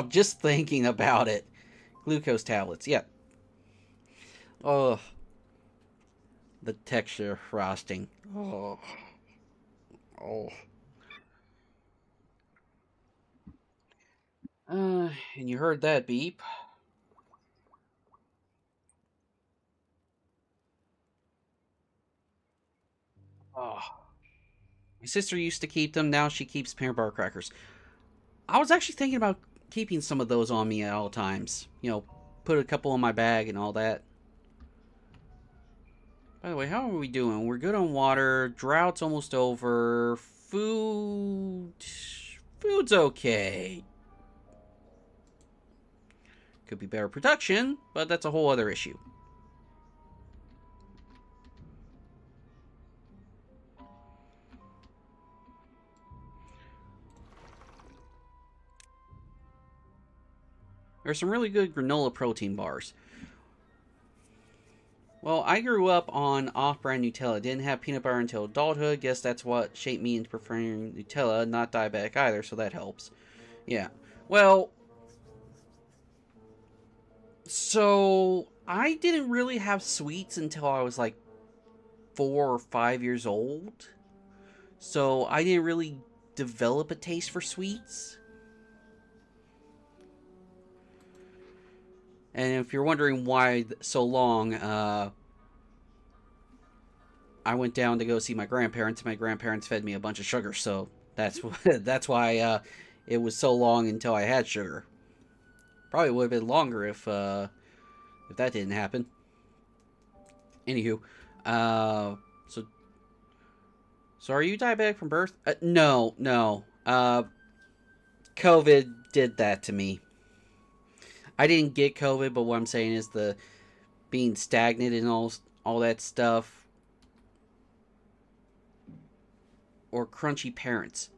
just thinking about it. Glucose tablets, yeah. Oh, the texture of frosting. Oh, oh. And you heard that beep. Oh, my sister used to keep them. Now she keeps peanut butter crackers. I was actually thinking about keeping some of those on me at all times. You know, put a couple in my bag and all that. By the way, how are we doing? We're good on water. Drought's almost over. Food's okay. Could be better production, but that's a whole other issue. There's some really good granola protein bars. Well, I grew up on off-brand Nutella. Didn't have peanut butter until adulthood. Guess that's what shaped me into preferring Nutella. Not diabetic either, so that helps. Yeah. Well, so I didn't really have sweets until I was like 4 or 5 years old. So I didn't really develop a taste for sweets. And if you're wondering why so long, I went down to go see my grandparents. My grandparents fed me a bunch of sugar, so that's why it was so long until I had sugar. Probably would have been longer if that didn't happen. Anywho, uh, so so are you diabetic from birth? No, no. COVID did that to me. I didn't get COVID, but what I'm saying is the being stagnant and all that stuff, or crunchy parents.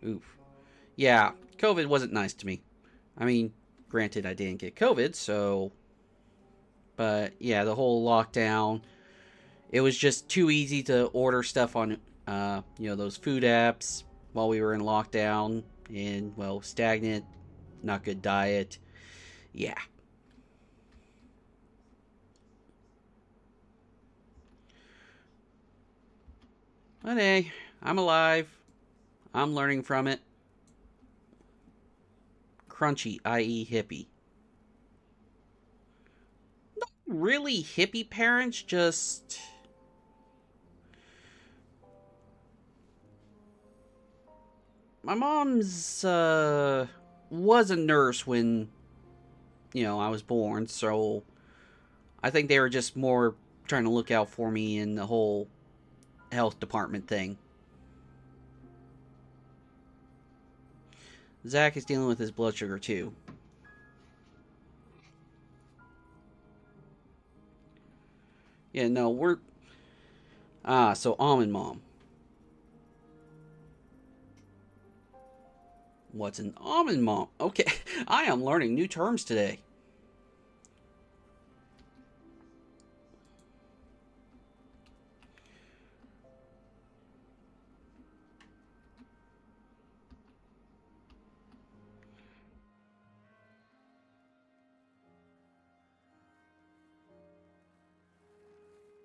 Oof. Yeah, COVID wasn't nice to me. I mean, granted, I didn't get COVID, so. But yeah, the whole lockdown, it was just too easy to order stuff on, those food apps while we were in lockdown. And, well, stagnant, not good diet. Yeah. But hey, I'm alive. I'm learning from it. Crunchy, i.e., hippie. Not really hippie parents, just. My mom's, was a nurse when, I was born, so I think they were just more trying to look out for me in the whole health department thing. Zach is dealing with his blood sugar too. Yeah, no, we're. So Almond Mom. What's an Almond Mom? Okay, I am learning new terms today.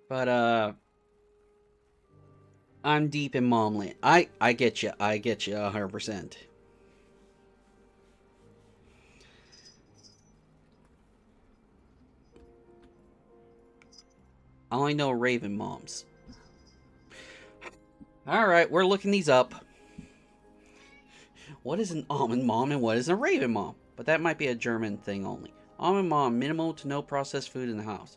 But, I'm deep in momland. I get you. I get you 100%. I only know Raven Moms. Alright, we're looking these up. What is an almond mom and what is a raven mom? But that might be a German thing only. Almond mom, minimal to no processed food in the house.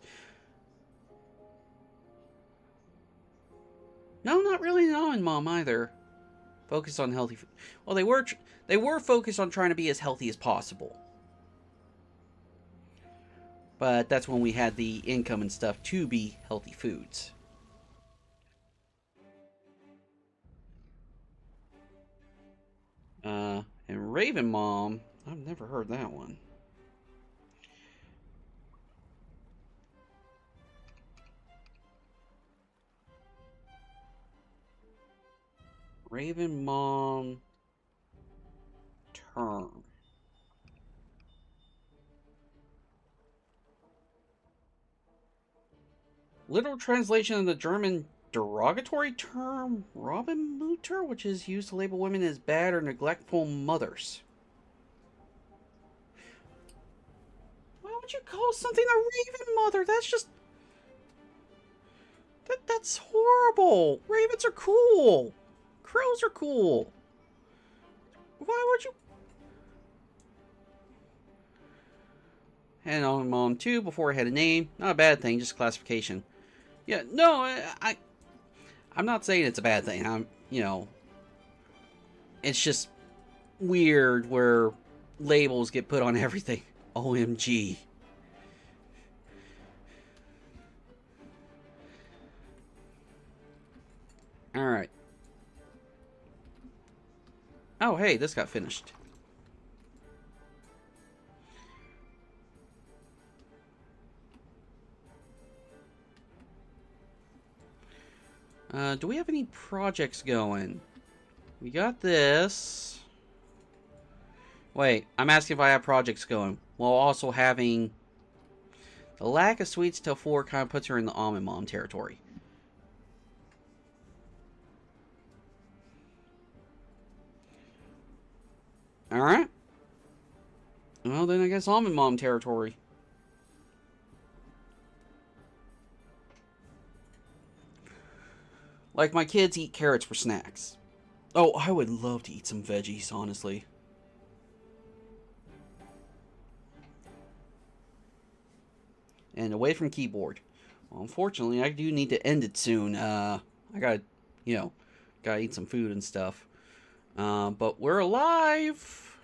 No, not really an almond mom either. Focus on healthy food. Well, they were focused on trying to be as healthy as possible. But that's when we had the income and stuff to be healthy foods. And Raven Mom, I've never heard that one. Raven Mom term. Literal translation of the German derogatory term Rabenmutter, which is used to label women as bad or neglectful mothers. Why would you call something a raven mother? That's just that's horrible. Ravens are cool. Crows are cool. Why would you? And on Mom 2 before I had a name. Not a bad thing, just classification. Yeah, no, I'm not saying it's a bad thing. It's just weird where labels get put on everything. OMG. Alright. Oh, hey, this got finished. Do we have any projects going? We got this. Wait, I'm asking if I have projects going. While also having... The lack of sweets till 4 kind of puts her in the almond mom territory. Alright. Well, then I guess almond mom territory. Like, my kids eat carrots for snacks. Oh, I would love to eat some veggies, honestly. And away from keyboard. Well, unfortunately, I do need to end it soon. I gotta, gotta eat some food and stuff. But we're alive.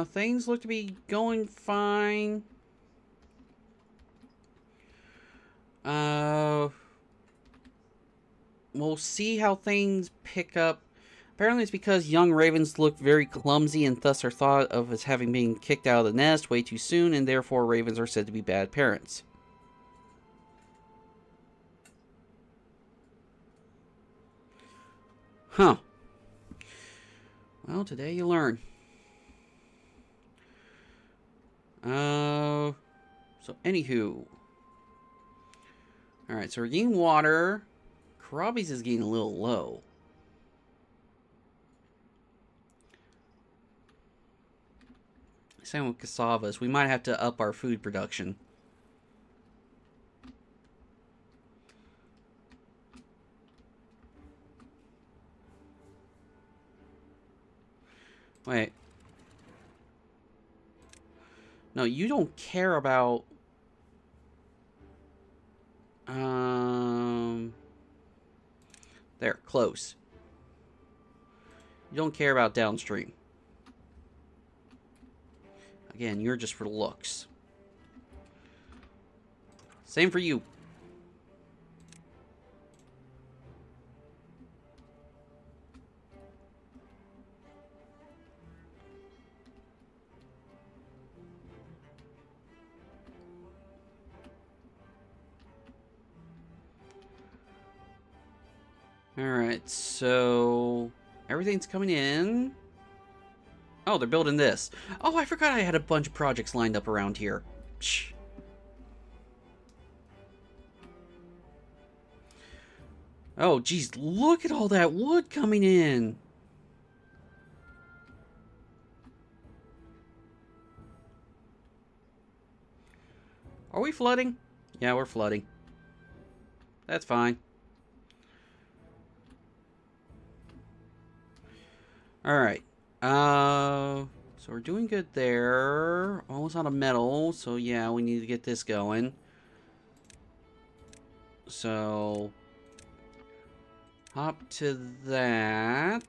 Things look to be going fine. We'll see how things pick up. Apparently it's because young ravens look very clumsy and thus are thought of as having been kicked out of the nest way too soon, and therefore ravens are said to be bad parents. Huh. Well, today you learn. So anywho. Alright, so we're getting water. Karabi's is getting a little low. Same with cassavas. We might have to up our food production. Wait. No, you don't care about... There, close. You don't care about downstream. Again, you're just for looks. Same for you. Alright, so... everything's coming in. Oh, they're building this. Oh, I forgot I had a bunch of projects lined up around here. Shh. Oh, geez, look at all that wood coming in. Are we flooding? Yeah, we're flooding. That's fine. Alright. So we're doing good there. Almost out of metal, so yeah, we need to get this going. So... hop to that.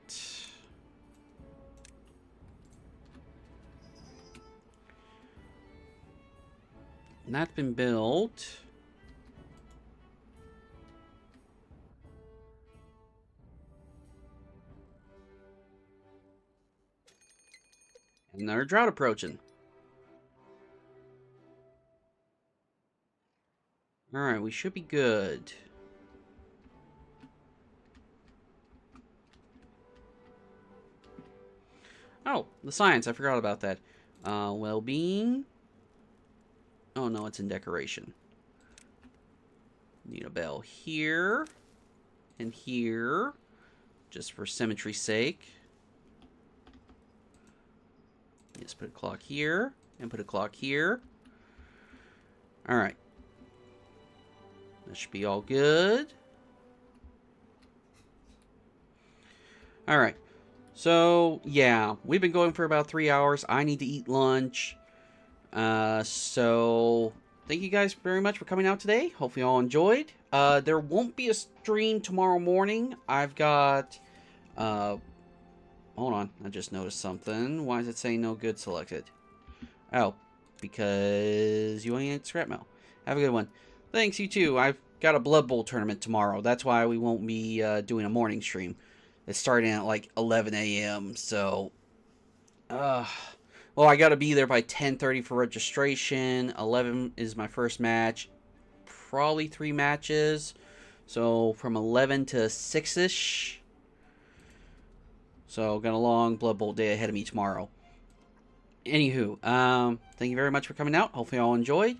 And that's been built. Another drought approaching. Alright, we should be good. Oh, the science. I forgot about that. Well-being. Oh, no, it's in decoration. Need a bell here. And here. Just for symmetry's sake. Just put a clock here. And put a clock here. Alright. That should be all good. Alright. So, yeah. We've been going for about 3 hours. I need to eat lunch. So... thank you guys very much for coming out today. Hopefully you all enjoyed. There won't be a stream tomorrow morning. I've got... hold on. I just noticed something. Why is it saying no good selected? Oh. Because you ain't scrap mail. Have a good one. Thanks, you too. I've got a Blood Bowl tournament tomorrow. That's why we won't be doing a morning stream. It's starting at like 11 a.m. So, well, I got to be there by 10:30 for registration. 11 is my first match. Probably 3 matches. So, from 11 to 6-ish. So, got a long Blood Bowl day ahead of me tomorrow. Anywho, thank you very much for coming out. Hopefully you all enjoyed.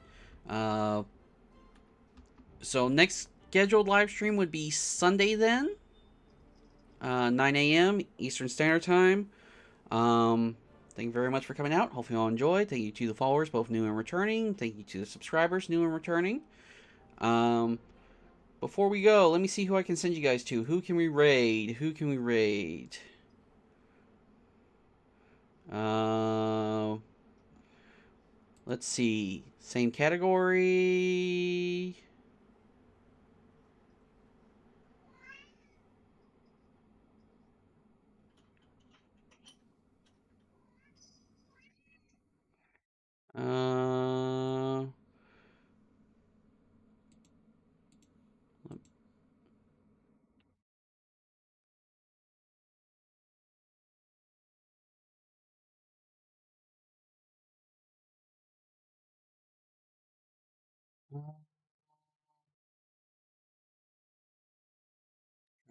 So next scheduled live stream would be Sunday then. 9 a.m. Eastern Standard Time. Thank you very much for coming out. Hopefully you all enjoyed. Thank you to the followers, both new and returning. Thank you to the subscribers, new and returning. Before we go, let me see who I can send you guys to. Who can we raid? Who can we raid? Let's see. Same category. Trying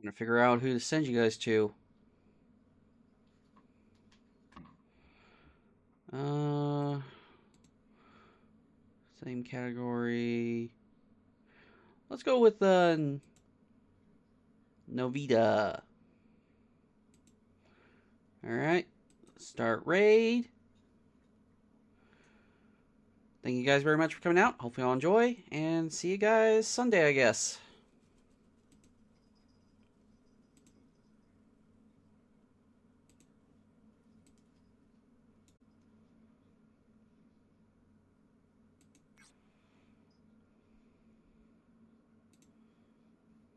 to figure out who to send you guys to. Same category. Let's go with Novita. Alright. Start raid. Thank you guys very much for coming out. Hopefully y'all enjoy. And see you guys Sunday, I guess.